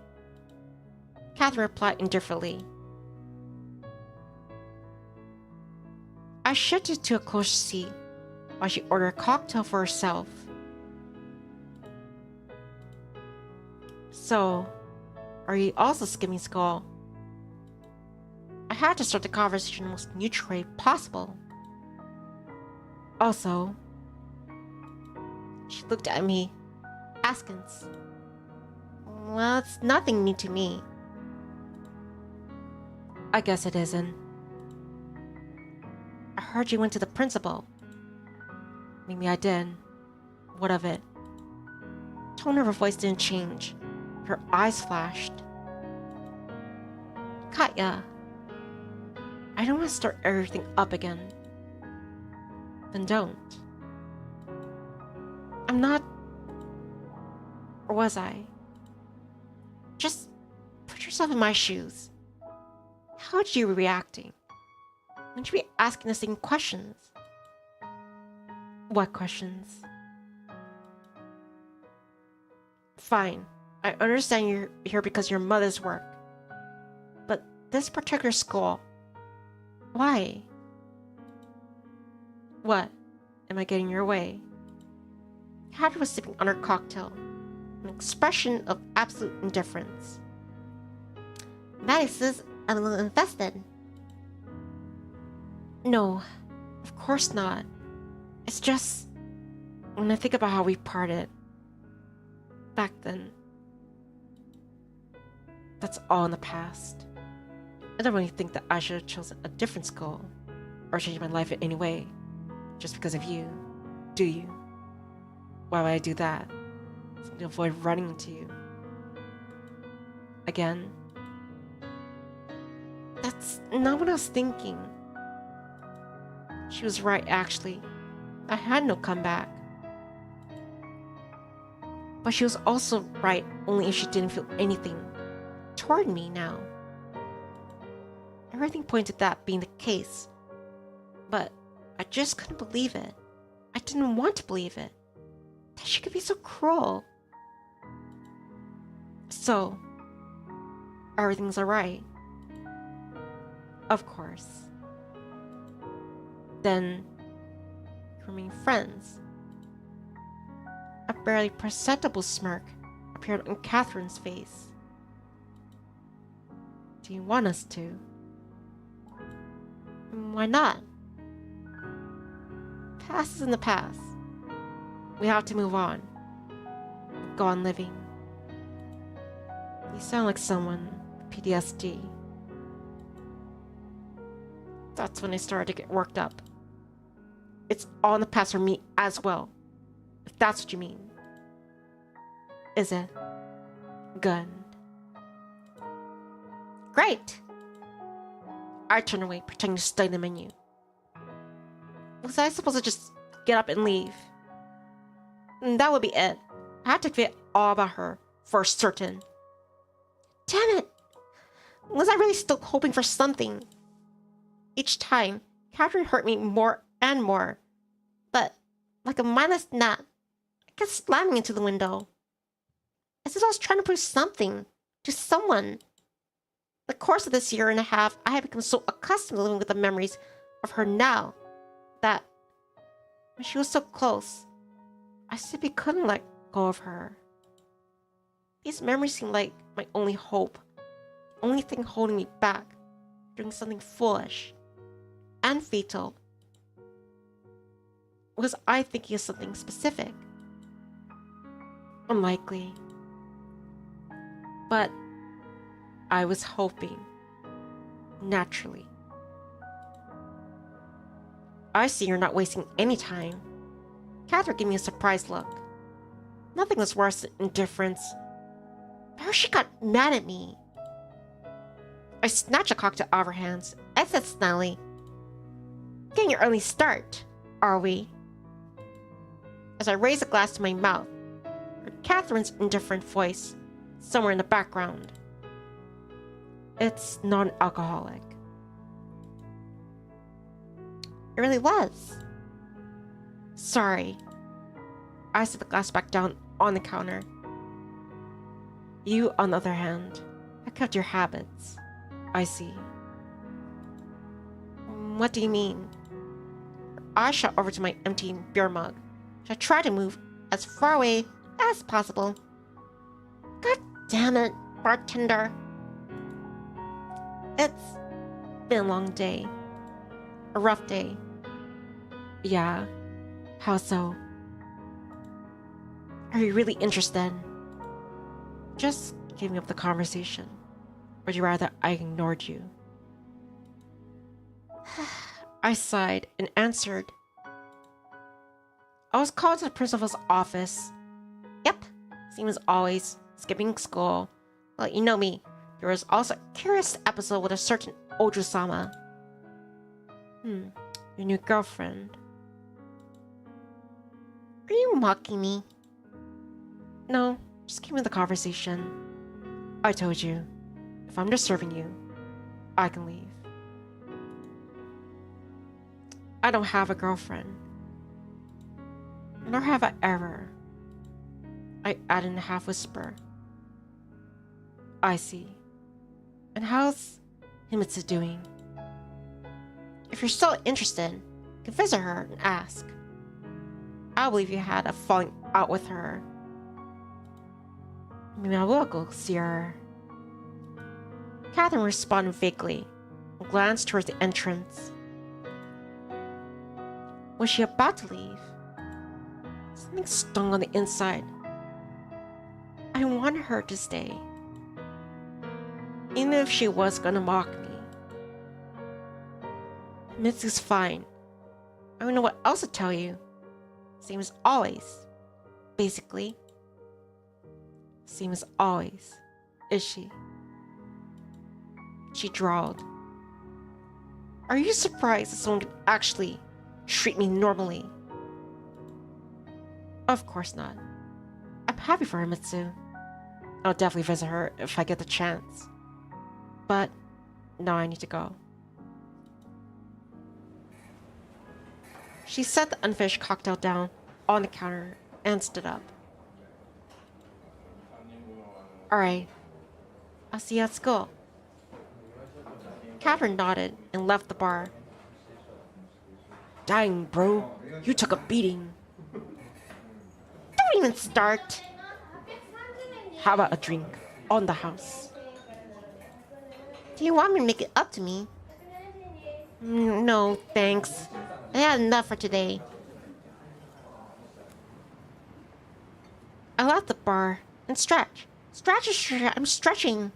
Catherine replied indifferently. I shifted to a closer seat while she ordered a cocktail for herself. So, are you also skimming skull? I had to start the conversation in the most neutral way possible. Also, she looked at me, askance. Well, it's nothing new to me. I guess it isn't. I heard you went to the principal. Maybe I did. What of it? The tone of her voice didn't change. Her eyes flashed. Katya, I don't want to start everything up again. Then don't. I'm not... Or was I? Just put yourself in my shoes. How would you be reacting? Wouldn't you be asking the same questions? What questions? Fine. I understand you're here because of your mother's work. But this particular school... Why? What? Am I getting in your way? Catherine was sipping on her cocktail, an expression of absolute indifference. Maddie is a little invested. No, of course not. It's just... when I think about how we parted... back then... That's all in the past. I don't really think that I should have chosen a different school. or change my life in any way just because of you, do you? Why would I do that? So to avoid running into you. Again? That's not what I was thinking. She was right, actually. I had no comeback. But she was also right only if she didn't feel anything toward me now. Everything pointed to that being the case. But I just couldn't believe it. I didn't want to believe it. That she could be so cruel. So, everything's alright. Of course. Then, we remain friends. A barely perceptible smirk appeared on Catherine's face. Do you want us to? Why not? Past is in the past. We have to move on. Go on living. You sound like someone with PTSD. That's when I started to get worked up. It's all in the past for me as well, if that's what you mean. Is it? Good. Great! I turned away, pretending to study the menu. Was I supposed to just get up and leave? That would be it. I had to forget all about her, for certain. Damn it! Was I really still hoping for something? Each time, Catherine hurt me more and more. But, like a mindless gnat, I kept slamming into the window. As if I was trying to prove something to someone. The course of this year and a half, I had become so accustomed to living with the memories of her now that when she was so close, I simply couldn't let go of her. These memories seemed like my only hope, the only thing holding me back, doing something foolish and fatal. Was I thinking of something specific? Unlikely. But I was hoping. Naturally. I see you're not wasting any time. Catherine gave me a surprised look. Nothing was worse than indifference. But she got mad at me. I snatched a cocktail out of her hands and said snarlily, "Getting an early start, are we?" As I raised a glass to my mouth, I heard Catherine's indifferent voice somewhere in the background. It's non-alcoholic. It really was. Sorry. I set the glass back down on the counter. You, on the other hand, have kept your habits. I see. What do you mean? I shot over to my empty beer mug, which I tried to move as far away as possible. God damn it, bartender. It's been a long day. A rough day. Yeah? How so? Are you really interested? Just giving up the conversation. Or would you rather I ignored you? I sighed and answered. I was called to the principal's office. Yep, same as always, skipping school. Well, you know me. There was also a curious episode with a certain Oju-sama. Your new girlfriend. Are you mocking me? No, just keep me the conversation. I told you, if I'm disturbing you, I can leave. I don't have a girlfriend. Nor have I ever. I added in a half whisper. I see. And how's Himitsu doing? If you're still interested, you can visit her and ask. I believe you had a falling out with her. Maybe I will go see her. Catherine responded vaguely and glanced towards the entrance. Was she about to leave? Something stung on the inside. I wanted her to stay. Even if she was gonna mock me. Mitsu's fine. I don't know what else to tell you. Same as always. Basically. Same as always. Is she? She drawled. Are you surprised that someone could actually treat me normally? Of course not. I'm happy for Himitsu. I'll definitely visit her if I get the chance. But now I need to go. She set the unfinished cocktail down on the counter and stood up. Alright. I'll see you at school. Catherine nodded and left the bar. Dang, bro. You took a beating. Don't even start. How about a drink on the house? Do you want me to make it up to me? No, thanks. I had enough for today. I left the bar and stretched. I'm stretching.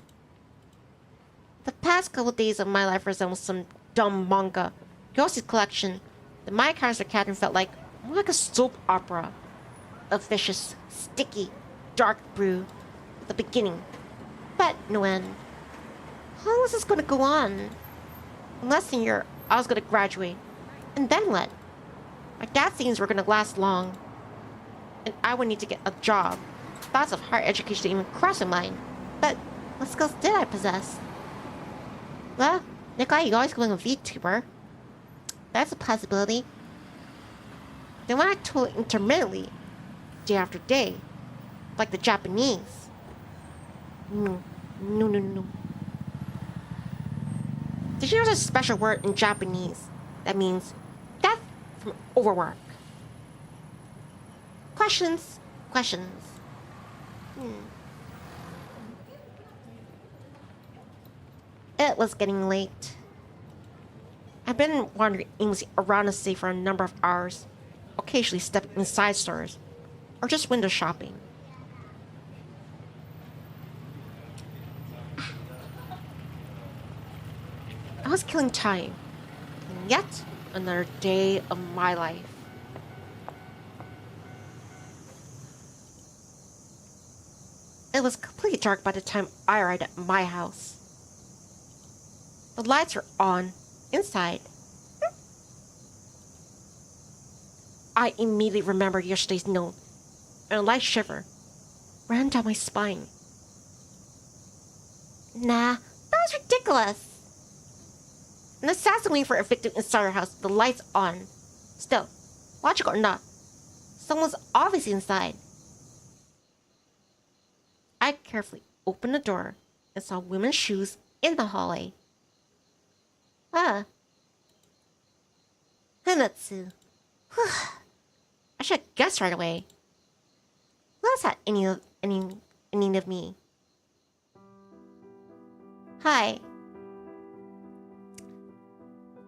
The past couple days of my life resemble some dumb manga. Yoshi's collection. The My Character Catherine felt like more like a soap opera. A vicious, sticky, dark brew at the beginning, but no end. How long is this going to go on? In less than a year, I was going to graduate. And then what? My dad's things were going to last long. And I would need to get a job. Thoughts of higher education didn't even cross my mind. But what skills did I possess? Well, Nikolai, you're always going a VTuber. That's a possibility. Then why not tool intermittently, day after day, like the Japanese? No. Did you know there's a special word in Japanese that means death from overwork? Questions. It was getting late. I've been wandering aimlessly around the city for a number of hours, occasionally stepping inside stores, or just window shopping. I was killing time, and yet another day of my life. It was completely dark by the time I arrived at my house. The lights were on inside. I immediately remembered yesterday's note, and a light shiver ran down my spine. Nah, that was ridiculous. An assassin waiting for a victim inside our house with the lights on. Still, logical or not, someone's obviously inside. I carefully opened the door and saw women's shoes in the hallway. Himitsu. I should have guessed right away. Who else had any of me? Hi.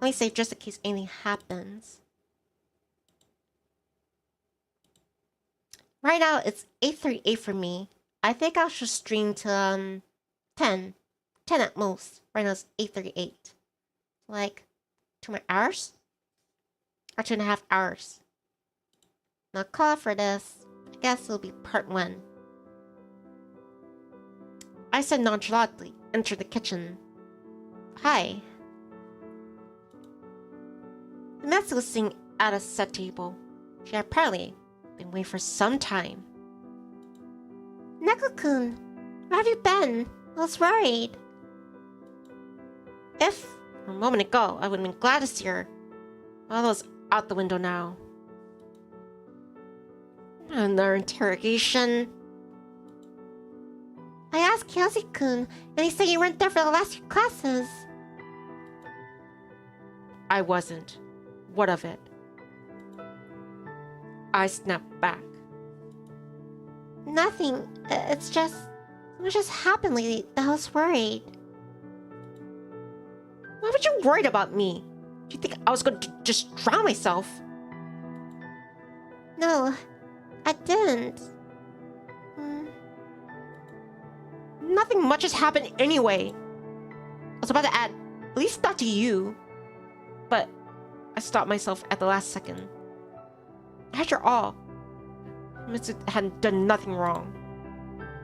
Let me save just in case anything happens. Right now it's 8:38 for me. I think I should stream to 10 at most. Right now it's 8:38. Like 2 more hours? Or 2.5 hours. Now call for this. I guess it'll be part 1. I said nonchalantly, enter the kitchen. Hi. Himitsu was sitting at a set table. She had apparently been waiting for some time. Neko-kun, where have you been? I was worried. If a moment ago I would have been glad to see her, all those out the window now. Another interrogation. I asked Kyoshi-kun, and he said you weren't there for the last 2 classes. I wasn't. What of it? I snapped back. Nothing. It's just... What just happened lately that I was worried. Why would you worry about me? Do you think I was going to just drown myself? No, I didn't. Nothing much has happened anyway. I was about to add, at least not to you. But I stopped myself at the last second. After all, Himitsu hadn't done nothing wrong.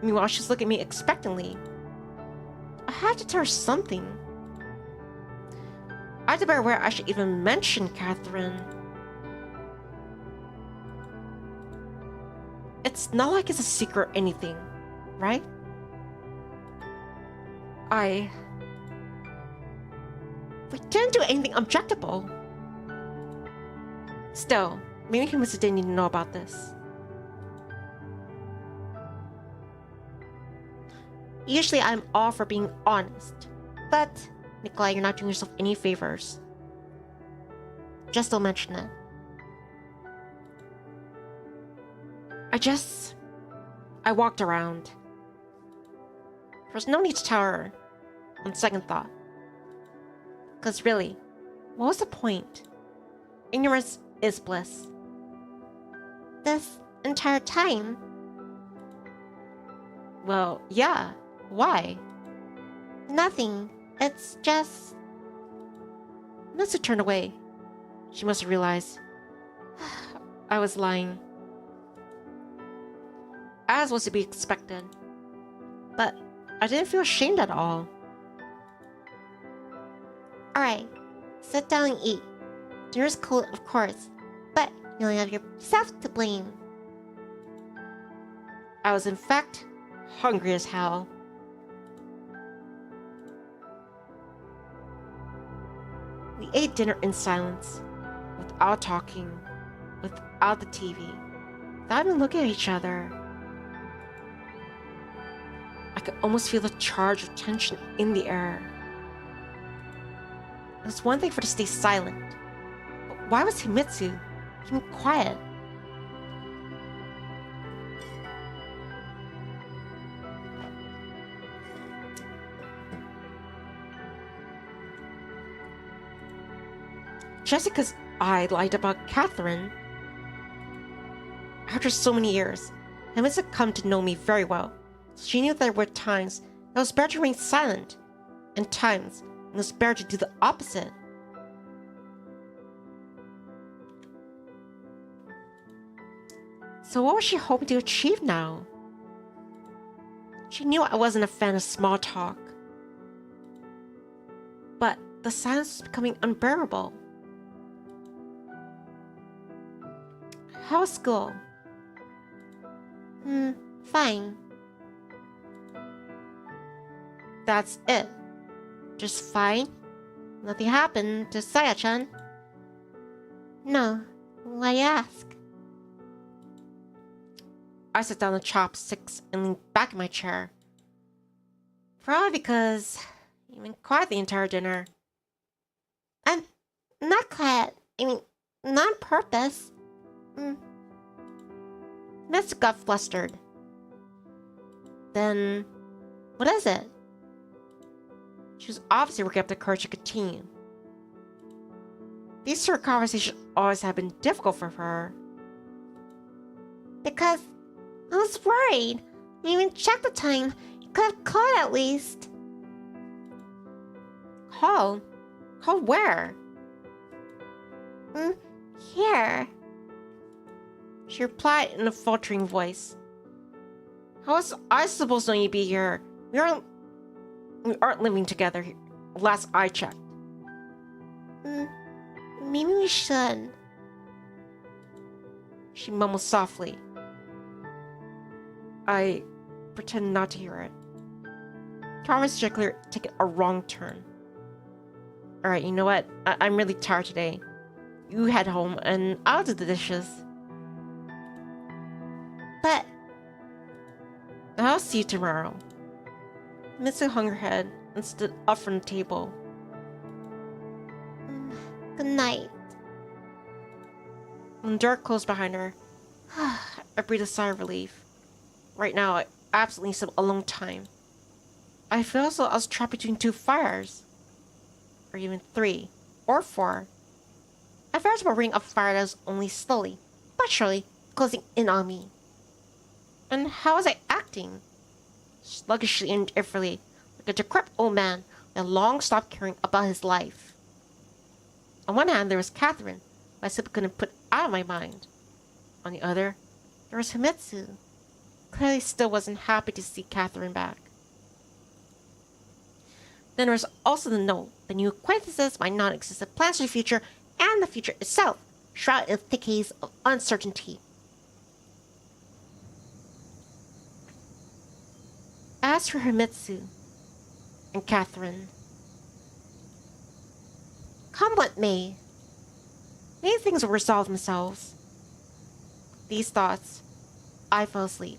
Meanwhile, she's looking at me expectantly. I had to tell her something. I debated where I should even mention Catherine. It's not like it's a secret or anything, right? We didn't do anything objectable. Still, maybe Himitsu didn't need to know about this. Usually I'm all for being honest, but Nikolai, you're not doing yourself any favors. Just don't mention it. I walked around. There was no need to tell her, on second thought. Because really, what was the point? Ignorance is bliss. This entire time? Well, yeah. Why? Nothing. It's just... Mitsu turned away. She must have realized I was lying. As was to be expected. But I didn't feel ashamed at all. Alright, sit down and eat. Dinner's cold, of course, but you only have yourself to blame. I was in fact hungry as hell. We ate dinner in silence, without talking, without the TV, without even looking at each other. I could almost feel the charge of tension in the air. It was one thing for her to stay silent, but why was Himitsu keeping quiet? Jessica's eye lied about Catherine. After so many years, Himitsu had come to know me very well. So she knew there were times that it was better to remain silent, and times when it was better to do the opposite. So what was she hoping to achieve now? She knew I wasn't a fan of small talk. But the silence was becoming unbearable. How was school? Fine. That's it. Just fine? Nothing happened to Saya-chan? No. Why ask? I set down the chopsticks and leaned back in my chair. Probably because you've been quiet the entire dinner. I'm not quiet. I mean, not on purpose. Miss got flustered. Then, what is it? She was obviously working up the courage to continue. These sort of conversations always have been difficult for her. Because I was worried. I didn't even check the time. You could have called at least. Call? Call where? Here. She replied in a faltering voice. How was I supposed to know you'd be here? We aren't living together here, last I checked. Maybe we should. She mumbled softly. I pretend not to hear it. Conversation clearly taking a wrong turn. Alright, you know what? I'm really tired today. You head home and I'll do the dishes. But I'll see you tomorrow. Mitsu hung her head and stood up from the table. good night. When the door closed behind her, I breathed a sigh of relief. Right now, I absolutely need some alone time. I feel as though I was trapped between two fires. Or even 3. Or 4. A veritable ring of fire that was only slowly, but surely, closing in on me. And how was I acting? Sluggishly and indifferently, like a decrepit old man that long stopped caring about his life. On one hand, there was Catherine, who I simply couldn't put out of my mind. On the other, there was Himitsu. Clearly still wasn't happy to see Catherine back. Then there was also the note that new acquaintances might not exist, plans for the future, and the future itself, shrouded in a thick haze of uncertainty. As for Himitsu and Catherine, come what may, many things will resolve themselves. These thoughts, I fell asleep.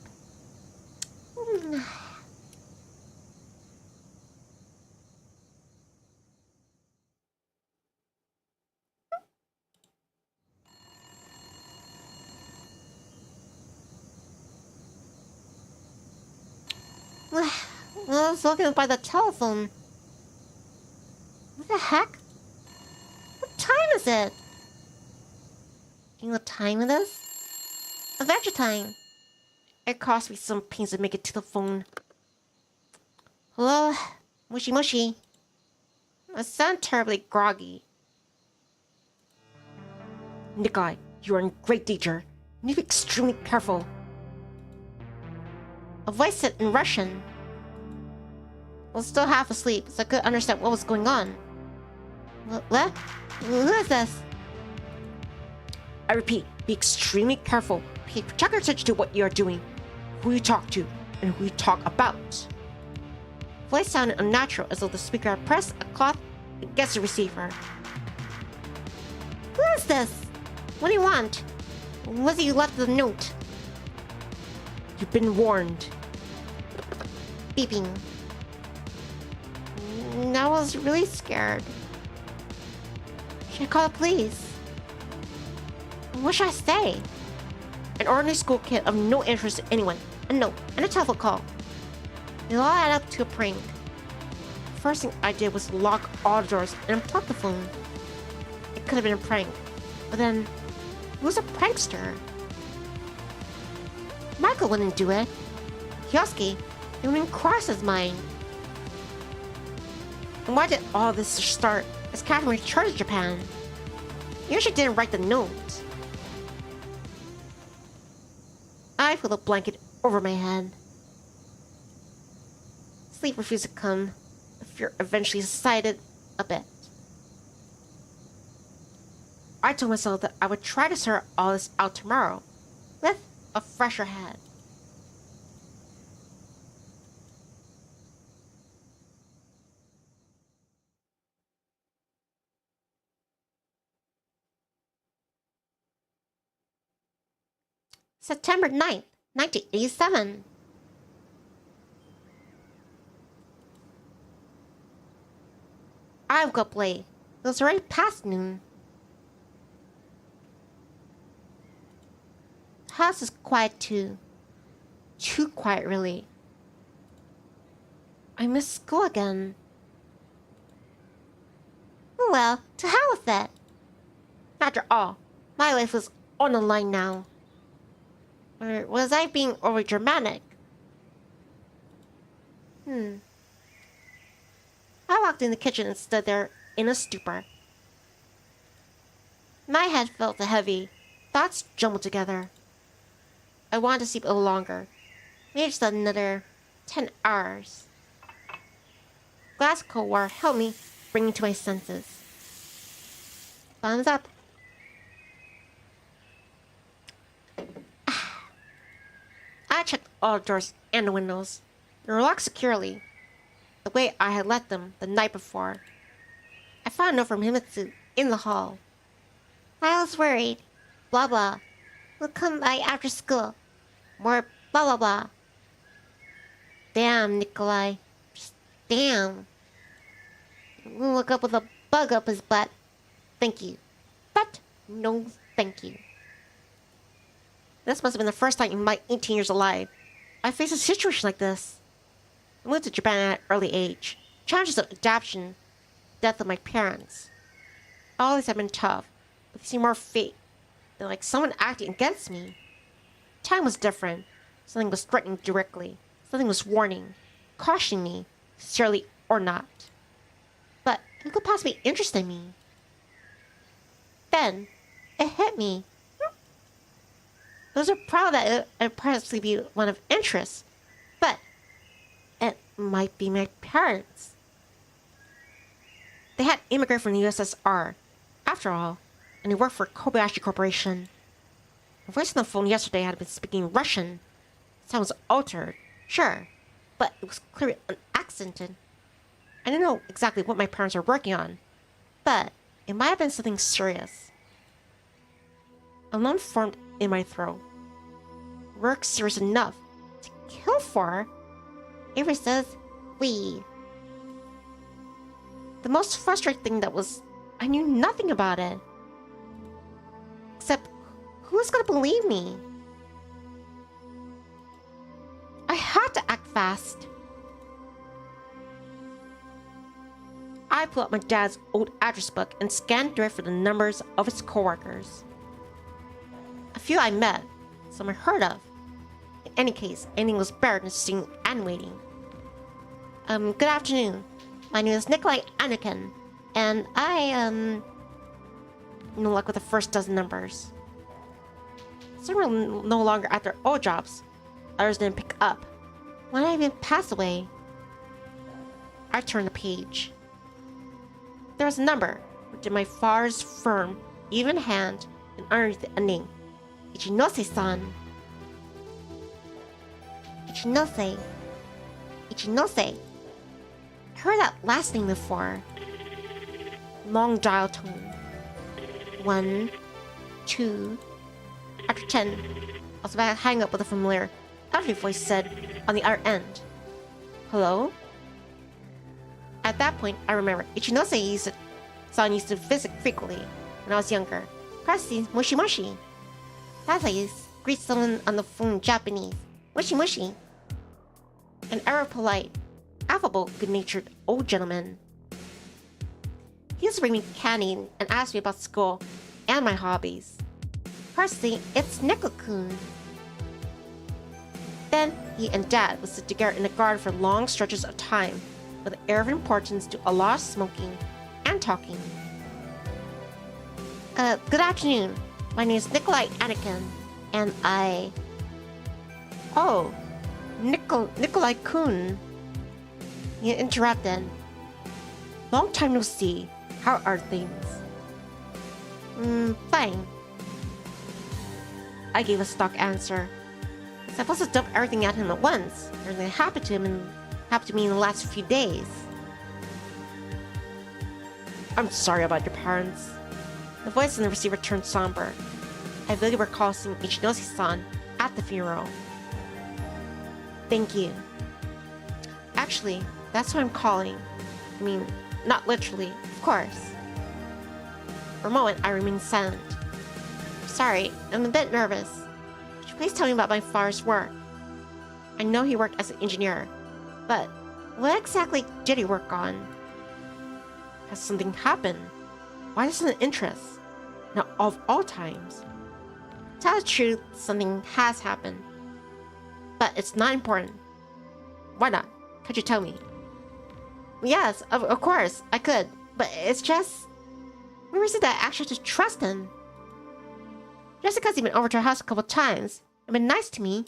I was looking by the telephone. What the heck? What time is it? You know what time it is? Adventure time. It cost me some pains to make it to the phone. Hello? Mushy mushy. I sound terribly groggy. Nikolai, you are in great danger. You need to be extremely careful. A voice said in Russian. I was still half asleep, so I couldn't understand what was going on. What? Who is this? I repeat, be extremely careful. Pay particular attention to what you are doing, who you talk to, and who you talk about. Voice sounded unnatural, as though the speaker had pressed a cloth against the receiver. Who is this? What do you want? Was he left the note? You've been warned. Beeping. I was really scared. Should I call the police? What should I say? An ordinary school kid of no interest to anyone, a note, and a telephone call. It all added up to a prank. The first thing I did was lock all the doors and unplug the phone. It could have been a prank, but then, who's a prankster? Michael wouldn't do it. Kyosuke, it wouldn't cross his mind. And why did all this start as Catherine returned to Japan? You she didn't write the note. I pulled a blanket over my head. Sleep refused to come. The fear eventually subsided a bit. I told myself that I would try to sort all this out tomorrow, with a fresher head. September 9th, 1987. I woke up late. It was already past noon. The house is quiet too. Too quiet, really. I miss school again. Well, to hell with it. After all, my life was on the line now. Or was I being overly dramatic? I walked in the kitchen and stood there in a stupor. My head felt heavy. Thoughts jumbled together. I wanted to sleep a little longer. Maybe just another 10 hours. A glass of cold water helped me bring me to my senses. Thumbs up. I checked all the doors and the windows. They were locked securely, the way I had left them the night before. I found a note from Himitsu in the hall. I was worried. Blah blah. We'll come by after school. More blah blah blah. Damn, Nikolai. Just damn. We'll look up with a bug up his butt. Thank you. But no thank you. This must have been the first time in my 18 years alive I faced a situation like this. I moved to Japan at an early age. Challenges of adoption, death of my parents. All these have been tough, but they seem more fate than like someone acting against me. Time was different. Something was threatening directly. Something was warning, cautioning me, sincerely or not. But who could possibly interest in me? Then, it hit me. Those are proud that it possibly be one of interest, but it might be my parents. They had immigrated from the USSR, after all, and they worked for Kobayashi Corporation. The voice on the phone yesterday had been speaking Russian. The sound was altered, sure, but it was clearly unaccented. I didn't know exactly what my parents were working on, but it might have been something serious. A lump formed in my throat. Work serious enough to kill for? Avery says, we. The most frustrating thing that was, I knew nothing about it. Except, who's gonna believe me? I had to act fast. I pulled out my dad's old address book and scanned through it for the numbers of his coworkers. A few I met, some I heard of. In any case, anything was better than sitting and waiting. Good afternoon. My name is Nikolai Anakin, and no luck with the first dozen numbers. Some were no longer at their old jobs. Others didn't pick up. One even passed away. I turned the page. There was a number, which in my father's firm, even hand, and underneath it a name. Ichinose-san. Ichinose. Ichinose. I heard that last name before. Long dial tone. 1, 2. After 10, I was about to hang up with a familiar, elderly voice said on the other end, "Hello?" At that point, I remembered Ichinose-san used to visit frequently when I was younger. Pressy, mushi mushi. That's how you greet someone on the phone in Japanese. Mushi mushi. An ever polite, affable, good-natured old gentleman. He used to bring me candy and ask me about school and my hobbies. Firstly, it's Nikko-kun. Then he and Dad would sit together in the garden for long stretches of time, with an air of importance to a lot of smoking and talking. Good afternoon. My name is Nikolai Anakin, and I... Oh, Nikolai-kun. He interrupted. Long time no see. How are things? Fine. I gave a stock answer. I was supposed to dump everything at him at once. Everything that happened to me in the last few days. I'm sorry about your parents. The voice in the receiver turned somber. I vaguely recall seeing Ichinose-san at the funeral. Thank you. Actually, that's why I'm calling. I mean, not literally, of course. For a moment, I remained silent. Sorry, I'm a bit nervous. Could you please tell me about my father's work? I know he worked as an engineer, but what exactly did he work on? Has something happened? Why doesn't it interest? Now, of all times. To tell the truth, something has happened. But it's not important. Why not? Could you tell me? Yes, of course, I could. But it's just... Where is it that I actually have to trust him? Just because he's been over to our house a couple times, and been nice to me.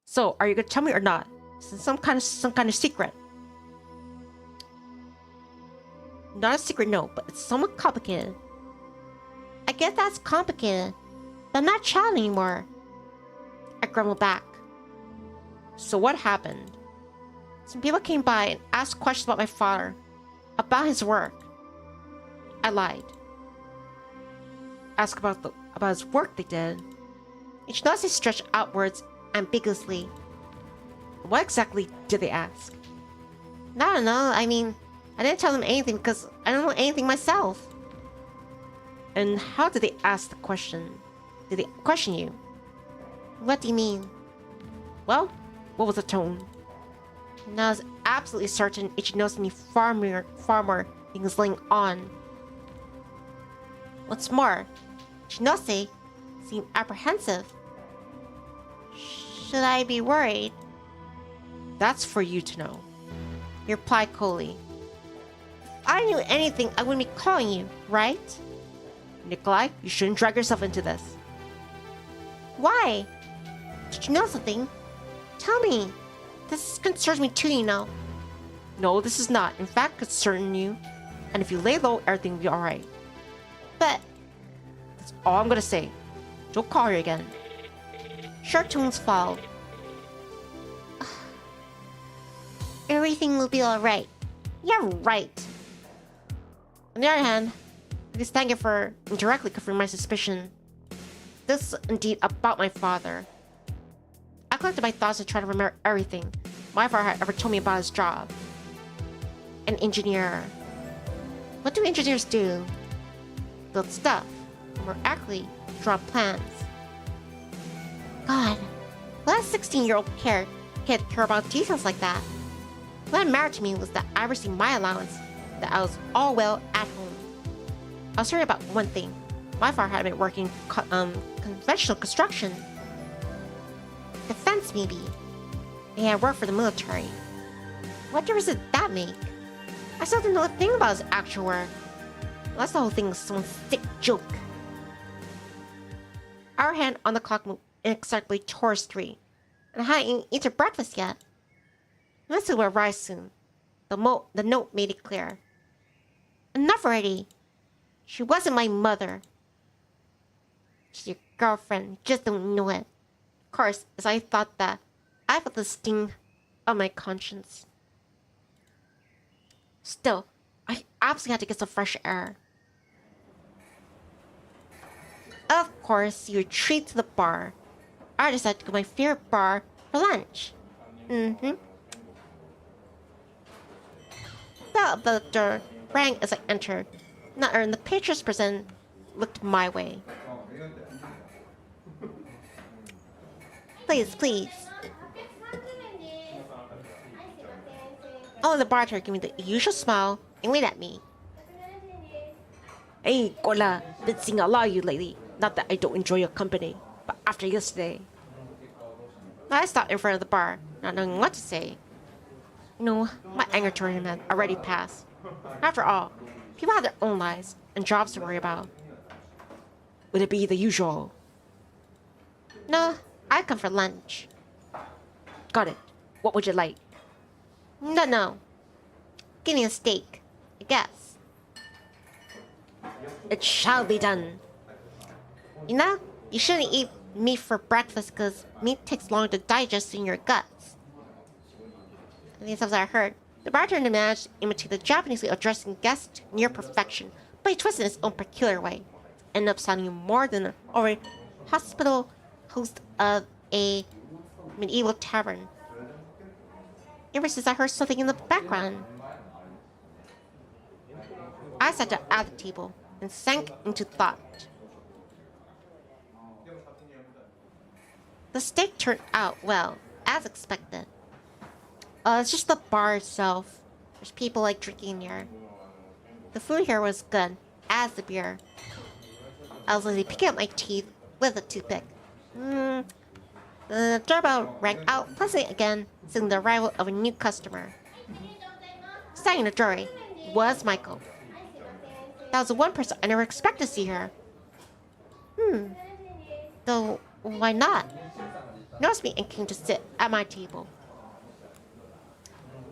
So, are you gonna tell me or not? Is some kind of secret? Not a secret, no, but it's somewhat complicated. I get that's complicated, but I'm not a child anymore. I grumbled back. So what happened? Some people came by and asked questions about my father, about his work. I lied. Asked about his work they did. Ichinose stretched outwards ambiguously. What exactly did they ask? I don't know, I mean, I didn't tell them anything because I don't know anything myself. And how did they ask the question? Did they question you? What do you mean? Well, what was the tone? And I was absolutely certain Ichinose knew far more than he was laying on. What's more, Ichinose seemed apprehensive. Should I be worried? That's for you to know. He replied coolly. If I knew anything, I wouldn't be calling you, right? Nikolai, you shouldn't drag yourself into this. Why? Did you know something? Tell me. This concerns me too, you know. No, this is not. In fact, concerning you. And if you lay low, everything will be alright. But That's all I'm gonna say. Don't call her again. short tones followed. Everything will be alright. You're right. On the other hand, I just thank you for indirectly confirming my suspicion. This is indeed about my father. I collected my thoughts to try to remember everything my father had ever told me about his job. An engineer. What do engineers do? Build stuff. More accurately, draw plans. God, what a 16-year-old kid care about details like that? What mattered to me was that I received my allowance, that I was all well at home. I was worried about one thing. My father had been working conventional construction. Defense, maybe. He had worked for the military. What difference did that make? I still didn't know a thing about his actual work. Unless the whole thing was some sick joke. Our hand on the clock moved inexorably towards 3, and I hadn't eaten breakfast yet. Himitsu will arrive soon. The note made it clear. Enough already. She wasn't my mother. She's your girlfriend. You just don't know it. Of course, as I thought that, I felt the sting of my conscience. Still, I absolutely had to get some fresh air. Of course, you retreat to the bar. I decided to go to my favorite bar for lunch. The bell of the door rang as I entered. And the patrons present looked my way. Please, please. Oh, the bartender gave me the usual smile and waved at me. Hey, Kola, been seeing a lot of you lately. Not that I don't enjoy your company, but after yesterday. I stopped in front of the bar, not knowing what to say. No, my anger toward him had already passed. After all, people have their own lives and jobs to worry about. Would it be the usual? No, I come for lunch. Got it. What would you like? No. Give me a steak, I guess. It shall be done. You know, you shouldn't eat meat for breakfast because meat takes longer to digest in your guts. These times I heard, the bartender managed to imitate the Japanese way of addressing guests to near perfection, but he twisted in his own peculiar way. Ended up sounding more than an already hospitable host of a medieval tavern. Ever since I heard something in the background, I sat down at the table and sank into thought. The steak turned out well, as expected. It's just the bar itself. There's people like drinking here. The food here was good, as the beer. I was literally picking up my teeth with a toothpick. The doorbell rang out pleasantly again, signaling the arrival of a new customer. Standing in the doorway was Michael. That was the one person I never expected to see her. Though, why not? Noticed me and came to sit at my table.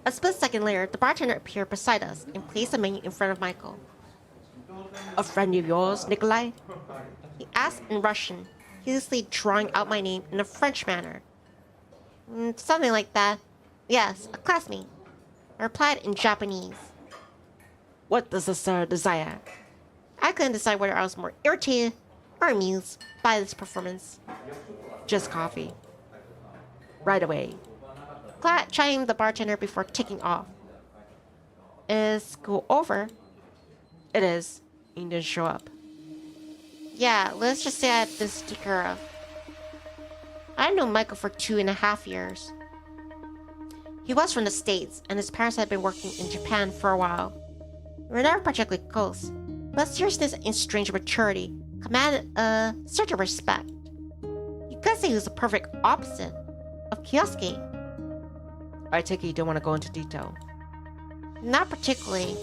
A split second later, the bartender appeared beside us and placed a menu in front of Michael. A friend of yours, Nikolai? He asked in Russian, hugely drawing out my name in a French manner. Something like that. Yes, a classmate. I replied in Japanese. What does the sir desire? I couldn't decide whether I was more irritated or amused by this performance. Just coffee. Right away. Glad chimed the bartender before taking off. Is school over? It is. You didn't show up. Yeah, let's just say I've been taken care of. I've known Michael for 2.5 years. He was from the States, and his parents had been working in Japan for a while. We were never particularly close, but seriousness and strange maturity commanded a certain respect. You could say he was the perfect opposite of Kyosuke. I take it you don't want to go into detail. Not particularly.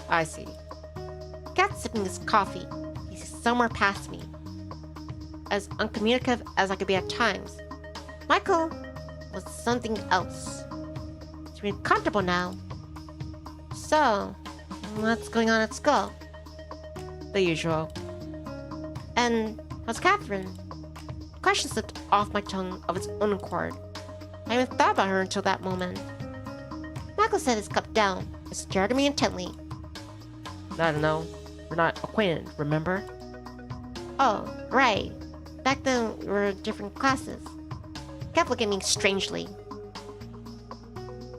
I see. He kept sipping his coffee. He He's somewhere past me. As uncommunicative as I could be at times, Michael was something else. He's really comfortable now. So, what's going on at school? The usual. And how's Catherine? The question slipped off my tongue of its own accord. I hadn't thought about her until that moment. Michael set his cup down and stared at me intently. I don't know. We're not acquainted, remember? Oh, right. Back then, we were in different classes. He kept looking at me strangely.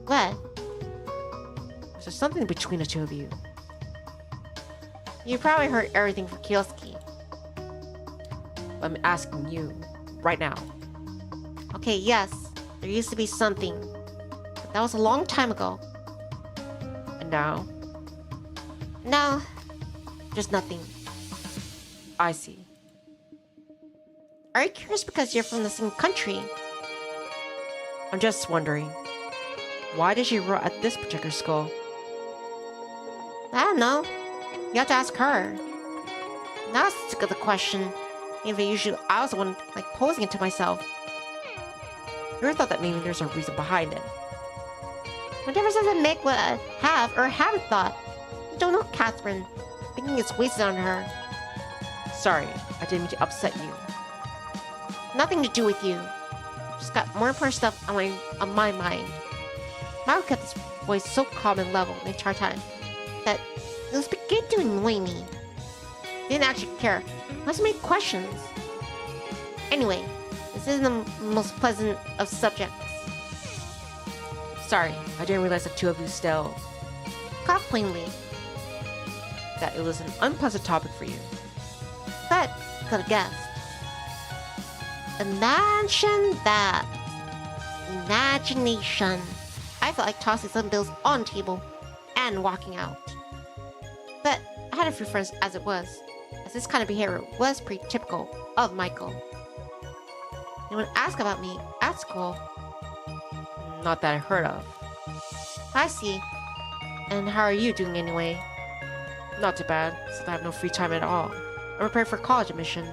What? Is there something between the two of you? You probably heard everything from Kiyosuke. I'm asking you, right now. Okay, yes. There used to be something. But that was a long time ago. And now? No. There's nothing. I see. Are you curious because you're from the same country? I'm just wondering. Why did she enroll at this particular school? I don't know. You have to ask her. That's a good question. Even usually I was the one posing it to myself. I never thought that maybe there's a reason behind it. What difference does it make what I have or haven't thought? I don't know, Catherine. Thinking it's wasted on her. Sorry, I didn't mean to upset you. Nothing to do with you. Just got more important stuff on my mind. Michael kept his voice so calm and level the entire time that it was beginning to annoy me. Didn't actually care. Must make questions. Anyway, this isn't the most pleasant of subjects. Sorry, I didn't realize the two of you still coughed plainly. That it was an unpleasant topic for you. But could have guessed. Imagine that. Imagination. I felt like tossing some bills on the table and walking out. But I had a few friends as it was, as this kind of behavior was pretty typical of Michael. Anyone asked about me at school? Not that I heard of. I see. And how are you doing anyway? Not too bad, since I have no free time at all. I'm prepared for college admission.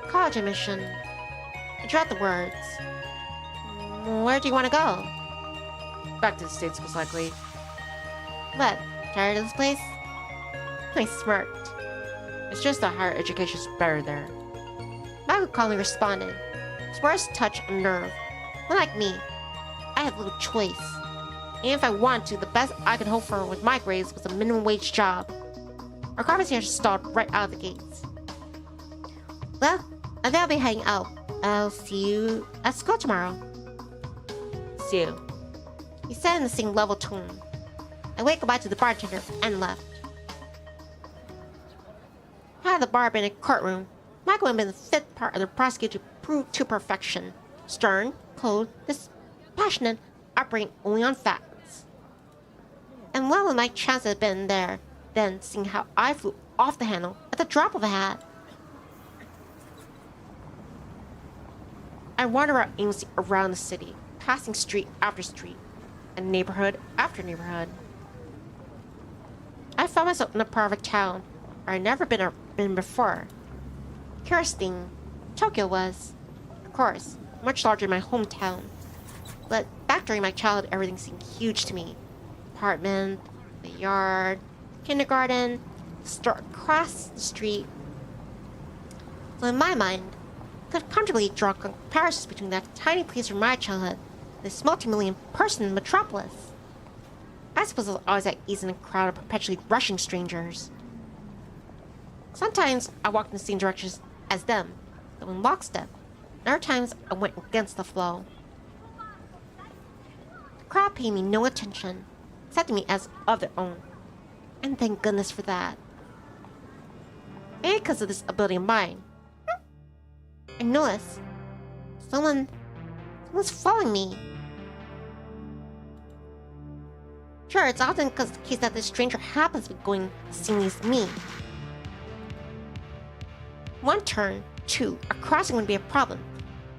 College admission? I dropped the words. Where do you want to go? Back to the States, most likely. What? Tired of this place? I smirked. It's just that higher education's better there. Michael calmly responded. His words touched a nerve. Unlike me, I had little choice. And if I wanted to, the best I could hope for with my grades was a minimum wage job. Our conversation stalled right out of the gates. Well, I think I'll be heading out. I'll see you at school tomorrow. See you. He said in the same level tone. I waved goodbye to the bartender and left. Had the bar been a courtroom, Michael would have been the fifth part of the prosecutor proved to perfection. Stern, cold, dispassionate, operating only on facts. And what would my chance have been there, then, seeing how I flew off the handle at the drop of a hat? I wandered aimlessly around the city, passing street after street, and neighborhood after neighborhood. I found myself in a part of a town where I'd never been before. Curious thing, Tokyo was, of course, much larger than my hometown. But back during my childhood, everything seemed huge to me. Apartment, the yard, kindergarten, the store across the street. So in my mind, I could comfortably draw comparisons between that tiny place from my childhood and this multi-million-person metropolis. I suppose I was always at ease in a crowd of perpetually rushing strangers. Sometimes I walked in the same direction as them, though in lockstep. And other times I went against the flow. The crowd paid me no attention, accepting me as of their own. And thank goodness for that. Maybe because of this ability of mine, I noticed someone's following me. Sure, it's often because the case that this stranger happens to be going seamless to me. One turn, two, a crossing would be a problem.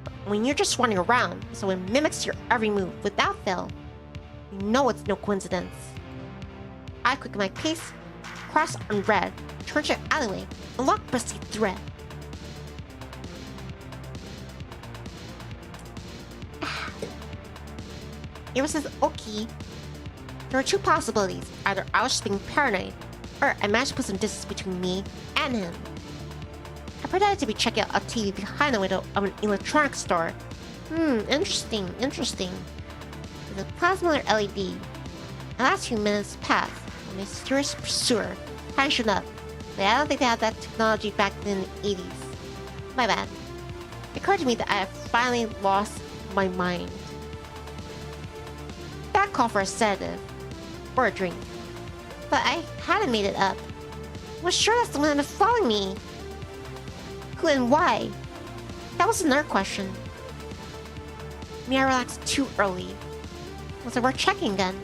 But when you're just running around, so it mimics your every move without fail, you know it's no coincidence. I quickened my pace, crossed on red, turn to the alleyway, and walk briskly through it. It was okay. There were two possibilities. Either I was just being paranoid, or I managed to put some distance between me and him. I pretended to be checking out a TV behind the window of an electronics store. Interesting. There's a plasma LED. The last few minutes passed. A mysterious pursuer hadn't shown up, but I don't think they had that technology back in the 80s. My bad. It occurred to me that I had finally lost my mind. That called for a sedative, or a drink. But I hadn't made it up. I was sure that someone had been following me. Who and why? That was another question. Maybe I relaxed too early. Was it worth checking then?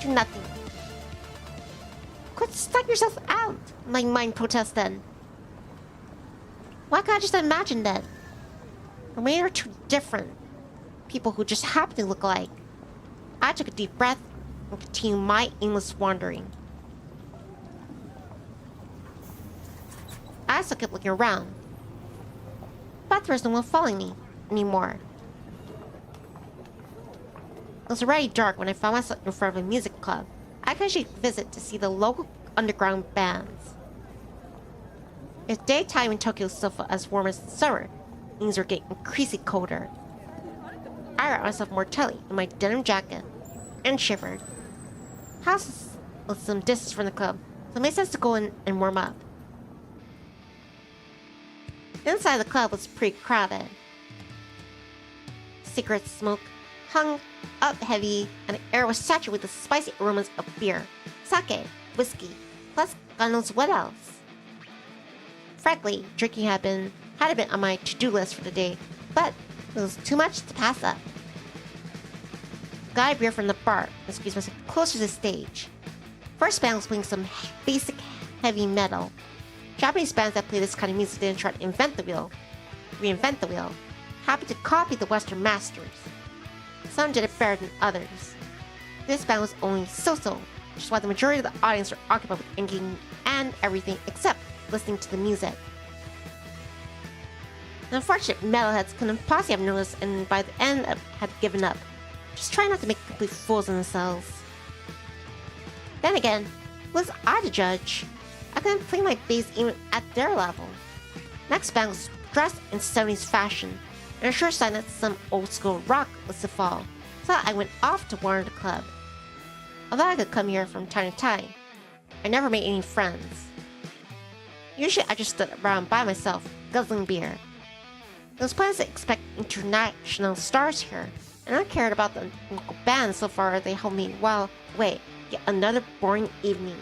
Do nothing. Quit stuck yourself out, my mind protested. Why can't I just imagine that? Or maybe they're two different people who just happen to look alike. I took a deep breath and continued my aimless wandering. I still kept looking around, but there was no one following me anymore. It was already dark when I found myself in front of a music club I could actually visit to see the local underground bands. It's daytime in Tokyo still felt as warm as the summer. Things were getting increasingly colder. I wrapped myself more tightly in my denim jacket and shivered. House was some distance from the club, so it made sense to go in and warm up. Inside the club was pretty crowded. Cigarette smoke hung up heavy, and the air was saturated with the spicy aromas of beer, sake, whiskey, plus God knows what else. Frankly, drinking had been on my to-do list for the day, but it was too much to pass up. Got a beer from the bar and squeezed myself closer to the stage. First band was playing some basic heavy metal. Japanese bands that play this kind of music didn't try to reinvent the wheel, happy to copy the Western masters. Some did it better than others. This band was only so-so, which is why the majority of the audience were occupied with anything and everything except listening to the music. The unfortunate metalheads couldn't possibly have noticed, and by the end had given up, just trying not to make complete fools of themselves. Then again, who was I to judge? I couldn't play my bass even at their level. Next band was dressed in 70s fashion, and a sure sign that some old school rock was to fall, so I went off to wander the club. Although I could come here from time to time, I never made any friends. Usually I just stood around by myself, guzzling beer. There was plans to expect international stars here, and I cared about the local bands so far they helped me while away yet another boring evening.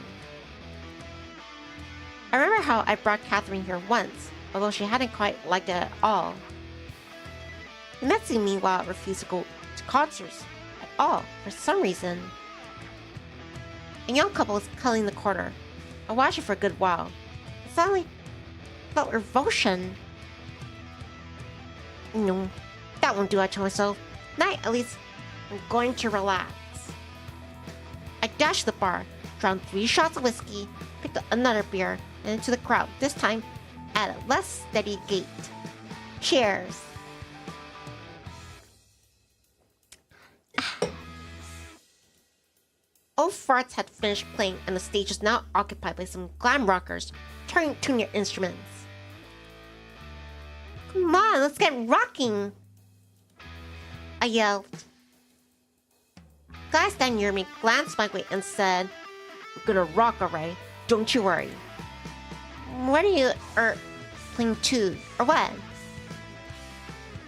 I remember how I brought Catherine here once, although she hadn't quite liked it at all. Himitsu, meanwhile, refused to go to concerts at all for some reason. A young couple was cuddling in the corner. I watched it for a good while. It suddenly felt revulsion. No, that won't do, I told myself. Tonight, at least, I'm going to relax. I dashed to the bar, drowned 3 shots of whiskey, picked up another beer, and into the crowd, this time at a less steady gait. Cheers! Old Farts had finished playing, and the stage was now occupied by some glam rockers tuning their instruments. Come on, let's get rocking! I yelled. The guy standing near me glanced my way and said, "We're gonna rock, alright? Don't you worry." What are you, playing to, or what?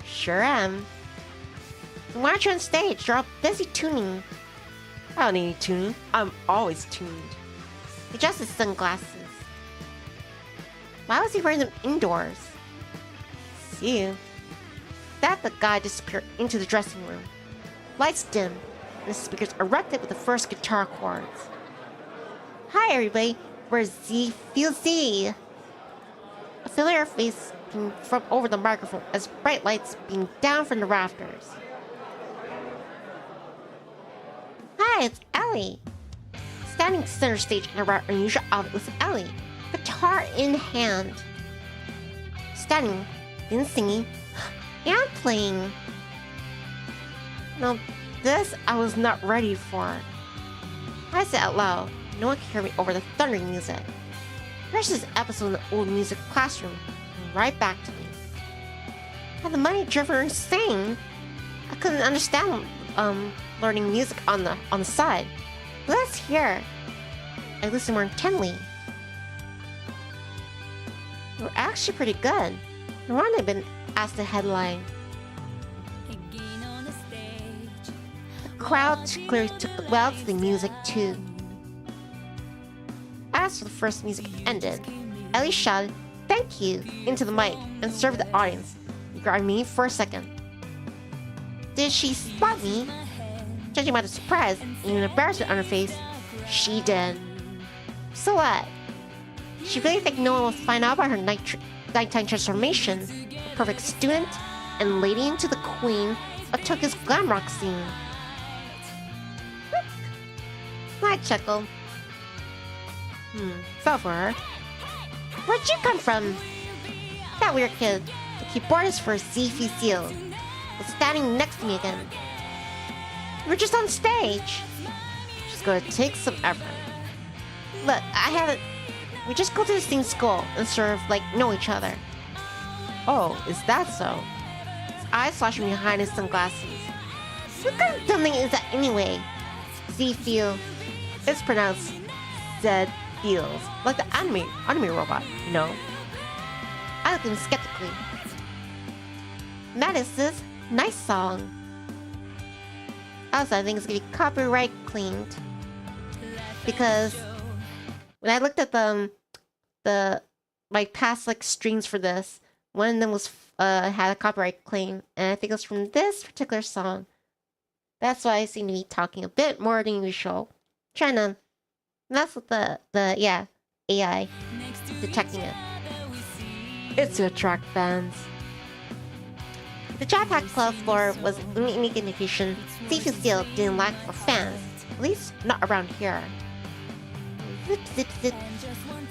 Sure am. Then why aren't you on stage? You're all busy tuning. I don't need any tuning. I'm always tuned. He adjusted his sunglasses. Why was he wearing them indoors? See you. That the guy disappeared into the dressing room. Lights dimmed, and the speakers erupted with the first guitar chords. Hi everybody, we're Z. A familiar face being from over the microphone as bright lights beam down from the rafters. Hi, it's Ellie. Standing center stage in a rather unusual outfit was Ellie, guitar in hand. Standing, then singing, and playing. Now, this I was not ready for. I said out loud, no one could hear me over the thundering music. Here's this episode in the old music classroom, and right back to me. Had the money driven her insane? I couldn't understand learning music on the side. But let's hear. I listened more intently. You were actually pretty good. No wonder I've been asked the headline. The crowd clearly took well to the music too. As the first music ended, Ellie shouted, "Thank you," into the mic and served the audience, regarding me for a second. Did she spot me? Judging by the surprise and even embarrassment on her face, she did. So what? She really think no one will find out about her nighttime transformation, a perfect student and lady into the queen of Tokyo's glam rock scene. I chuckled. Fell for her. Where'd you come from? That weird kid, the keyboardist for ZFC, was standing next to me again. We're just on stage. She's gonna take some effort. Look, we just go to the same school and sort of like know each other. Oh, is that so? His eyes flashing behind his sunglasses. What kind of dumb thing is that anyway? Z-Feel. It's pronounced Zed Feels, like the anime robot, you know? I looked at him skeptically. That is this nice song. Also, I think it's gonna be copyright cleaned. Because when I looked at my past like streams for this, one of them was had a copyright claim, and I think it was from this particular song. That's why I seem to be talking a bit more than usual. Trying to mess with the AI detecting it. It's to attract fans. The Jetpack Club floor was an unique indication ZFC didn't lack for fans, at least not around here. Zip, zip, zip.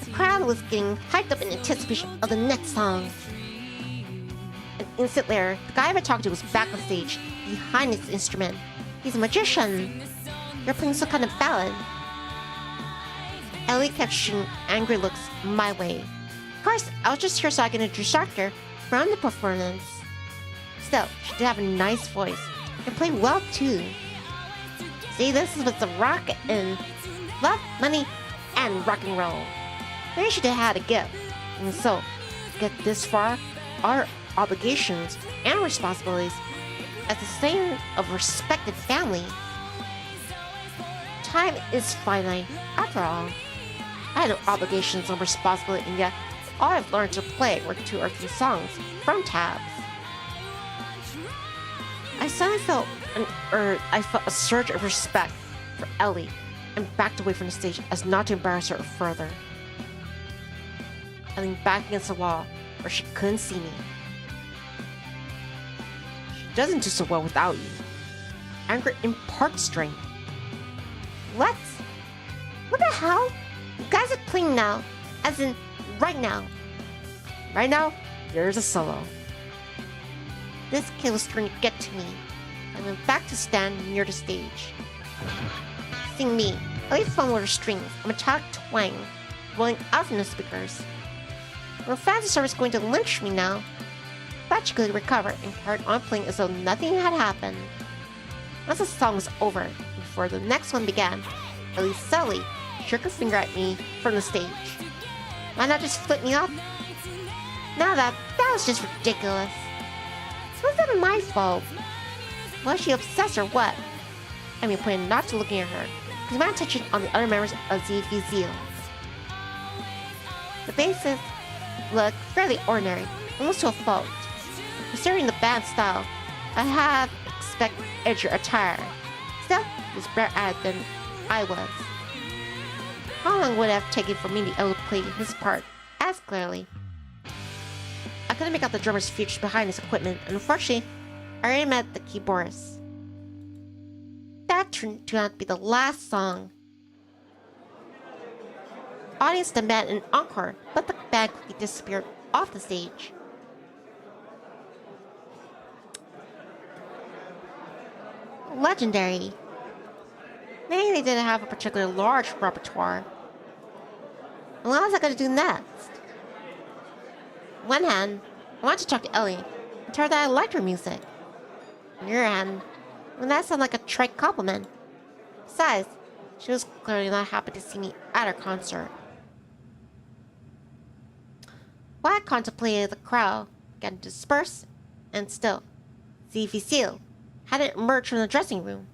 The crowd was getting hyped up in anticipation of the next song. An instant later, the guy I talked to was back on stage, behind his instrument. He's a magician. You're playing some kind of ballad. Ellie kept shooting angry looks my way. Of course, I was just here so I can distract her from the performance. Still, she did have a nice voice, and played well too. See, this is what's a rock and love, money, and rock and roll. Maybe she did have a gift. And so, to get this far, our obligations and responsibilities as the same of a respected family. Time is finite, after all. I had no obligations or responsibility, and yet all I've learned to play were 2 or 3 songs from tabs. I suddenly felt a surge of respect for Ellie and backed away from the stage as not to embarrass her further. I leaned back against the wall where she couldn't see me. She doesn't do so well without you. Anger imparts strength. What? What the hell? You guys are playing now, as in right now. Right now, there's a solo. This kid was trying to get to me. I went back to stand near the stage. Sing me, Ellie fumbled her strings, a metallic twang rolling out from the speakers. Her fancy service going to lynch me now. But she could recover and carried on playing as though nothing had happened. Once the song was over, before the next one began, Ellie subtly shook her finger at me from the stage. Why not just flip me off? Now that was just ridiculous. Was that my fault? Was she obsessed or what? I mean, planned not to looking at her, because we mind touching on the other members of ZFC. The bassist looked fairly ordinary, almost to a fault. Considering the band style, I have expected edgier attire. Still, he was better at it than I was. How long would it have taken for me to be able to play his part as clearly? I couldn't make out the drummer's features behind his equipment, and unfortunately, I already met the keyboardist. That turned out to be the last song. Audience demanded an encore, but the band quickly disappeared off the stage. Legendary. Maybe they didn't have a particularly large repertoire. And what was I gonna do next? On one hand, I wanted to talk to Ellie and tell her that I liked her music. On the other hand, that sounded like a trite compliment. Besides, she was clearly not happy to see me at her concert. While I contemplated, the crowd began to disperse, and still, Vtuber hadn't emerged from the dressing room.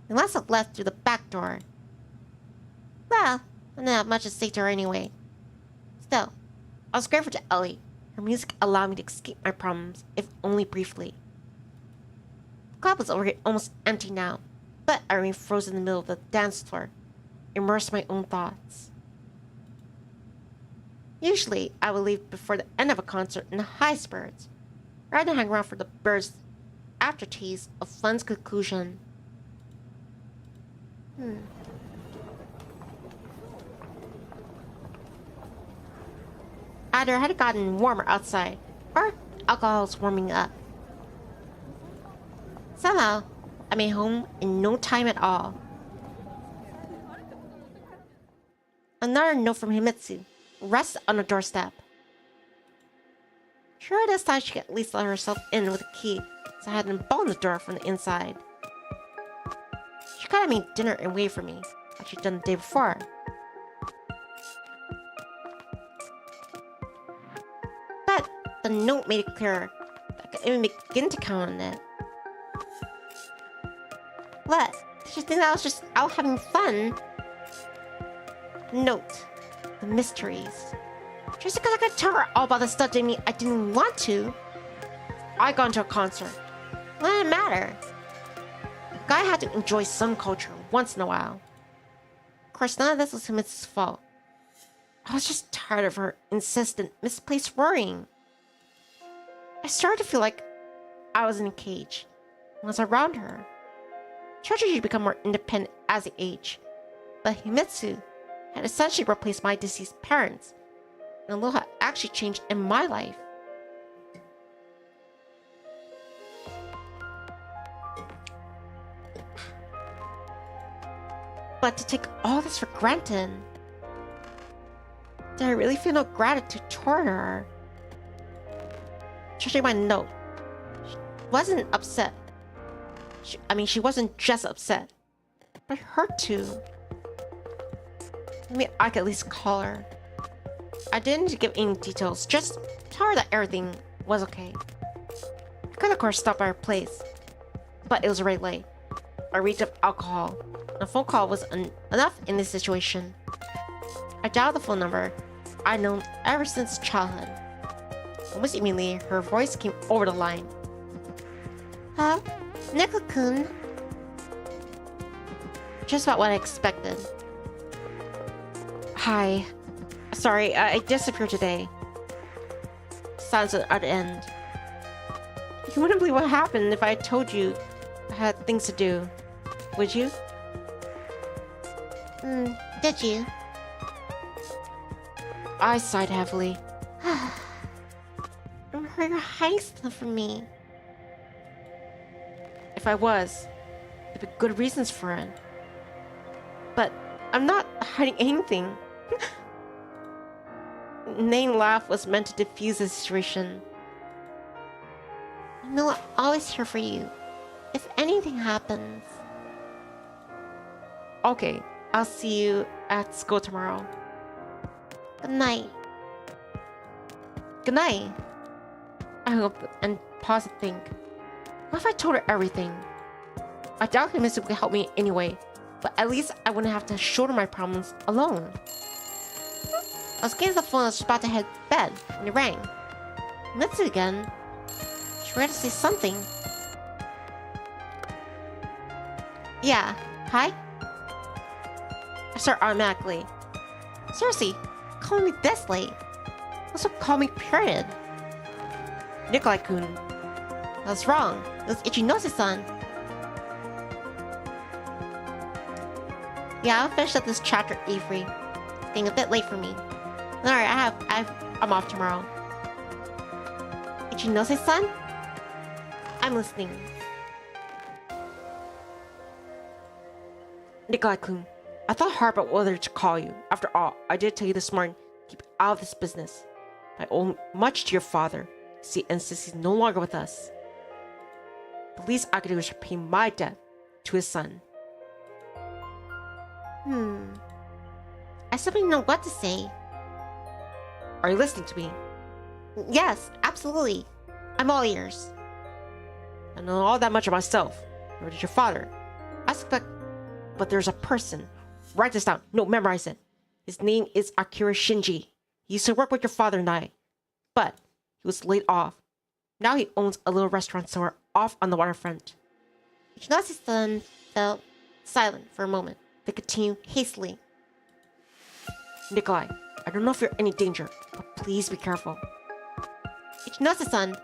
They must have left through the back door. Well, I didn't have much to say to her anyway. Still, I was grateful to Ellie. Her music allowed me to escape my problems, if only briefly. The club was already almost empty now, but I remained frozen in the middle of the dance floor, immersed in my own thoughts. Usually, I would leave before the end of a concert in high spirits, rather than hang around for the burst aftertaste of fun's conclusion. Either it had gotten warmer outside, or alcohol was warming up. Somehow, I made home in no time at all. Another note from Himitsu rested on the doorstep. Sure, this time she could at least let herself in with a key, so I hadn't bolted the door from the inside. She could have made dinner and waited for me, like she'd done the day before. But the note made it clear that I could even begin to count on it. What? Did you think that I was just out having fun? Note: the mysteries. Just because I could tell her all about the stuff didn't mean I didn't want to. I got into a concert. What did it matter? A guy had to enjoy some culture once in a while. Of course, none of this was Himitsu's fault. I was just tired of her insistent, misplaced worrying. I started to feel like I was in a cage and was around her. Children should become more independent as they age, but Himitsu had essentially replaced my deceased parents, and a little had actually changed in my life. But to take all this for granted, did I really feel no gratitude toward her? Judging my note, she wasn't upset. She wasn't just upset, but hurt too. Maybe I could at least call her. I didn't give any details, just tell her that everything was okay. I could of course stop by her place, but it was already late. I reeked of alcohol, and a phone call was enough in this situation. I dialed the phone number I'd known ever since childhood. Almost immediately, her voice came over the line. Huh? Nikolai-kun? Just about what I expected. Hi. Sorry, I disappeared today. Sounds at the other end. You wouldn't believe what happened if I had told you I had things to do. Would you? Did you? I sighed heavily. I'm afraid you're hiding something from me. If I was, there'd be good reasons for it. But I'm not hiding anything. Name's laugh was meant to diffuse the situation. I know I'm always here for you, if anything happens. Okay, I'll see you at school tomorrow. Good night. Good night. I hung up and paused to think. What if I told her everything? I doubt Himitsu could help me anyway, but at least I wouldn't have to shoulder my problems alone. I was getting the phone and was about to head to bed when it rang. Himitsu again. She ready to say something. Yeah, hi? I start automatically. Seriously, calling me this late. Also call me period. Nikolai-kun. That's wrong. It was Ichinose-san. Yeah, I'll finish up this chapter, Avery. It's getting a bit late for me. Alright, I'm off tomorrow. Ichinose-san? I'm listening. Nikolai-kun, I thought hard about whether to call you. After all, I did tell you this morning, keep out of this business. I owe much to your father. See, and since he's no longer with us, the least I could do is repay my debt to his son. I simply don't know what to say. Are you listening to me? Yes, absolutely. I'm all ears. I know all that much of myself. Nor did your father. I suspect, but there's a person. Write this down. No, memorize it. His name is Akira Shinji. He used to work with your father and I, but he was laid off. Now he owns a little restaurant somewhere off on the waterfront. Ichinose-san fell silent for a moment, then continued hastily. Nikolai, I don't know if you're in any danger, but please be careful. Ichinose-san,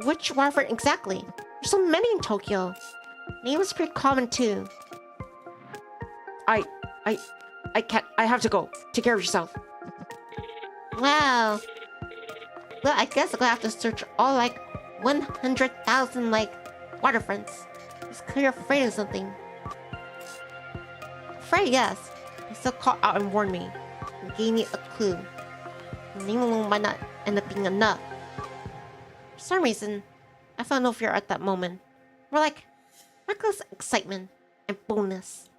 which waterfront exactly? There's so many in Tokyo. Name is pretty common too. I can't. I have to go. Take care of yourself. Wow. Well, I guess I'm gonna have to search all 100,000 waterfronts. He's clearly afraid of something. Afraid, yes. He still called out and warned me. And gave me a clue. The name alone might not end up being enough. For some reason, I felt no fear at that moment. More like reckless excitement and boldness.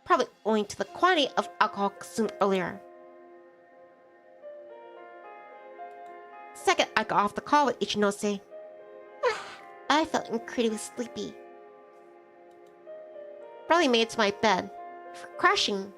Probably owing to the quantity of alcohol consumed earlier. The second I got off the call with Ichinose, I felt incredibly sleepy. Probably made it to my bed before crashing.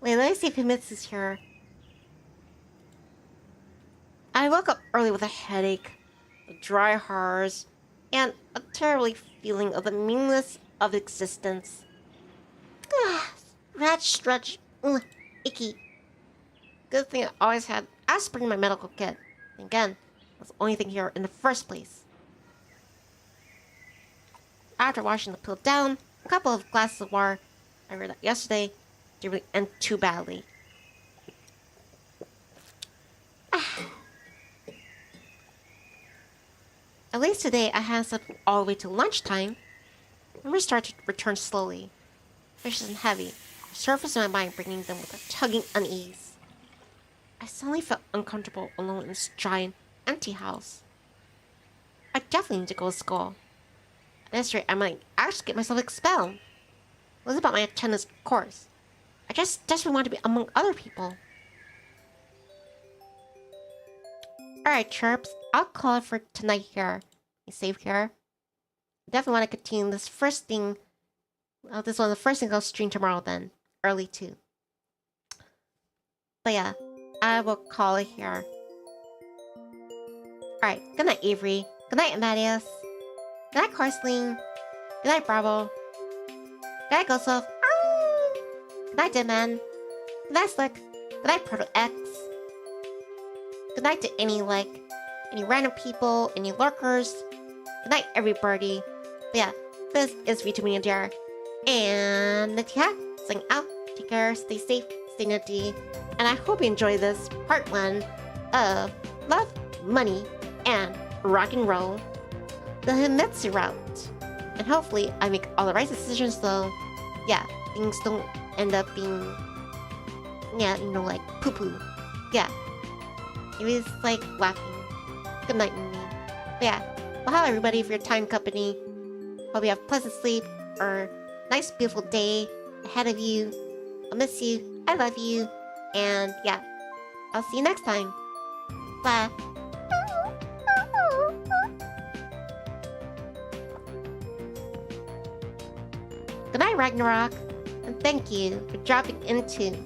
Wait, let me see if Himitsu's here. I woke up early with a headache, a dry heart, and a terrible feeling of the meaningless of existence. Stretch, icky. Good thing I always had aspirin in my medical kit. And again, that's the only thing here in the first place. After washing the pill down, a couple of glasses of water, I read that yesterday, didn't really end too badly. At least today I hadn't slept all the way to lunchtime. Memories started to return slowly. Vicious and heavy, the surface of my mind bringing them with a tugging unease. I suddenly felt uncomfortable alone in this giant, empty house. I definitely need to go to school. At this rate, I might actually get myself expelled. It was about my attendance, of course. I just desperately want to be among other people. Alright, Chirps. I'll call it for tonight here. You safe here? I definitely want to continue this first thing. Well, this one, the first thing I'll stream tomorrow then. Early too. But yeah, I will call it here. Alright, good night, Avery. Good night, Amadeus. Good night, Carsling. Good night, Bravo. Good night, Ghostwolf. Good night, Deadman. Good night, Slick. Good night, Proto X. Good night to any random people, any lurkers. Good night, everybody. But yeah, this is Vtuber Nivni Adair. And Natia, saying out. Take care, stay safe, stay nutty. And I hope you enjoy this part 1 of Love, Money, and Rock and Roll. The Himitsu route. And hopefully I make all the right decisions so, yeah, things don't end up being, poo-poo. Yeah. It was laughing. Good night, Mimi. But yeah, well, hello everybody for your time company. Hope you have pleasant sleep or nice, beautiful day ahead of you. I'll miss you. I love you. And yeah, I'll see you next time. Bye. Good night, Ragnarok. And thank you for dropping into